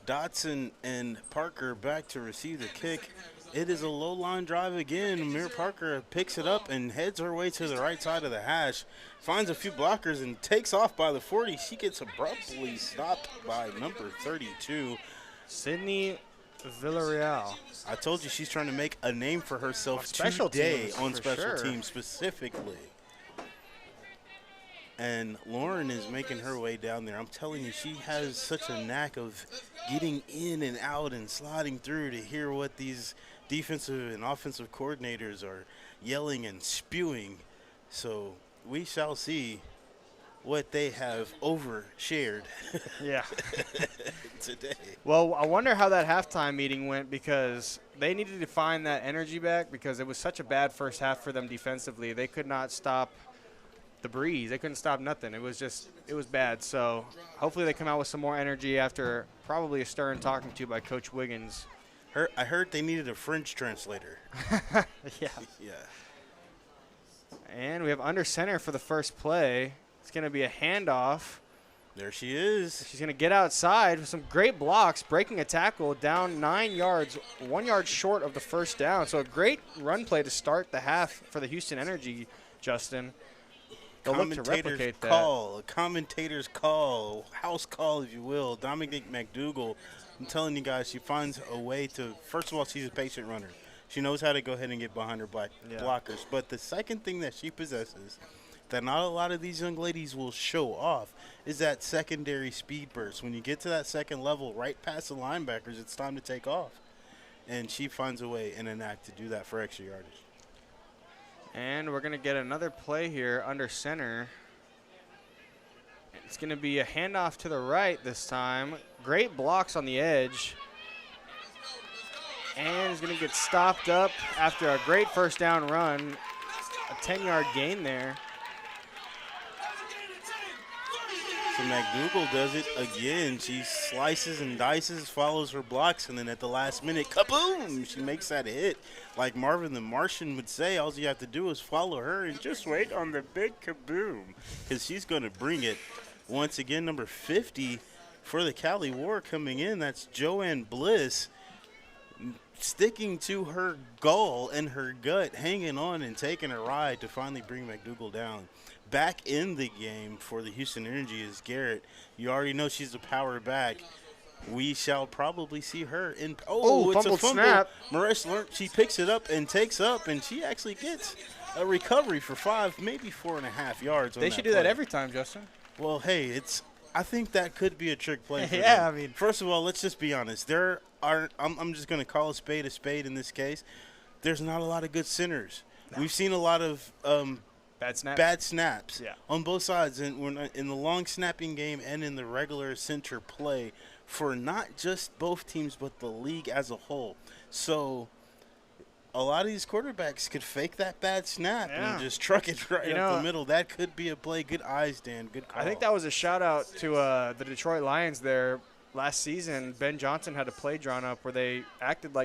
Dotson and Parker back to receive the kick. It is a low line drive again. Amir Parker picks it up and heads her way to the right side of the hash. Finds a few blockers and takes off by the 40. She gets abruptly stopped by number 32. Sydney Villarreal. I told you she's trying to make a name for herself special today teams, on special sure. teams specifically. And Lauren is making her way down there. I'm telling you, she has such a knack of getting in and out and sliding through to hear what these defensive and offensive coordinators are yelling and spewing. So we shall see what they have overshared today. Well, I wonder how that halftime meeting went, because they needed to find that energy back because it was such a bad first half for them defensively. They could not stop the breeze. They couldn't stop nothing. It was bad. So hopefully they come out with some more energy after probably a stern talking to by Coach Wiggins. I heard they needed a French translator. Yeah. Yeah. And we have under center for the first play. It's going to be a handoff. There she is. She's going to get outside with some great blocks, breaking a tackle down 9 yards, 1 yard short of the first down. So a great run play to start the half for the Houston Energy, Justin. They'll look to replicate that. A commentator's call, house call, if you will. Dominique McDougall, I'm telling you guys, she finds a way to, first of all, she's a patient runner. She knows how to go ahead and get behind her blockers. But the second thing that she possesses that not a lot of these young ladies will show off is that secondary speed burst. When you get to that second level, right past the linebackers, it's time to take off. And she finds a way in an act to do that for extra yardage. And we're going to get another play here under center. It's going to be a handoff to the right this time. Great blocks on the edge. And he's going to get stopped up after a great first down run. A 10-yard gain there. So McDougall does it again. She slices and dices, follows her blocks, and then at the last minute, kaboom, she makes that hit. Like Marvin the Martian would say, all you have to do is follow her and just wait on the big kaboom, because she's going to bring it. Once again, number 50 for the Cali War coming in. That's Joanne Bliss, sticking to her goal and her gut, hanging on and taking a ride to finally bring McDougall down. Back in the game for the Houston Energy is Garrett. You already know she's a power back. We shall probably see her in. Oh, it's a fumble. Snap. Maresh, she picks it up and takes up, and she actually gets a recovery for 5, maybe 4.5 yards. They should do that every time, Justin. Well, hey, I think that could be a trick play. For yeah, them. I mean, first of all, let's just be honest. I'm just going to call a spade in this case. There's not a lot of good centers. No. We've seen a lot of bad snaps on both sides, and we're in the long snapping game and in the regular center play for not just both teams but the league as a whole. So a lot of these quarterbacks could fake that bad snap and just truck it right up the middle. That could be a play. Good eyes, Dan. Good call. I think that was a shout out to the Detroit Lions there. Last season, Ben Johnson had a play drawn up where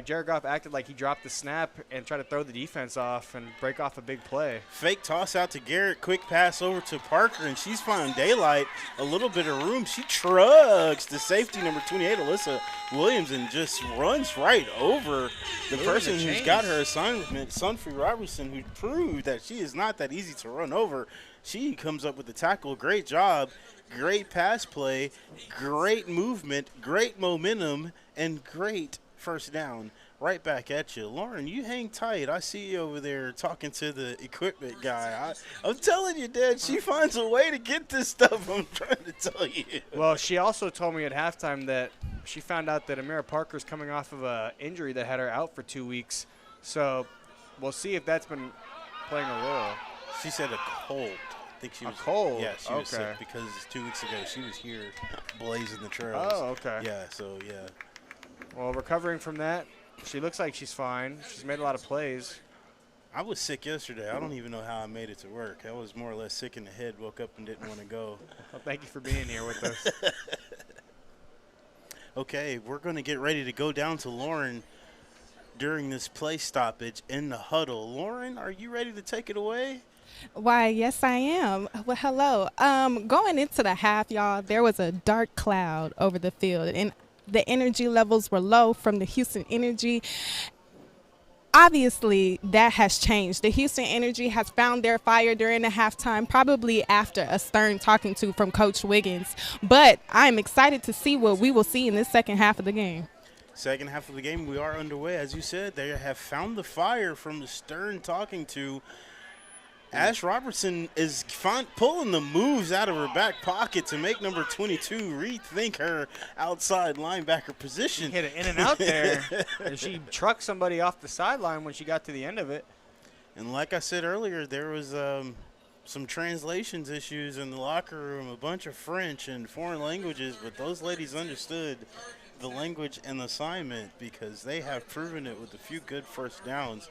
Jared Goff acted like he dropped the snap and tried to throw the defense off and break off a big play. Fake toss out to Garrett, quick pass over to Parker, and she's finding daylight, a little bit of room. She trucks the safety, number 28, Alyssa Williams, and just runs right over the person who's got her assignment, Sunfree Robertson, who proved that she is not that easy to run over. She comes up with the tackle. Great job. Great pass play, great movement, great momentum, and great first down. Right back at you. Lauren, you hang tight. I see you over there talking to the equipment guy. I'm telling you, Dad, she finds a way to get this stuff. I'm trying to tell you. Well, she also told me at halftime that she found out that Amira Parker's coming off of an injury that had her out for 2 weeks. So we'll see if that's been playing a role. She said a cold. I think she was cold. Yeah, she was sick because 2 weeks ago she was here blazing the trails. Oh, okay. Yeah, so yeah. Well, recovering from that, she looks like she's fine. She's made a lot of plays. I was sick yesterday. I don't even know how I made it to work. I was more or less sick in the head, woke up and didn't want to go. Well, thank you for being here with us. Okay, we're going to get ready to go down to Lauren during this play stoppage in the huddle. Lauren, are you ready to take it away? Why, yes, I am. Well, hello. Going into the half, y'all, there was a dark cloud over the field, and the energy levels were low from the Houston Energy. Obviously, that has changed. The Houston Energy has found their fire during the halftime, probably after a stern talking to from Coach Wiggins. But I'm excited to see what we will see in this second half of the game. Second half of the game, we are underway. As you said, they have found the fire from the stern talking to. Ash Robertson is pulling the moves out of her back pocket to make number 22 rethink her outside linebacker position. Hit it in and out there. And she trucked somebody off the sideline when she got to the end of it. And like I said earlier, there was some translations issues in the locker room, a bunch of French and foreign languages, but those ladies understood the language and the assignment because they have proven it with a few good first downs.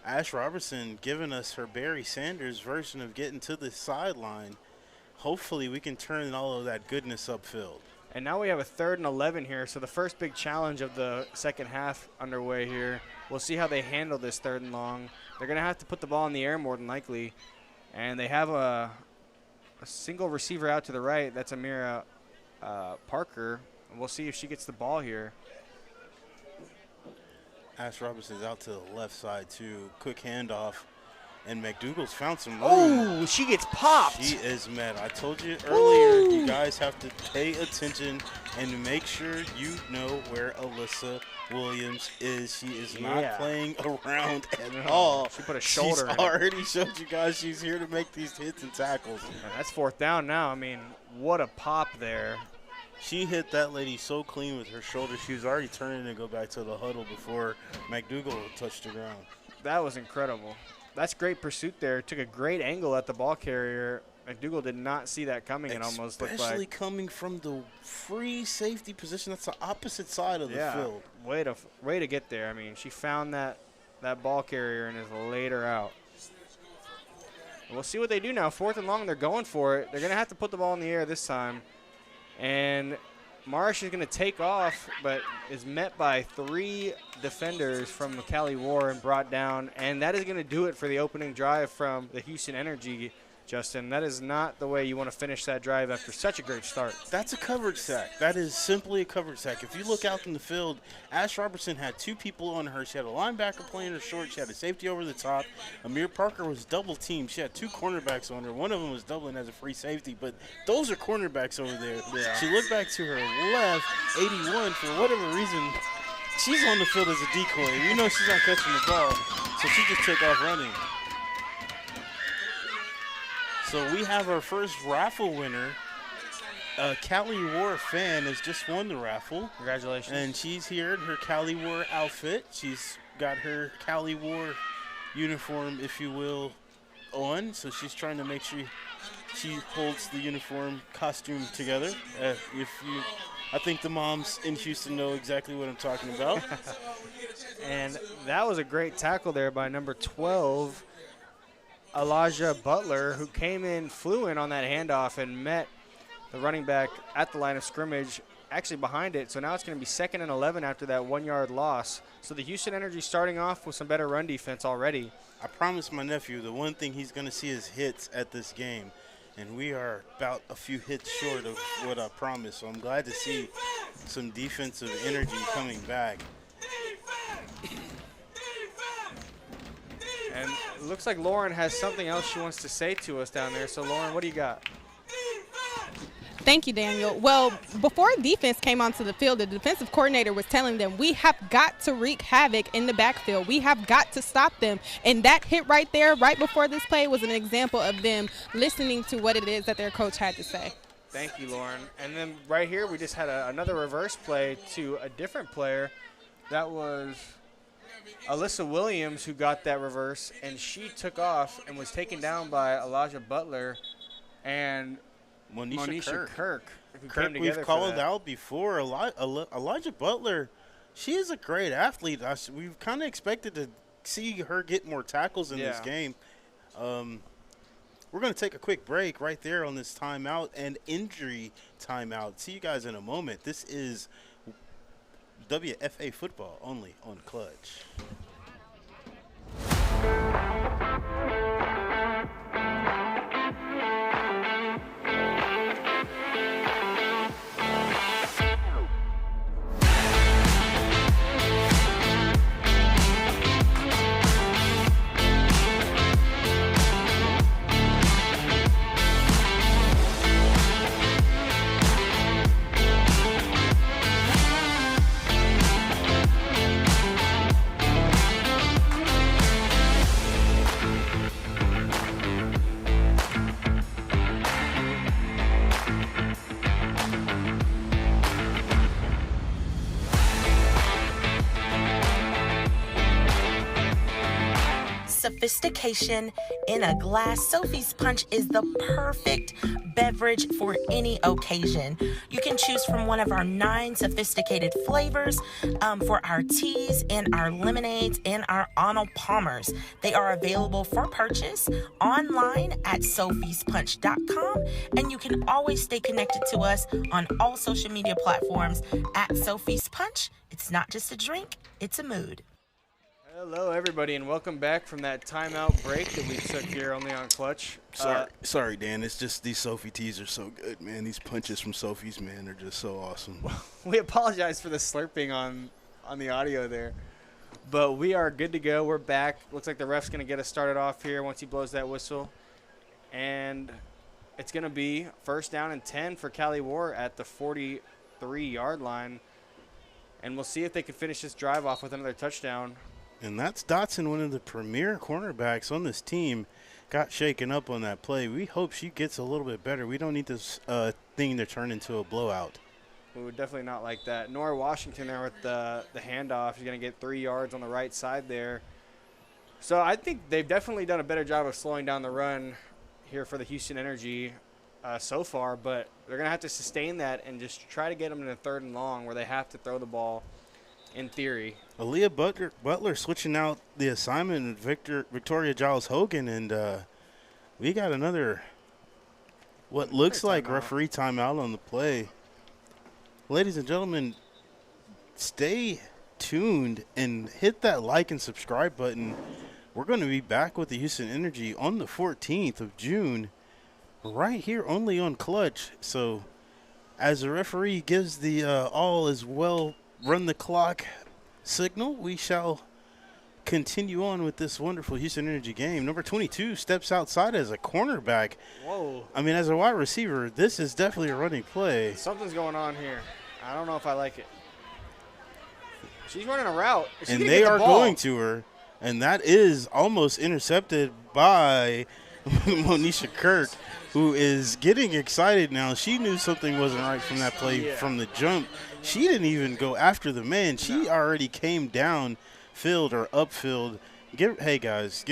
Ash Robertson giving us her Barry Sanders version of getting to the sideline. Hopefully we can turn all of that goodness upfield. And now we have a 3rd and 11 here, so the first big challenge of the second half underway here. We'll see how they handle this 3rd and long. They're going to have to put the ball in the air more than likely. And they have a single receiver out to the right. That's Amira Parker. And we'll see if she gets the ball here. Ash Robertson's out to the left side, too. Quick handoff. And McDougal's found some room. Oh, she gets popped. She is mad. I told you earlier, you guys have to pay attention and make sure you know where Alyssa Williams is. She is not playing around at all. She put a shoulder in She's already showed you guys she's here to make these hits and tackles. And that's 4th down now. I mean, what a pop there. She hit that lady so clean with her shoulder. She was already turning to go back to the huddle before McDougal touched the ground. That was incredible. That's great pursuit there. Took a great angle at the ball carrier. McDougal did not see that coming. It almost looked like. Especially coming from the free safety position. That's the opposite side of the field. Way to get there. I mean, she found that ball carrier and has laid her out. We'll see what they do now. 4th and long, they're going for it. They're going to have to put the ball in the air this time. And Marsh is going to take off, but is met by 3 defenders from the Cali War and brought down. And that is going to do it for the opening drive from the Houston Energy, Justin. That is not the way you want to finish that drive after such a great start. That's a coverage sack. That is simply a coverage sack. If you look out in the field, Ash Robertson had 2 people on her. She had a linebacker playing her short. She had a safety over the top. Amir Parker was double teamed. She had 2 cornerbacks on her. One of them was doubling as a free safety, but those are cornerbacks over there. Yeah. She looked back to her left, 81, for whatever reason. She's on the field as a decoy. You know she's not catching the ball, so she just took off running. So we have our first raffle winner. Cali War fan has just won the raffle. Congratulations. And she's here in her Cali War outfit. She's got her Cali War uniform, if you will, on. So she's trying to make sure she holds the uniform costume together. I think the moms in Houston know exactly what I'm talking about. And that was a great tackle there by number 12, Elijah Butler, who flew in on that handoff and met the running back at the line of scrimmage, actually behind it. So now it's going to be 2nd and 11 after that 1-yard loss. So the Houston Energy starting off with some better run defense already. I promised my nephew the one thing he's going to see is hits at this game. And we are about a few hits short of what I promised. So I'm glad to see some defensive energy coming back. And it looks like Lauren has something else she wants to say to us down there. So, Lauren, what do you got? Thank you, Daniel. Well, before defense came onto the field, the defensive coordinator was telling them, we have got to wreak havoc in the backfield. We have got to stop them. And that hit right there, right before this play, was an example of them listening to what it is that their coach had to say. Thank you, Lauren. And then right here, we just had another reverse play to a different player. That was Alyssa Williams who got that reverse, and she took off and was taken down by Elijah Butler and Monisha Kirk who came together. We've called out before. Elijah Butler, she is a great athlete. We've kind of expected to see her get more tackles in this game. We're going to take a quick break right there on this timeout and injury timeout. See you guys in a moment. This is WFA football only on Clutch. sophistication in a glass, Sophie's Punch is the perfect beverage for any occasion. You can choose from one of our 9 sophisticated flavors for our teas and our lemonades and our Arnold Palmers. They are available for purchase online at sophyspunch.com, and you can always stay connected to us on all social media platforms at Sophie's Punch. It's not just a drink, it's a mood. Hello, everybody, and welcome back from that timeout break that we took here only on Clutch. Sorry, Dan. It's just these Sophie teas are so good, man. These punches from Sophie's, man, are just so awesome. We apologize for the slurping on the audio there, but we are good to go. We're back. Looks like the ref's going to get us started off here once he blows that whistle, and it's going to be 1st down and 10 for Cali War at the 43-yard line, and we'll see if they can finish this drive off with another touchdown. And that's Dotson, one of the premier cornerbacks on this team, got shaken up on that play. We hope she gets a little bit better. We don't need this thing to turn into a blowout. We would definitely not like that. Nora Washington there with the handoff. She's going to get 3 yards on the right side there. So I think they've definitely done a better job of slowing down the run here for the Houston Energy so far, but they're going to have to sustain that and just try to get them in a 3rd and long where they have to throw the ball in theory. Aaliyah Butler switching out the assignment with Victoria Giles Hogan, and we got another what looks like referee timeout on the play. Ladies and gentlemen, stay tuned and hit that like and subscribe button. We're going to be back with the Houston Energy on the 14th of June right here only on Clutch. So as the referee gives the all is well run the clock signal, we shall continue on with this wonderful Houston Energy game. Number 22 steps outside as a cornerback. Whoa. I mean, as a wide receiver, this is definitely a running play. Something's going on here. I don't know if I like it. She's running a route. And they are going to her, and that is almost intercepted by Monisha Kirk, who is getting excited now. She knew something wasn't right from that play from the jump. She didn't even go after the man. She already came down field or upfield. Hey, guys,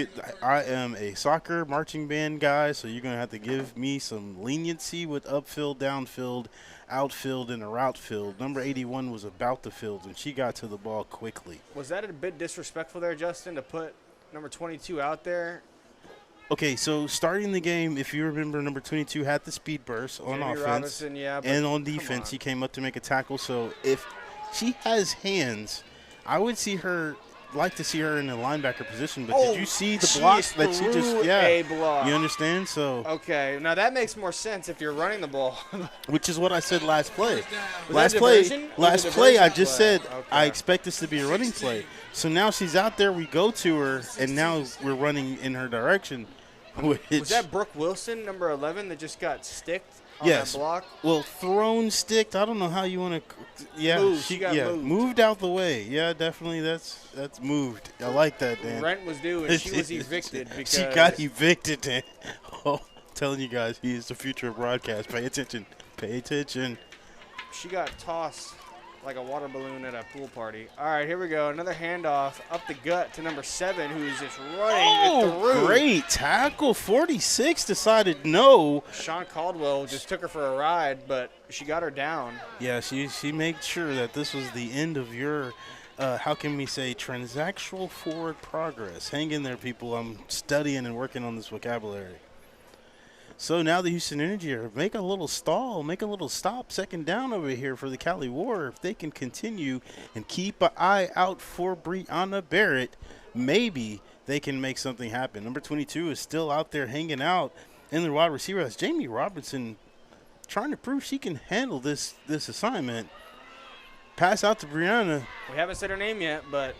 I am a soccer marching band guy, so you're going to have to give me some leniency with upfield, downfield, outfield, and a route field. Number 81 was about the field, and she got to the ball quickly. Was that a bit disrespectful there, Justin, to put number 22 out there? Okay, so starting the game, if you remember, number 22 had the speed burst on Jamie offense. Robinson, yeah, and on defense, he came up to make a tackle. So if she has hands, I would like to see her in a linebacker position. But did you see the block that she just a block. You understand? So okay, now that makes more sense if you're running the ball. Which is what I said last play. Last play, I just said I expect this to be a running play. So now she's out there, we go to her, and now we're running in her direction. Was that Brooke Wilson, number 11, that just got sticked on that block? Well, thrown, sticked. I don't know how you want to. Yeah, she got moved out the way. Yeah, definitely. That's moved. I like that, Dan. Rent was due, and she was evicted because she got evicted. Dan. Oh, I'm telling you guys, he is the future of broadcast. Pay attention. Pay attention. She got tossed like a water balloon at a pool party. All right, here we go. Another handoff up the gut to number 7, who's just running through. Great tackle. 46 decided no. Sean Caldwell just took her for a ride, but she got her down. Yeah, she made sure that this was the end of your, how can we say, transactional forward progress. Hang in there, people. I'm studying and working on this vocabulary. So now the Houston Energy make a little stall, make a little stop, 2nd down over here for the Cali War. If they can continue and keep an eye out for Brianna Barrett, maybe they can make something happen. Number 22 is still out there hanging out in the wide receiver. That's Jamie Robinson trying to prove she can handle this assignment. Pass out to Brianna. We haven't said her name yet, but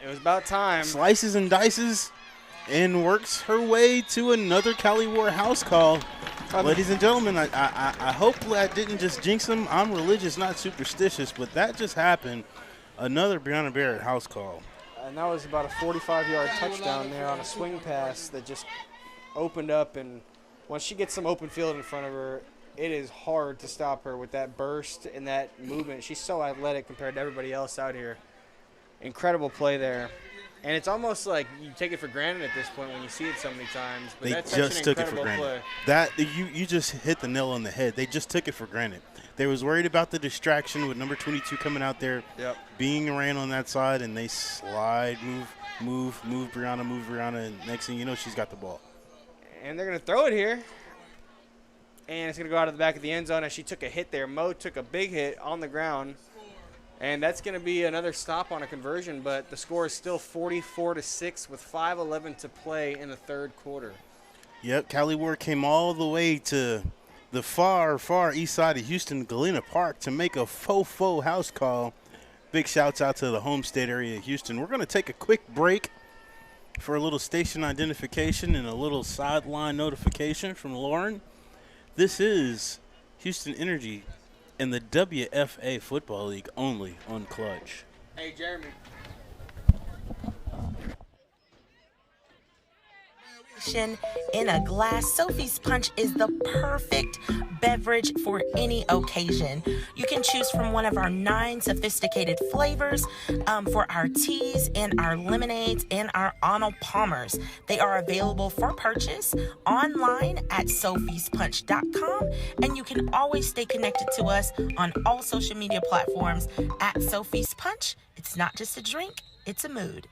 it was about time. Slices and dices. And works her way to another Cali War house call. Ladies and gentlemen, I hope I didn't just jinx them. I'm religious, not superstitious, but that just happened. Another Brianna Barrett house call. And that was about a 45-yard touchdown there on a swing pass that just opened up. And once she gets some open field in front of her, it is hard to stop her with that burst and that movement. She's so athletic compared to everybody else out here. Incredible play there. And it's almost like you take it for granted at this point when you see it so many times. But They that's such just an took it for incredible granted. play. You just hit the nail on the head. They just took it for granted. They was worried about the distraction with number 22 coming out there, being ran on that side, and they slide, move Brianna, and next thing you know, she's got the ball. And they're going to throw it here. And it's going to go out of the back of the end zone as she took a hit there. Mo took a big hit on the ground. And that's going to be another stop on a conversion, but the score is still 44-6 with 5:11 to play in the third quarter. Yep, Cali Ward came all the way to the far, far east side of Houston, Galena Park, to make a faux house call. Big shouts out to the Homestead area of Houston. We're going to take a quick break for a little station identification and a little sideline notification from Lauren. This is Houston Energy in the WFA Football League only on Clutch. Hey, Jeremy. In a glass, Sophie's Punch is the perfect beverage for any occasion. You can choose from one of our 9 sophisticated flavors for our teas and our lemonades and our Arnold Palmers. They are available for purchase online at sophiespunch.com, and you can always stay connected to us on all social media platforms at Sophie's Punch. It's not just a drink, it's a mood.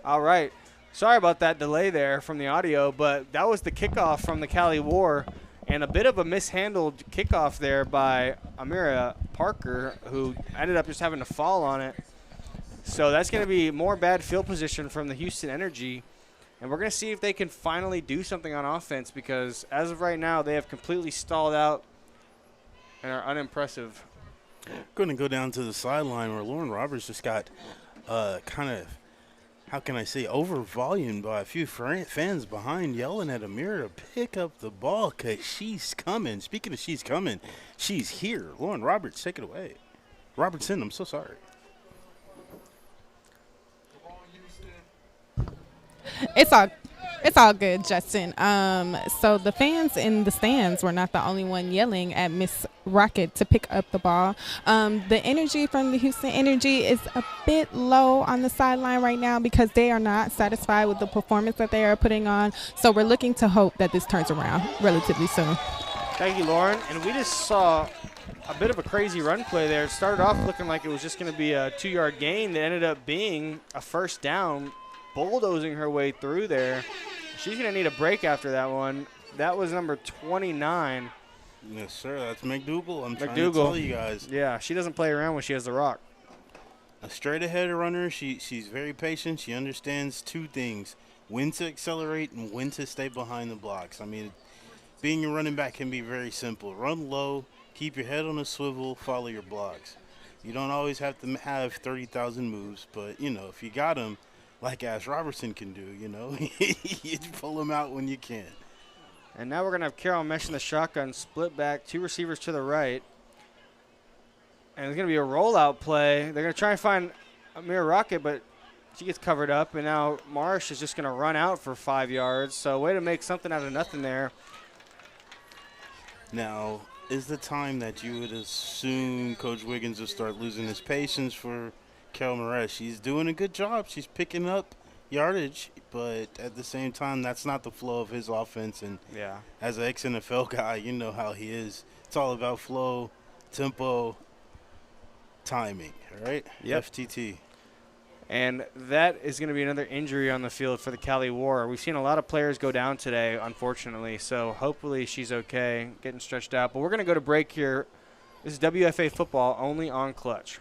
All right. Sorry about that delay there from the audio, but that was the kickoff from the Cali War, and a bit of a mishandled kickoff there by Amira Parker, who ended up just having to fall on it. So that's going to be more bad field position from the Houston Energy, and we're going to see if they can finally do something on offense, because as of right now, they have completely stalled out and are unimpressive. Going to go down to the sideline where Lauren Roberts just got kind of, how can I say, over-volumed by a few fans behind yelling at Amira to pick up the ball because she's coming. Speaking of she's coming, she's here. Lauren Roberts, take it away. Robertson, I'm so sorry. It's all good, Justin. So the fans in the stands were not the only one yelling at Miss Rocket to pick up the ball. The energy from the Houston Energy is a bit low on the sideline right now because they are not satisfied with the performance that they are putting on. So we're looking to hope that this turns around relatively soon. Thank you, Lauren. And we just saw a bit of a crazy run play there. It started off looking like it was just going to be a 2-yard gain that ended up being a first down, bulldozing her way through there. She's going to need a break after that one. That was number 29. Yes, sir. That's McDougal. I'm trying to tell you guys. Yeah, she doesn't play around when she has the rock. A straight-ahead runner. She's very patient. She understands 2 things: when to accelerate and when to stay behind the blocks. I mean, being a running back can be very simple. Run low, keep your head on a swivel, follow your blocks. You don't always have to have 30,000 moves, but, you know, if you got them, like Ash Robertson can do, you know, you pull them out when you can. And now we're going to have Carol Mesh in the shotgun, split back, 2 receivers to the right. And it's going to be a rollout play. They're going to try and find Amir Rocket, but she gets covered up. And now Marsh is just going to run out for 5 yards. So way to make something out of nothing there. Now, is the time that you would assume Coach Wiggins will start losing his patience for Carol Moretz? She's doing a good job. She's picking up yardage, but at the same time, that's not the flow of his offense. And as an ex-NFL guy, you know how he is. It's all about flow, tempo, timing, all right? Yep. FTT. And that is going to be another injury on the field for the Cali War. We've seen a lot of players go down today, unfortunately, so hopefully she's okay, getting stretched out. But we're going to go to break here. This is WFA football only on Clutch.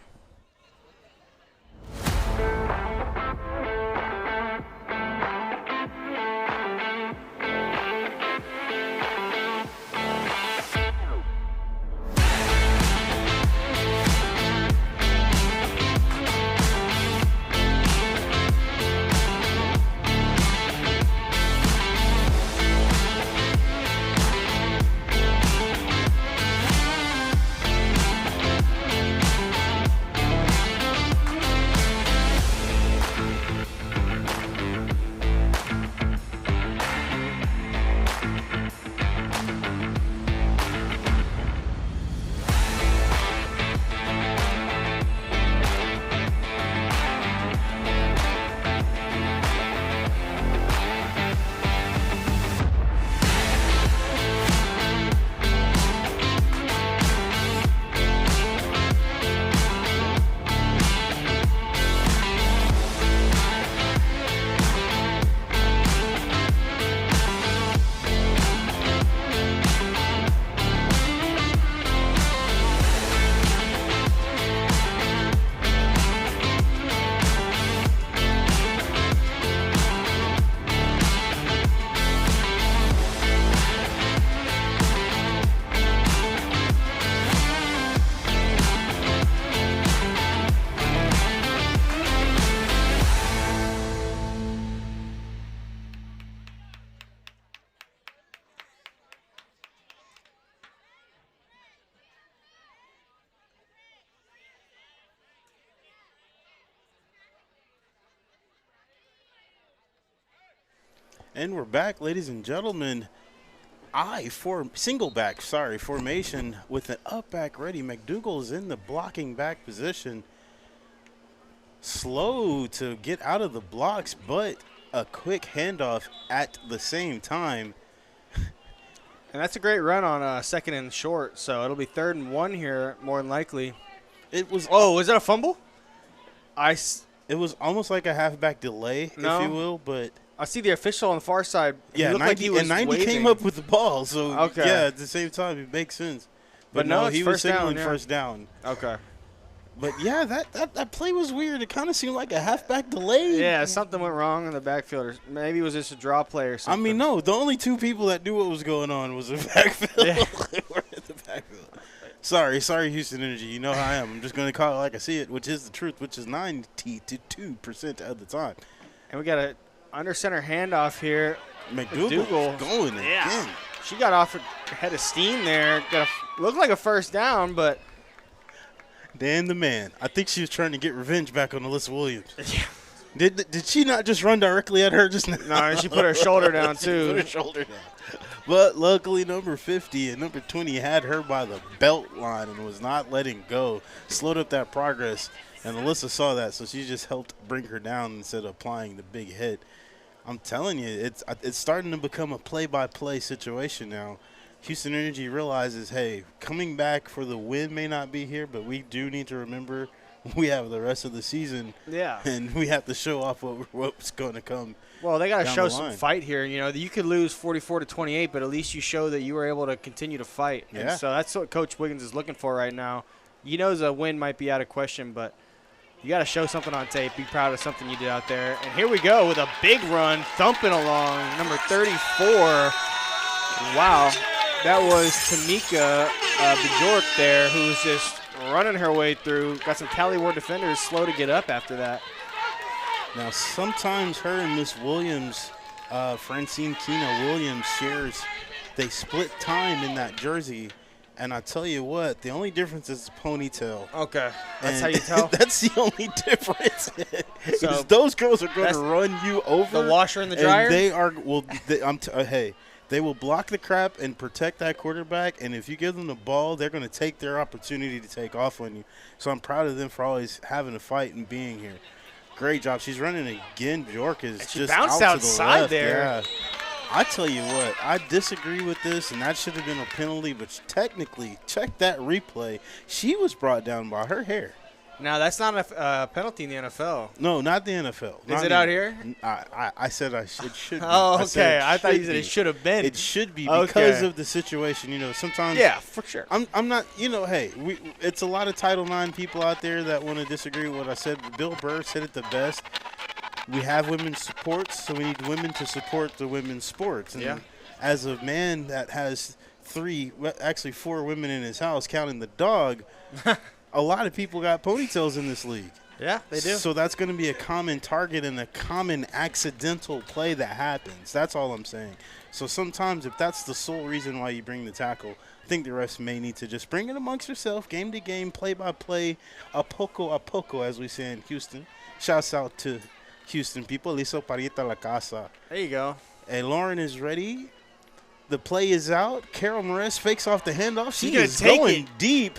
And we're back, ladies and gentlemen. Formation with an up back ready. McDougal's in the blocking back position. Slow to get out of the blocks, but a quick handoff at the same time. And that's a great run on second and short, so it'll be 3rd and 1 here, more than likely. It was. Oh, was that a fumble? It was almost like a halfback delay, if you will, but. I see the official on the far side. Yeah, 90 came up with the ball, so yeah, at the same time, it makes sense. But no, he was signaling first down. Okay. But yeah, that play was weird. It kind of seemed like a halfback delay. Yeah, something went wrong in the backfield. Or maybe it was just a draw play or something. I mean, no, the only 2 people that knew what was going on was the backfield. Yeah. We're in the backfield. Sorry, Houston Energy. You know how I am. I'm just going to call it like I see it, which is the truth, which is 92% of the time. And we got a under center handoff here. McDougal going again. She got off a head of steam there. Looked like a first down, but. Dan the man. I think she was trying to get revenge back on Alyssa Williams. Yeah. Did she not just run directly at her just now? No, and she put her shoulder down, too. Put her shoulder down. But luckily, number 50 and number 20 had her by the belt line and was not letting go. Slowed up that progress, and Alyssa saw that, so she just helped bring her down instead of applying the big hit. I'm telling you, it's starting to become a play-by-play situation now. Houston Energy realizes, hey, coming back for the win may not be here, but we do need to remember we have the rest of the season. Yeah. And we have to show off what's going to come. Well, they got to show some fight here. You know, you could lose 44-28, but at least you show that you were able to continue to fight. Yeah. And so that's what Coach Wiggins is looking for right now. He knows a win might be out of question, but you got to show something on tape. Be proud of something you did out there. And here we go with a big run, thumping along, number 34. Wow. That was Tamika Bjork there, who's just running her way through. Got some Cali Ward defenders slow to get up after that. Now, sometimes her and Miss Williams, Francine Kina Williams, they split time in that jersey. And I tell you what, the only difference is the ponytail. Okay, that's how you tell? That's the only difference. So those girls are going to run you over. The washer and the dryer? And they are, hey, they will block the crap and protect that quarterback. And if you give them the ball, they're going to take their opportunity to take off on you. So I'm proud of them for always having a fight and being here. Great job. She's running again. Bjork is just bounced out to the outside left. there. Yeah. I tell you what, I disagree with this, and that should have been a penalty. But technically, check that replay. She was brought down by her hair. Now, that's not a penalty in the NFL. No, not the NFL. Is it out here? I said it should be. Oh, okay. I thought you said it should have been. It should be because of the situation. You know, sometimes. Yeah, for sure. I'm not, hey, it's a lot of Title IX people out there that want to disagree with what I said. But Bill Burr said it the best. We have women's sports, so we need women to support the women's sports. And as a man that has 4 women in his house, counting the dog, a lot of people got ponytails in this league. Yeah, they do. So that's going to be a common target and a common accidental play that happens. That's all I'm saying. So sometimes if that's the sole reason why you bring the tackle, I think the refs may need to just bring it amongst yourself, game to game, play by play, a poco, as we say in Houston. Shouts out to Houston people. Listo parita la casa. There you go. And Lauren is ready. The play is out. Carol Moretz fakes off the handoff. She She's is going deep.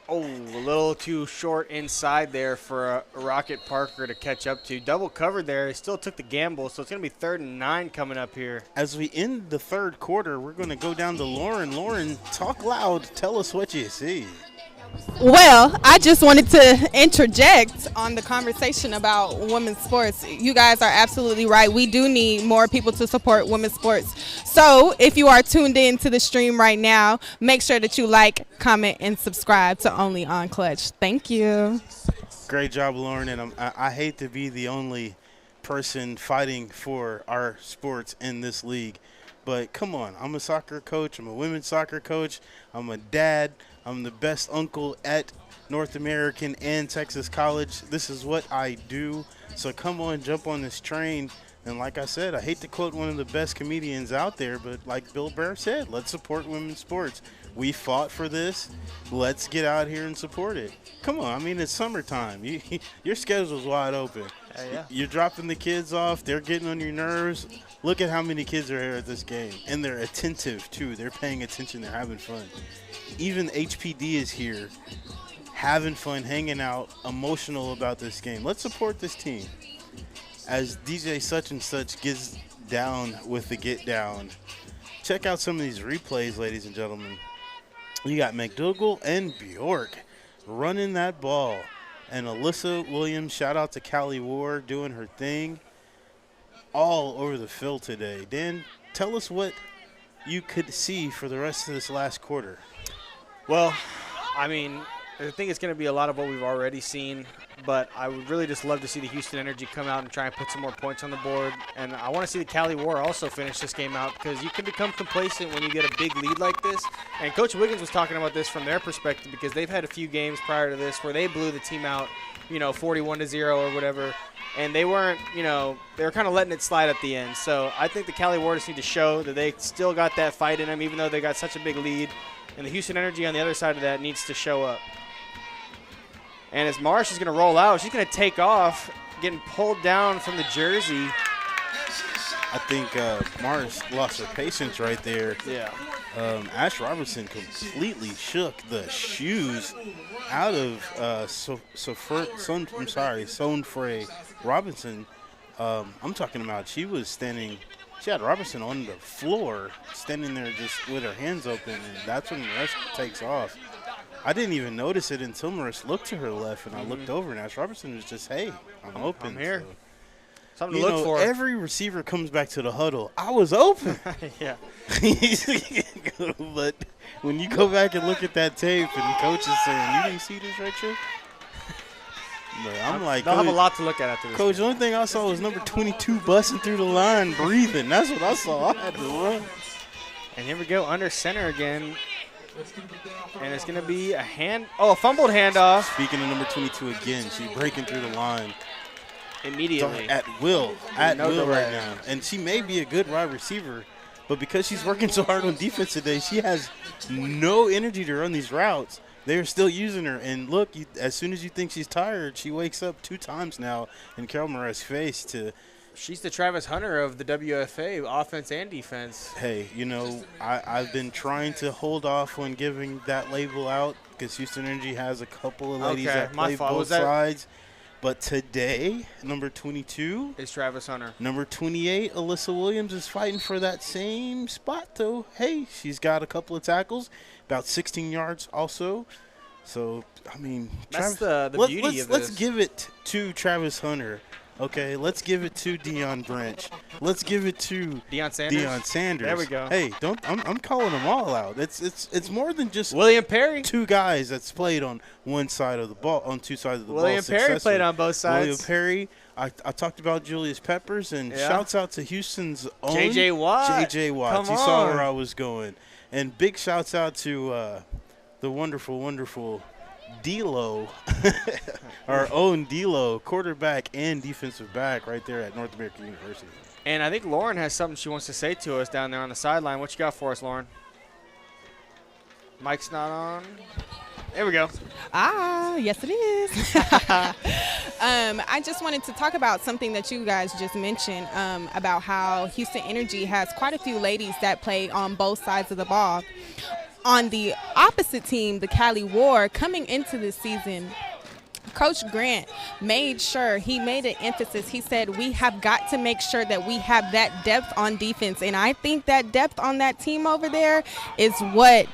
Oh, a little too short inside there for Rocket Parker to catch up to. Double covered there. He still took the gamble, so it's going to be 3rd and 9 coming up here. As we end the third quarter, we're going to go down to Lauren. Lauren, talk loud. Tell us what you see. Well, I just wanted to interject on the conversation about women's sports. You guys are absolutely right. We do need more people to support women's sports. So if you are tuned in to the stream right now, make sure that you like, comment, and subscribe to Only onClutch. Thank you. Great job, Lauren. And I hate to be the only person fighting for our sports in this league. But come on, I'm a soccer coach. I'm a women's soccer coach. I'm a dad. I'm the best uncle at North American and Texas College. This is what I do. So come on, jump on this train. And like I said, I hate to quote one of the best comedians out there, but like Bill Burr said, let's support women's sports. We fought for this. Let's get out here and support it. Come on. I mean, it's summertime. Your schedule's wide open. Yeah. You're dropping the kids off. They're getting on your nerves. Look at how many kids are here at this game. And they're attentive, too. They're paying attention. They're having fun. Even HPD is here, having fun, hanging out, emotional about this game. Let's support this team. As DJ such and such gets down with the get down. Check out some of these replays, ladies and gentlemen. You got McDougall and Bjork running that ball. And Alyssa Williams, shout out to Cali Ward, doing her thing all over the field today. Dan, tell us what you could see for the rest of this last quarter. Well, I mean, I think it's going to be a lot of what we've already seen, but I would really just love to see the Houston Energy come out and try and put some more points on the board. And I want to see the Cali War also finish this game out, because you can become complacent when you get a big lead like this. And Coach Wiggins was talking about this from their perspective, because they've had a few games prior to this where they blew the team out, 41-0 or whatever. And they weren't, they were kind of letting it slide at the end. So I think the Cali War just need to show that they still got that fight in them, even though they got such a big lead. And the Houston Energy on the other side of that needs to show up. And as Marsh is going to roll out, she's going to take off, getting pulled down from the jersey. I think Marsh lost her patience right there. Yeah. Ash Robertson completely shook the shoes out of Sonfrey Robinson. I'm talking about she had Robertson on the floor, standing there just with her hands open, and that's when the rest takes off. I didn't even notice it until Marissa looked to her left, and I looked over, and Ash Robertson was just, hey, I'm open. I'm here. So, something to look for. Every receiver comes back to the huddle. I was open. Yeah. But when you go back and look at that tape, and coach is saying, you didn't see this right here? But I'm like, they'll have a lot to look at after this. Coach, the only thing I saw was number 22 busting through the line, breathing. That's what I saw. I had to run. And here we go, under center again. And it's going to be a fumbled handoff. Speaking of number 22 again, she's breaking through the line. Immediately. At will right delay. now. And she may be a good wide receiver, but because she's working so hard on defense today, she has no energy to run these routes. They're still using her. And look, as soon as you think she's tired, she wakes up 2 times now in Carol Moret's face to – she's the Travis Hunter of the WFA, offense and defense. Hey, I've been trying to hold off on giving that label out because Houston Energy has a couple of ladies that play both sides. But today, number 22 is Travis Hunter. Number 28, Alyssa Williams, is fighting for that same spot, though. Hey, she's got a couple of tackles, about 16 yards also. So, I mean, that's the beauty of this. Let's give it to Travis Hunter. Okay, let's give it to Deion Branch. Let's give it to Deion Sanders. There we go. Hey, I'm calling them all out. It's more than just William Perry. 2 guys that's played on one side of the ball, on 2 sides of the ball. William Perry played on both sides. William Perry. I talked about Julius Peppers, and shouts out to Houston's own JJ Watt. JJ Watt. You saw where I was going. And big shouts out to the wonderful D-Lo, our own D-Lo, quarterback and defensive back right there at North American University. And I think Lauren has something she wants to say to us down there on the sideline. What you got for us, Lauren? Mic's not on. There we go. Yes it is. I just wanted to talk about something that you guys just mentioned about how Houston Energy has quite a few ladies that play on both sides of the ball. On the opposite team, the Cali War, coming into this season, Coach Grant made an emphasis. He said, we have got to make sure that we have that depth on defense. And I think that depth on that team over there is what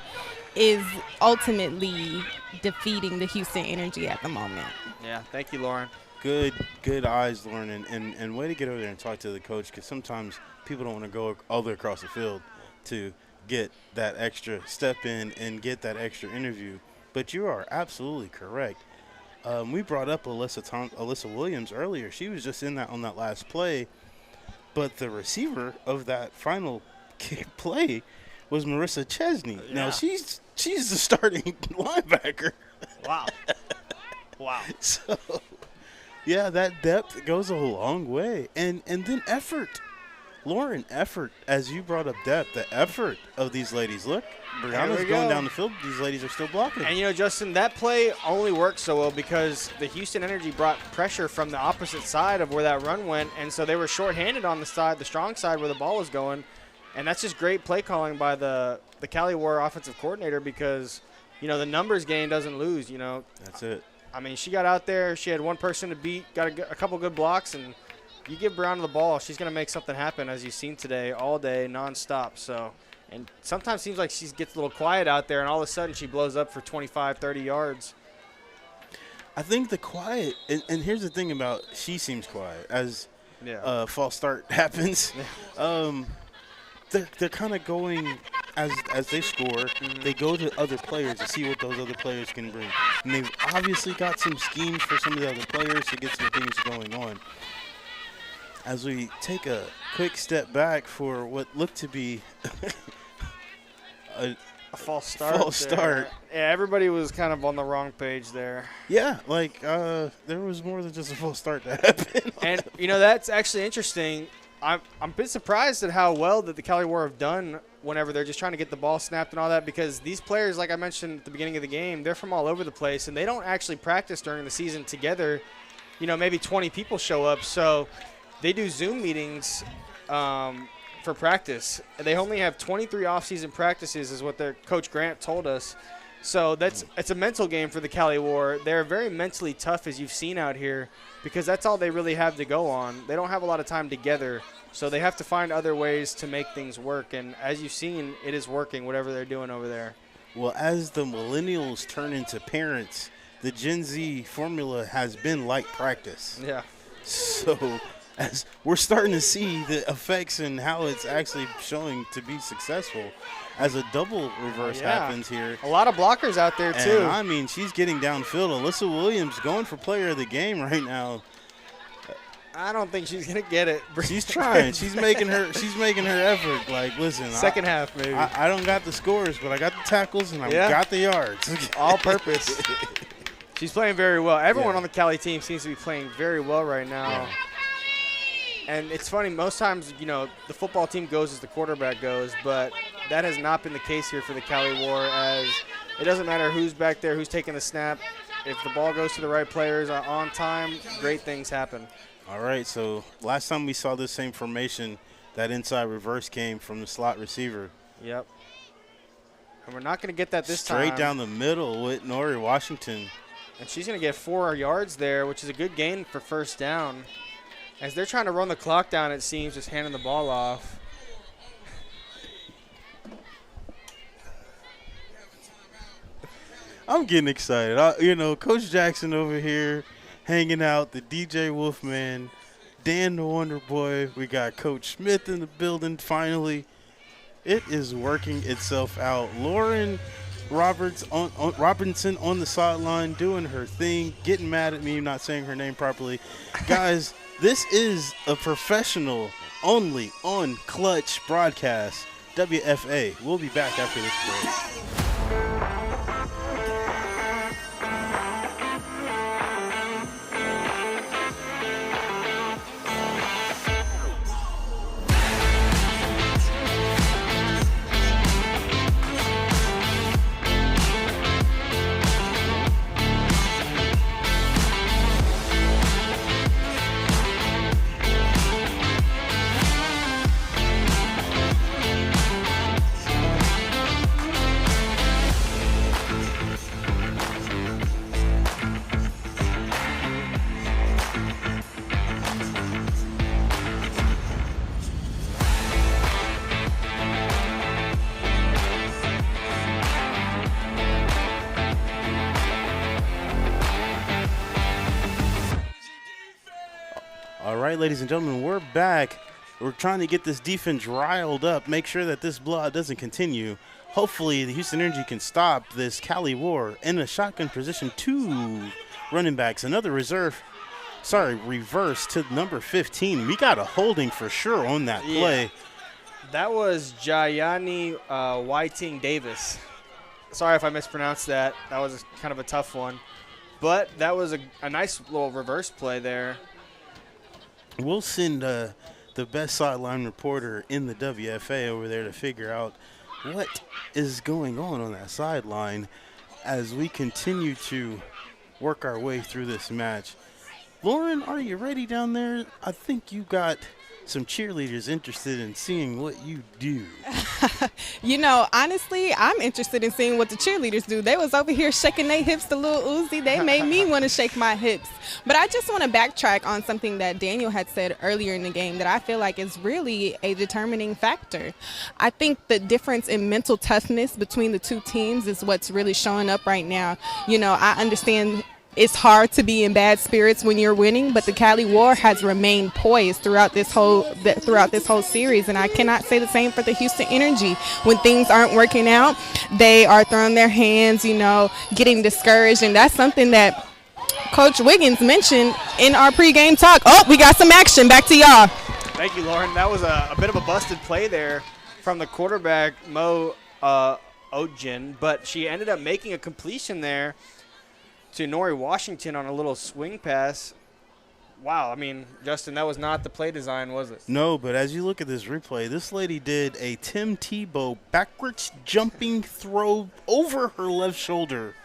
is ultimately defeating the Houston Energy at the moment. Yeah, thank you, Lauren. Good eyes, Lauren. And way to get over there and talk to the coach, because sometimes people don't want to go all the way across the field to get that extra step in and get that extra interview. But you are absolutely correct. We brought up Alyssa Williams earlier. She was just on that last play. But the receiver of that final kick play was Marissa Chesney. Yeah. Now, she's the starting linebacker. Wow. Wow. So, yeah, that depth goes a long way. And then effort. Lauren, effort, as you brought up depth, the effort of these ladies. Look, Brianna's going down the field. These ladies are still blocking. And, Justin, that play only worked so well because the Houston Energy brought pressure from the opposite side of where that run went, and so they were shorthanded on the strong side where the ball was going. And that's just great play calling by the Cali War offensive coordinator because, the numbers game doesn't lose, That's it. I mean, she got out there. She had one person to beat, got a couple good blocks, and you give Brianna the ball, she's going to make something happen, as you've seen today, all day, nonstop. So, and sometimes seems like she gets a little quiet out there, and all of a sudden she blows up for 25, 30 yards. I think the quiet, and here's the thing about she seems quiet as false start happens. They're kind of going as they score. They go to other players to see what those other players can bring, and they've obviously got some schemes for some of the other players to get some things going on. As we take a quick step back for what looked to be a false start. Yeah, everybody was kind of on the wrong page there. Yeah, there was more than just a false start that happened. And, that's actually interesting. I'm a bit surprised at how well that the Cali War have done whenever they're just trying to get the ball snapped and all that because these players, like I mentioned at the beginning of the game, they're from all over the place, and they don't actually practice during the season together. Maybe 20 people show up, so they do Zoom meetings for practice. They only have 23 off-season practices is what their Coach Grant told us. So it's a mental game for the Cali War. They're very mentally tough, as you've seen out here, because that's all they really have to go on. They don't have a lot of time together, so they have to find other ways to make things work. And as you've seen, it is working, whatever they're doing over there. Well, as the millennials turn into parents, the Gen Z formula has been like practice. Yeah. So as we're starting to see the effects and how it's actually showing to be successful as a double reverse happens here. A lot of blockers out there, too. And, I mean, she's getting downfield. Alyssa Williams going for player of the game right now. I don't think she's going to get it. She's trying. She's making her effort. Like, listen. Second half, maybe. I don't got the scores, but I got the tackles and I got the yards. All purpose. She's playing very well. Everyone on the Cali team seems to be playing very well right now. Yeah. And it's funny, most times, the football team goes as the quarterback goes, but that has not been the case here for the Cali War, as it doesn't matter who's back there, who's taking the snap. If the ball goes to the right players on time, great things happen. All right, so last time we saw this same formation, that inside reverse came from the slot receiver. Yep. And we're not going to get that this time. Straight down the middle with Nori Washington. And she's going to get 4 yards there, which is a good gain for first down. As they're trying to run the clock down, it seems, just handing the ball off. I'm getting excited. Coach Jackson over here hanging out, the DJ Wolfman, Dan the Wonder Boy. We got Coach Smith in the building finally. It is working itself out. Lauren Robinson on the sideline doing her thing, getting mad at me not saying her name properly. Guys, this is a professional only onClutch broadcast. WFA. We'll be back after this break. All right, ladies and gentlemen, we're back. We're trying to get this defense riled up, make sure that this blowout doesn't continue. Hopefully, the Houston Energy can stop this Cali War in a shotgun position. 2 running backs, another reverse to number 15. We got a holding for sure on that play. Yeah. That was Jayani Whiting Davis. Sorry if I mispronounced that. That was kind of a tough one. But that was a nice little reverse play there. We'll send the best sideline reporter in the WFA over there to figure out what is going on that sideline as we continue to work our way through this match. Lauren, are you ready down there? I think you got some cheerleaders interested in seeing what you do. You know, honestly, I'm interested in seeing what the cheerleaders do. They was over here shaking their hips to Lil Uzi. They made me want to shake my hips. But I just want to backtrack on something that Daniel had said earlier in the game that I feel like is really a determining factor. I think the difference in mental toughness between the two teams is what's really showing up right now. You know, I understand it's hard to be in bad spirits when you're winning, but the Cali War has remained poised throughout this whole series, and I cannot say the same for the Houston Energy. When things aren't working out, they are throwing their hands, you know, getting discouraged, and that's something that Coach Wiggins mentioned in our pregame talk. Oh, we got some action. Back to y'all. Thank you, Lauren. That was a bit of a busted play there from the quarterback, Mo Ojin, but she ended up making a completion there to Nori Washington on a little swing pass. Wow, I mean, Justin, that was not the play design, was it? No, but as you look at this replay, this lady did a Tim Tebow backwards jumping throw over her left shoulder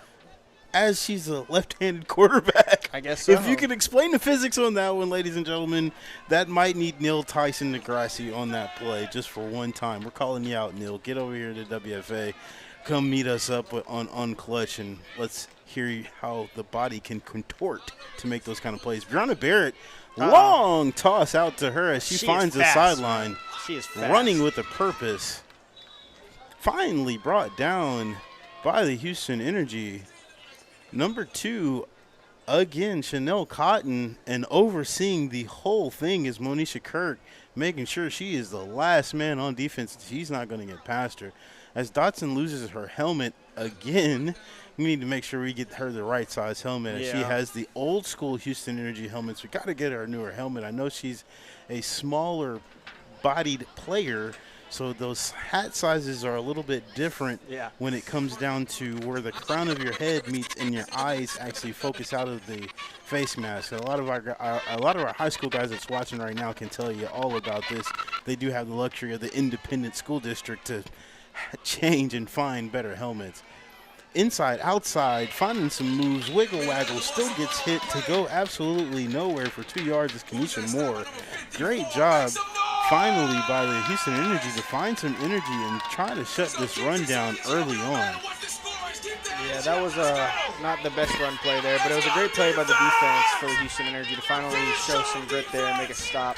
as she's a left-handed quarterback. I guess so. If you can explain the physics on that one, ladies and gentlemen, that might need Neil Tyson Degrassi on that play just for one time. We're calling you out, Neil. Get over here to WFA. Come meet us up on onClutch, and let's hear how the body can contort to make those kind of plays. Brianna Barrett, long toss out to her as she finds the sideline. She is fast. Running with a purpose. Finally brought down by the Houston Energy. Number 2, again, Chanel Cotton, and overseeing the whole thing is Monisha Kirk, making sure she is the last man on defense. She's not going to get past her. As Dotson loses her helmet again, we need to make sure we get her the right size helmet. Yeah. She has the old school Houston Energy helmets. We got to get her a newer helmet. I know she's a smaller bodied player, so those hat sizes are a little bit different when it comes down to where the crown of your head meets and your eyes actually focus out of the face mask. A lot of our high school guys that's watching right now can tell you all about this. They do have the luxury of the independent school district to change and find better helmets. Inside, outside, finding some moves, wiggle waggle, still gets hit to go absolutely nowhere for 2 yards is Kenesha Moore. Great job finally by the Houston Energy to find some energy and try to shut this run down early on. Yeah, that was not the best run play there, but it was a great play by the defense for the Houston Energy to finally show some grit there and make a stop.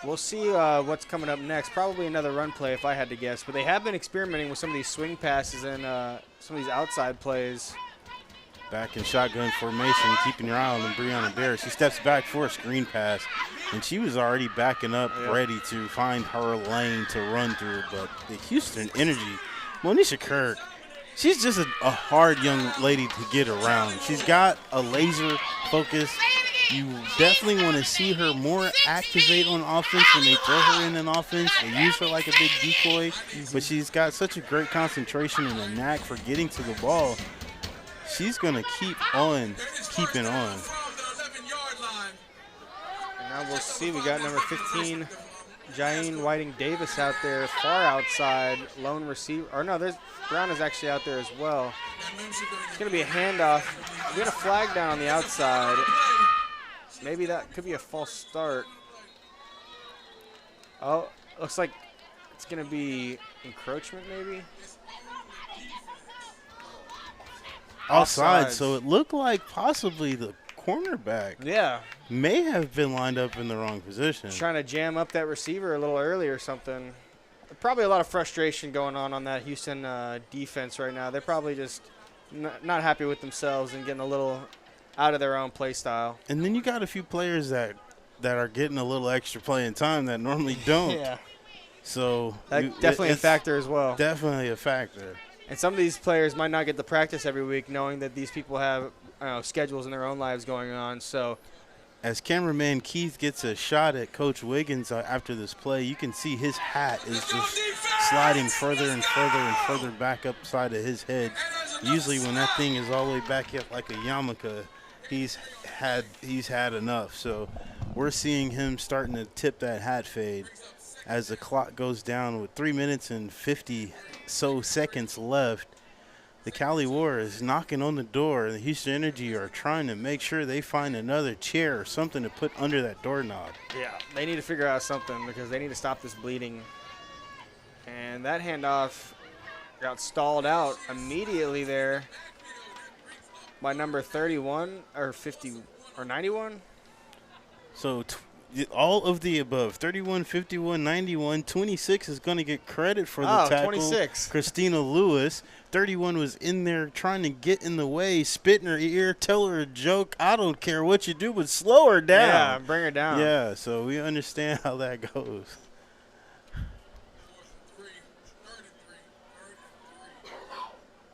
We'll see what's coming up next. Probably another run play if I had to guess. But they have been experimenting with some of these swing passes and some of these outside plays. Back in shotgun formation, keeping your eye on Brianna Barrett. She steps back for a screen pass, and she was already backing up, ready to find her lane to run through. But the Houston Energy, Monisha Kirk, she's just a hard young lady to get around. She's got a laser focus. You definitely want to see her more activate on offense when they throw her in an offense. They use her like a big decoy, but she's got such a great concentration and a knack for getting to the ball. She's going to keep on keeping on. And now we'll see. We got number 15, Jaine Whiting Davis out there, far outside, lone receiver. Or no, Brown is actually out there as well. It's going to be a handoff. We got a flag down on the outside. Maybe that could be a false start. Oh, looks like it's going to be encroachment maybe. Offside, so it looked like possibly the cornerback may have been lined up in the wrong position. Trying to jam up that receiver a little early or something. Probably a lot of frustration going on that Houston defense right now. They're probably just not happy with themselves and getting a little out of their own play style. And then you got a few players that are getting a little extra playing time that normally don't. Yeah. So that's definitely a factor as well. Definitely a factor. And some of these players might not get to practice every week knowing that these people have schedules in their own lives going on. So as cameraman Keith gets a shot at Coach Wiggins after this play, you can see his hat is just sliding further and further and further back up side of his head. Usually when that thing is all the way back up like a yarmulke, he's had enough. So we're seeing him starting to tip that hat fade as the clock goes down with 3 minutes and 50 so seconds left. The Cali War is knocking on the door. The Houston Energy are trying to make sure they find another chair or something to put under that doorknob. Yeah, they need to figure out something because they need to stop this bleeding. And that handoff got stalled out immediately there by number 31 or 50 or 91. So all of the above, 31, 51, 91, 26 is going to get credit for the tackle. 26. Christina Lewis. 31 was in there trying to get in the way, spit in her ear, tell her a joke. I don't care what you do, but slow her down. Yeah, bring her down. Yeah, so we understand how that goes.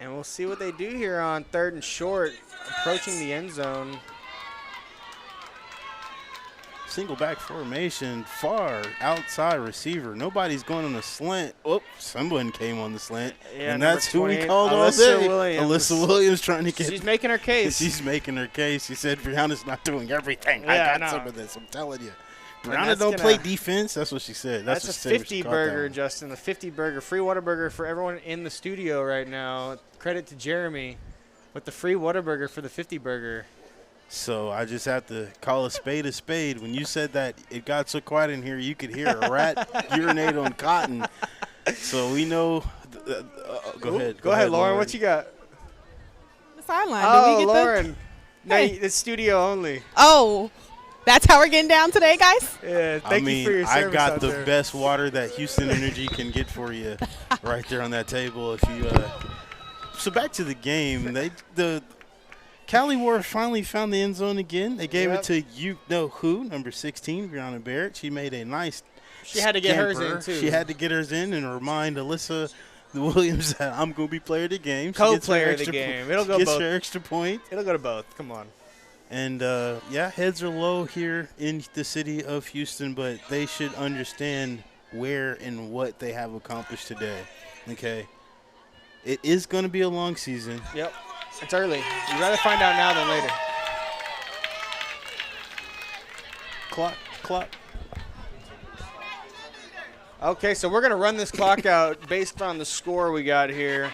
And we'll see what they do here on 3rd and short, approaching the end zone. Single back formation, far outside receiver. Nobody's going on a slant. Oh, someone came on the slant. Yeah, and that's who we 28, called all Alyssa day. Williams. Alyssa Williams trying to get. She's making her case. She's making her case. She said Brianna's not doing everything. Yeah, I got some of this, I'm telling you. Brianna that's don't play defense. That's what she said. That's what a she said when 50 she caught burger, that. Justin. The 50 burger, free Whataburger for everyone in the studio right now. Credit to Jeremy with the free Whataburger for the 50 burger. So I just have to call a spade a spade. When you said that it got so quiet in here, you could hear a rat urinate on cotton. So we know. Go ahead. Go ahead, Lauren. What you got? The sideline. Oh, Did we get Lauren. No, Hey. it's studio only. Oh, that's how we're getting down today, guys? Yeah, thank you for your service I got out the there. best water that Houston Energy can get for you right there on that table. If you So back to the game. The Cali War finally found the end zone again. They gave it to number 16, Brianna Barrett. She made a nice She had to get hers in, scamper. too. She had to get hers in and remind Alyssa Williams that I'm going to be player of the game. She gets her Co-player of the extra game. It'll go gets both. her extra point. It'll go to both. Come on. And, heads are low here in the city of Houston, but they should understand where and what they have accomplished today, okay? It is going to be a long season. Yep. It's early. You'd rather find out now than later. Clock. Okay, so we're going to run this clock out based on the score we got here.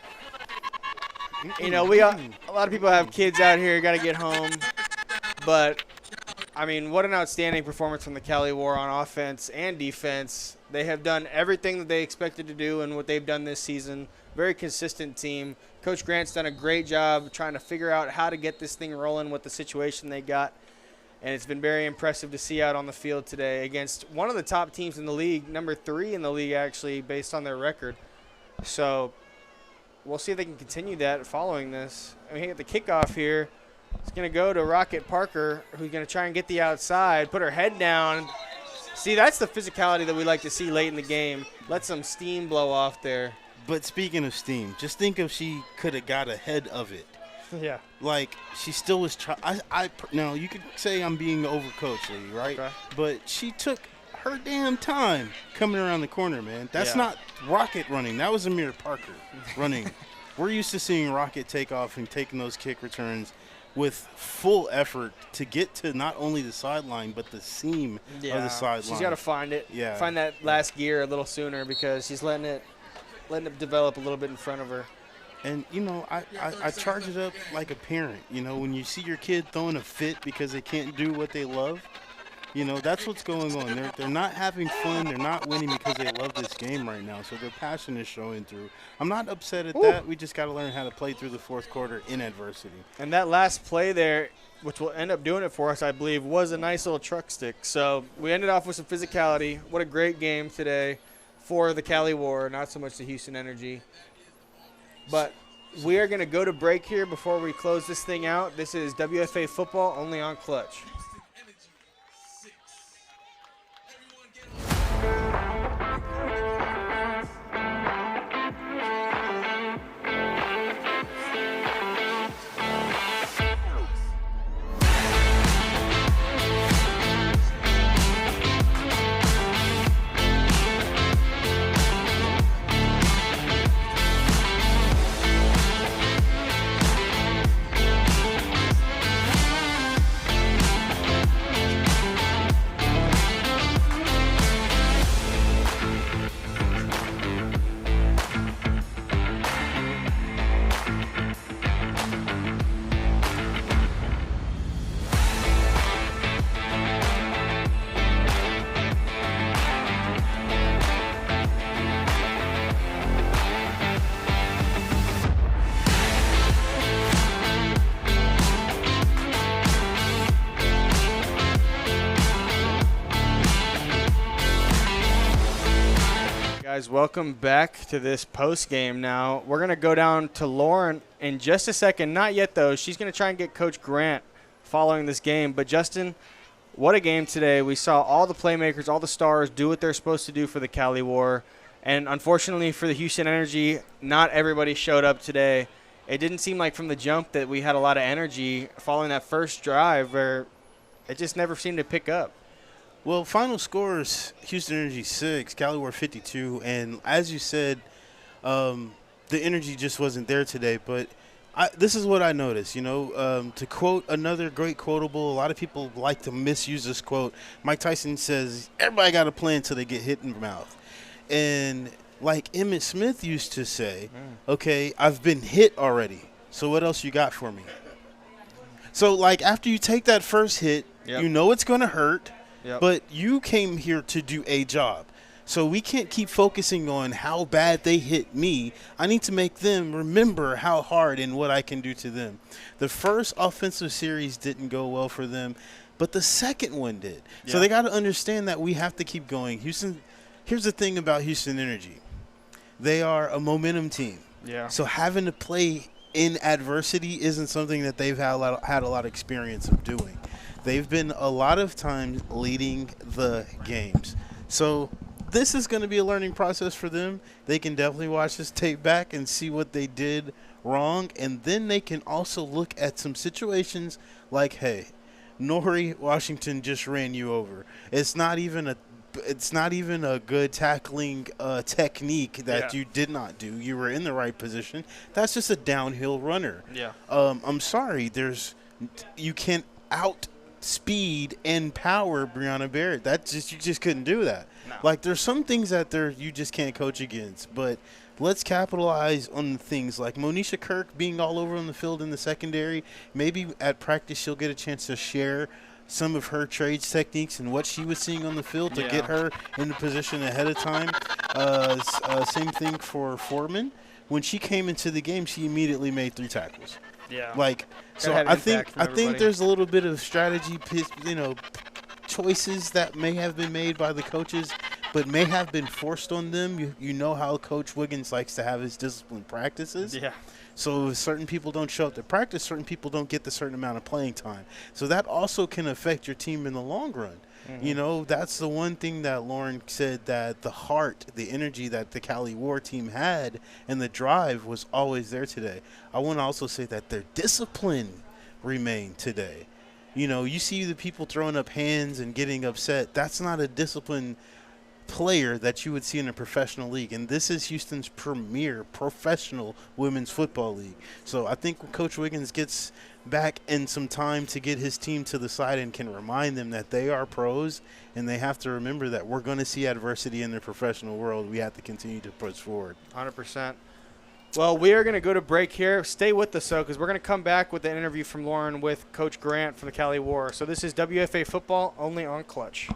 You know, a lot of people have kids out here, got to get home. But, I mean, what an outstanding performance from the Cali War on offense and defense. They have done everything that they expected to do and what they've done this season. Very consistent team. Coach Grant's done a great job trying to figure out how to get this thing rolling with the situation they got. And it's been very impressive to see out on the field today against one of the top teams in the league, number 3 in the league actually, based on their record. So we'll see if they can continue that following this. I mean, at the kickoff here, it's going to go to Rocket Parker, who's going to try and get the outside, put her head down. See, that's the physicality that we like to see late in the game. Let some steam blow off there. But speaking of steam, just think if she could have got ahead of it. Yeah. Like, she still was trying. Now, you could say I'm being overcoachly, right? Okay. But she took her damn time coming around the corner, man. That's Yeah. not Rocket running. That was Amir Parker running. We're used to seeing Rocket take off and taking those kick returns with full effort to get to not only the sideline but the seam of the sideline. She's got to find it. Yeah. Find that last gear a little sooner because she's letting it develop a little bit in front of her. And, you know, I charge it up like a parent. You know, when you see your kid throwing a fit because they can't do what they love, you know, that's what's going on. They're not having fun. They're not winning because they love this game right now. So their passion is showing through. I'm not upset at that. We just got to learn how to play through the fourth quarter in adversity. And that last play there, which will end up doing it for us, I believe, was a nice little truck stick. So we ended off with some physicality. What a great game today for the Cali War, not so much the Houston Energy. But we are going to go to break here before we close this thing out. This is WFA football only on Clutch. Guys, welcome back to this post game. Now we're gonna go down to Lauren in just a second. Not yet though. She's gonna try and get Coach Grant following this game. But Justin, what a game today. We saw all the playmakers, all the stars do what they're supposed to do for the Cali War. And unfortunately for the Houston Energy, not everybody showed up today. It didn't seem like from the jump that we had a lot of energy following that first drive where it just never seemed to pick up. Well, final scores, Houston Energy 6, Cali War 52. And as you said, the energy just wasn't there today. But this is what I noticed, to quote another great quotable, a lot of people like to misuse this quote. Mike Tyson says, everybody got a plan until they get hit in the mouth. And like Emmitt Smith used to say, okay, I've been hit already. So what else you got for me? So, like, after you take that first hit, you know it's going to hurt. But you came here to do a job. So we can't keep focusing on how bad they hit me. I need to make them remember how hard and what I can do to them. The first offensive series didn't go well for them, but the second one did. So they got to understand that we have to keep going. Houston, here's the thing about Houston Energy. They are a momentum team. So having to play in adversity isn't something that they've had a lot of experience of doing. They've been a lot of times leading the games. So this is going to be a learning process for them. They can definitely watch this tape back and see what they did wrong. And then they can also look at some situations like, hey, Nori Washington just ran you over. It's not even a good tackling technique that you did not do. You were in the right position. That's just a downhill runner. I'm sorry. You can't outspeed and power Brianna Barrett. You just couldn't do that. No. Like, there's some things that you just can't coach against. But let's capitalize on things like Monisha Kirk being all over on the field in the secondary. Maybe at practice she'll get a chance to share some of her trades techniques and what she was seeing on the field to get her in the position ahead of time. Same thing for Foreman. When she came into the game, she immediately made 3 tackles. So I think there's a little bit of strategy, choices that may have been made by the coaches, but may have been forced on them. You know how Coach Wiggins likes to have his disciplined practices. So if certain people don't show up to practice, certain people don't get the certain amount of playing time. So that also can affect your team in the long run. That's the one thing that Lauren said, that the heart, the energy that the Cali War team had and the drive was always there today. I want to also say that their discipline remained today. You see the people throwing up hands and getting upset. That's not a disciplined player that you would see in a professional league, and this is Houston's premier professional women's football league. So I think when Coach Wiggins gets back in some time to get his team to the side and can remind them that they are pros, and they have to remember that we're going to see adversity in the professional world, we have to continue to push forward. 100%. Well, we are going to go to break here. Stay with us, though, because we're going to come back with an interview from Lauren with Coach Grant from the Cali War. So this is WFA football, only on Clutch.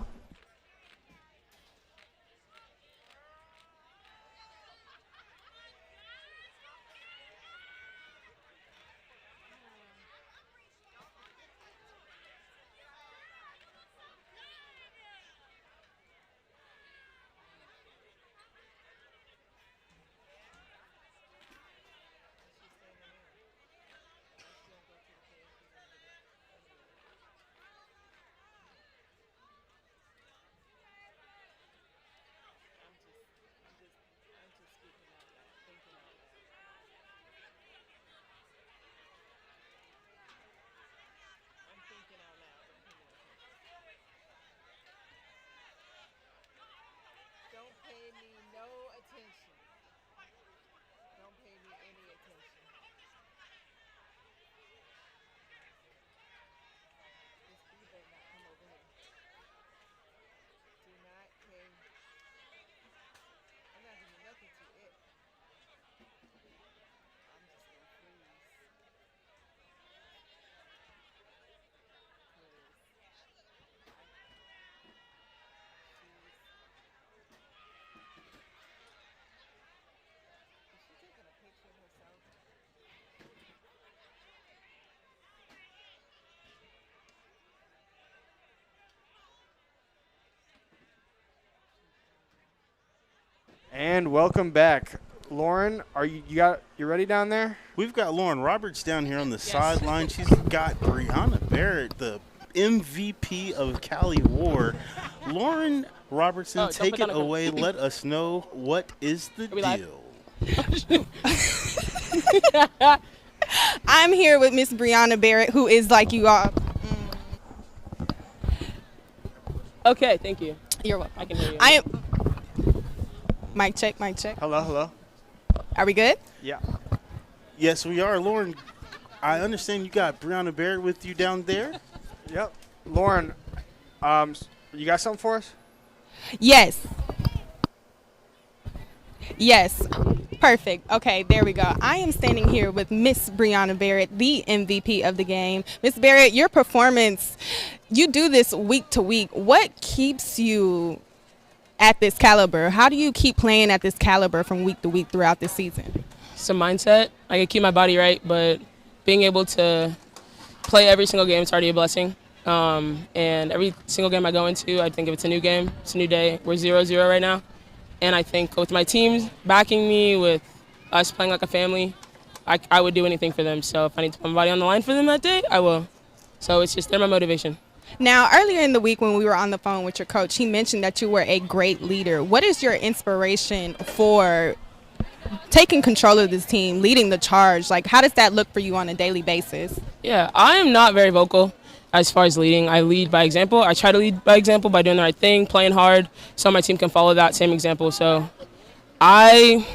And welcome back. Lauren, you ready down there? We've got Lauren Roberts down here on the sideline. She's got Brianna Barrett, the MVP of Cali War. Lauren Robertson, take it away. Let us know what is the deal. I'm here with Miss Brianna Barrett, who is like you all. Okay, thank you. You're welcome. I can hear you. I am. Mic check, mic check. Hello. Are we good? Yeah. Yes, we are. Lauren, I understand you got Brianna Barrett with you down there. Yep. Lauren, you got something for us? Yes. Perfect. Okay, there we go. I am standing here with Miss Brianna Barrett, the MVP of the game. Miss Barrett, your performance, you do this week to week. What keeps you at this caliber? How do you keep playing at this caliber from week to week throughout this season? It's a mindset. I can keep my body right, but being able to play every single game is already a blessing. And every single game I go into, I think if it's a new game, it's a new day. We're 0-0 right now. And I think with my team backing me, with us playing like a family, I would do anything for them. So if I need to put my body on the line for them that day, I will. So it's just, they're my motivation. Now, earlier in the week when we were on the phone with your coach, he mentioned that you were a great leader. What is your inspiration for taking control of this team, leading the charge? Like, how does that look for you on a daily basis? Yeah, I am not very vocal as far as leading. I lead by example. I try to lead by example by doing the right thing, playing hard, so my team can follow that same example. So I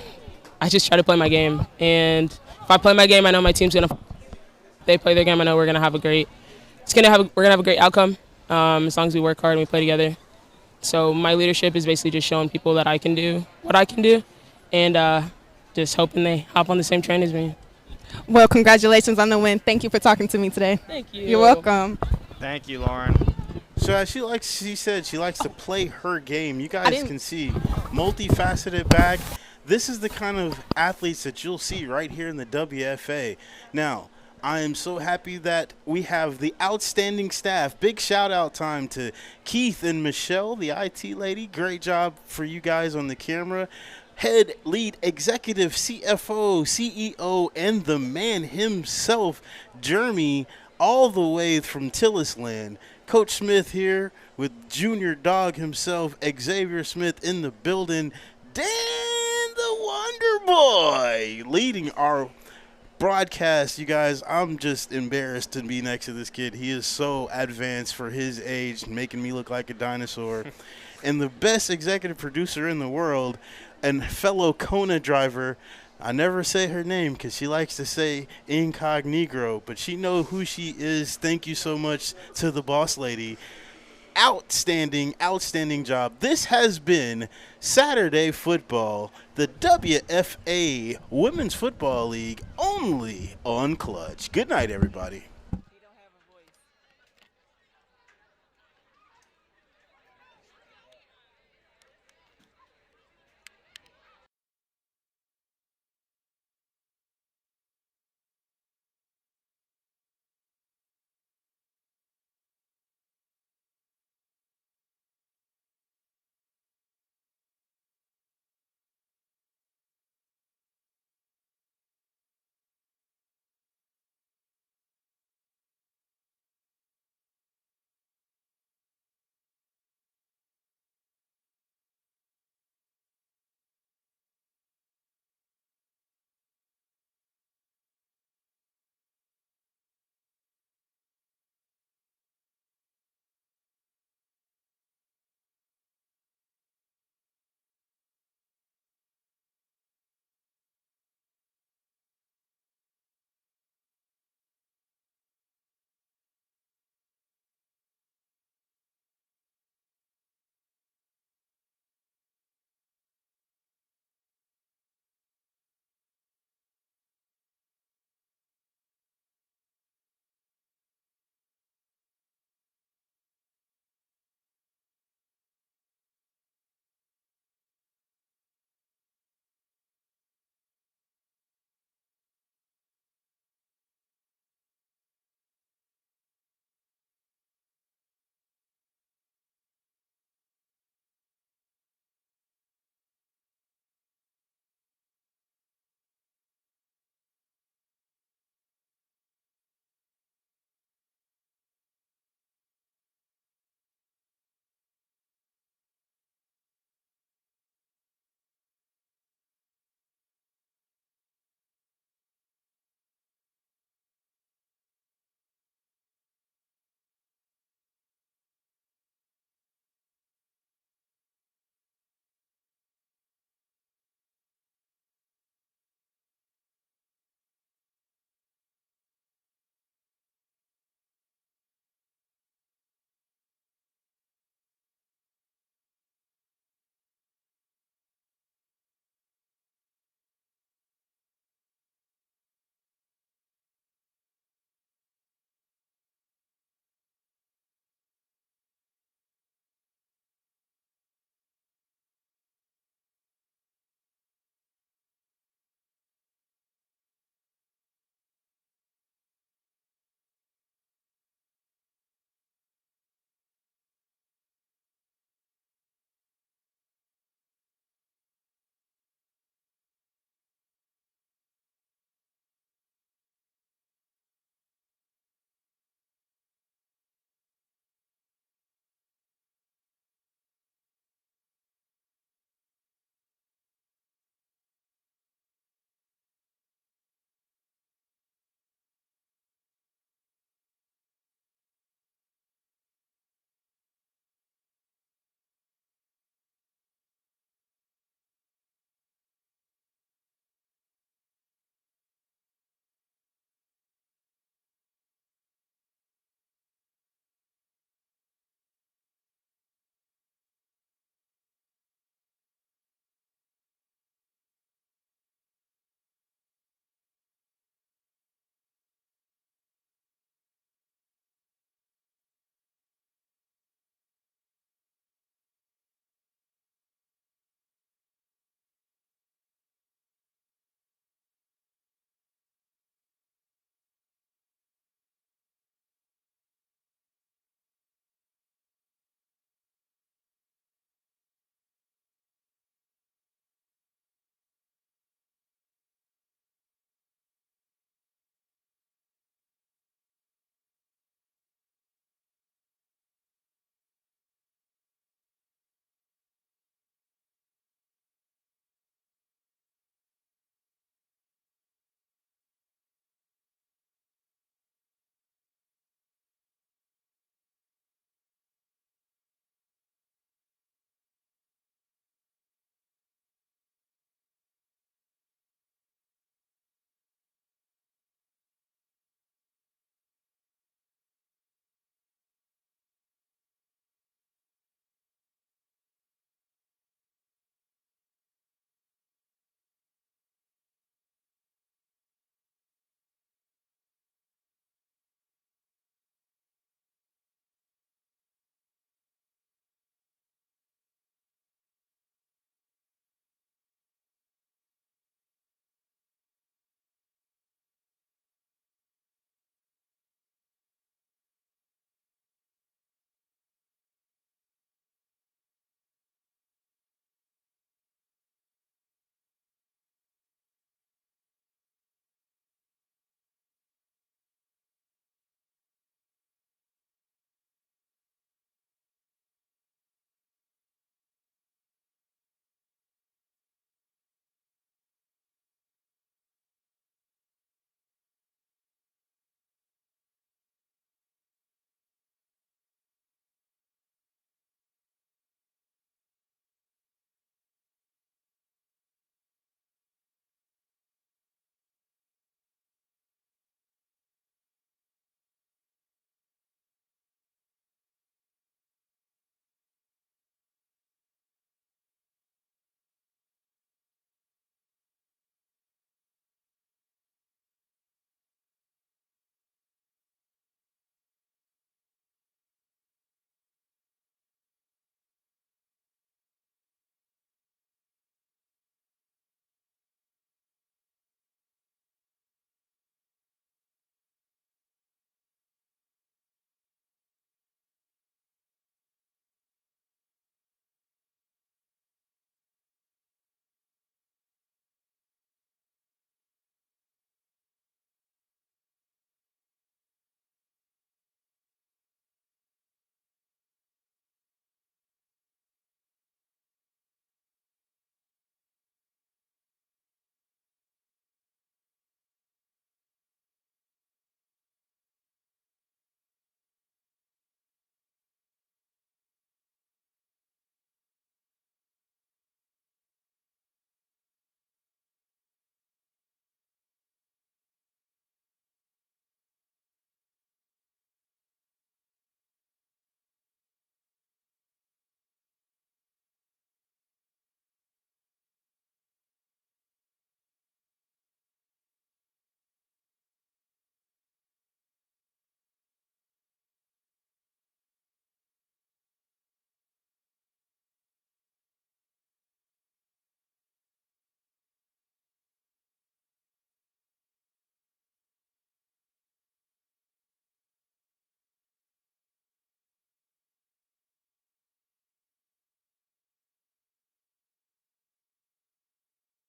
just try to play my game. And if I play my game, I know my team's going to, if they play their game, I know we're going to have a great, we're going to have a great outcome as long as we work hard and we play together. So my leadership is basically just showing people that I can do what I can do and just hoping they hop on the same train as me. Well, congratulations on the win. Thank you for talking to me today. Thank you. You're welcome. Thank you, Lauren. So as she said she likes to play her game. You guys can see multifaceted back. This is the kind of athletes that you'll see right here in the WFA. Now, I am so happy that we have the outstanding staff. Big shout out time to Keith and Michelle, the IT lady. Great job for you guys on the camera. Head lead executive, CFO, CEO, and the man himself, Jeremy, all the way from Tillisland. Coach Smith here with Junior Dog himself, Xavier Smith in the building. Dan the Wonder Boy leading our broadcast. You guys, I'm just embarrassed to be next to this kid. He is so advanced for his age, making me look like a dinosaur. And the best executive producer in the world and fellow Kona driver, I never say her name because she likes to say incognito, but she knows who she is. Thank you so much to the boss lady. Outstanding job. This has been Saturday Football, the WFA Women's Football League, only on Clutch. Good night, everybody.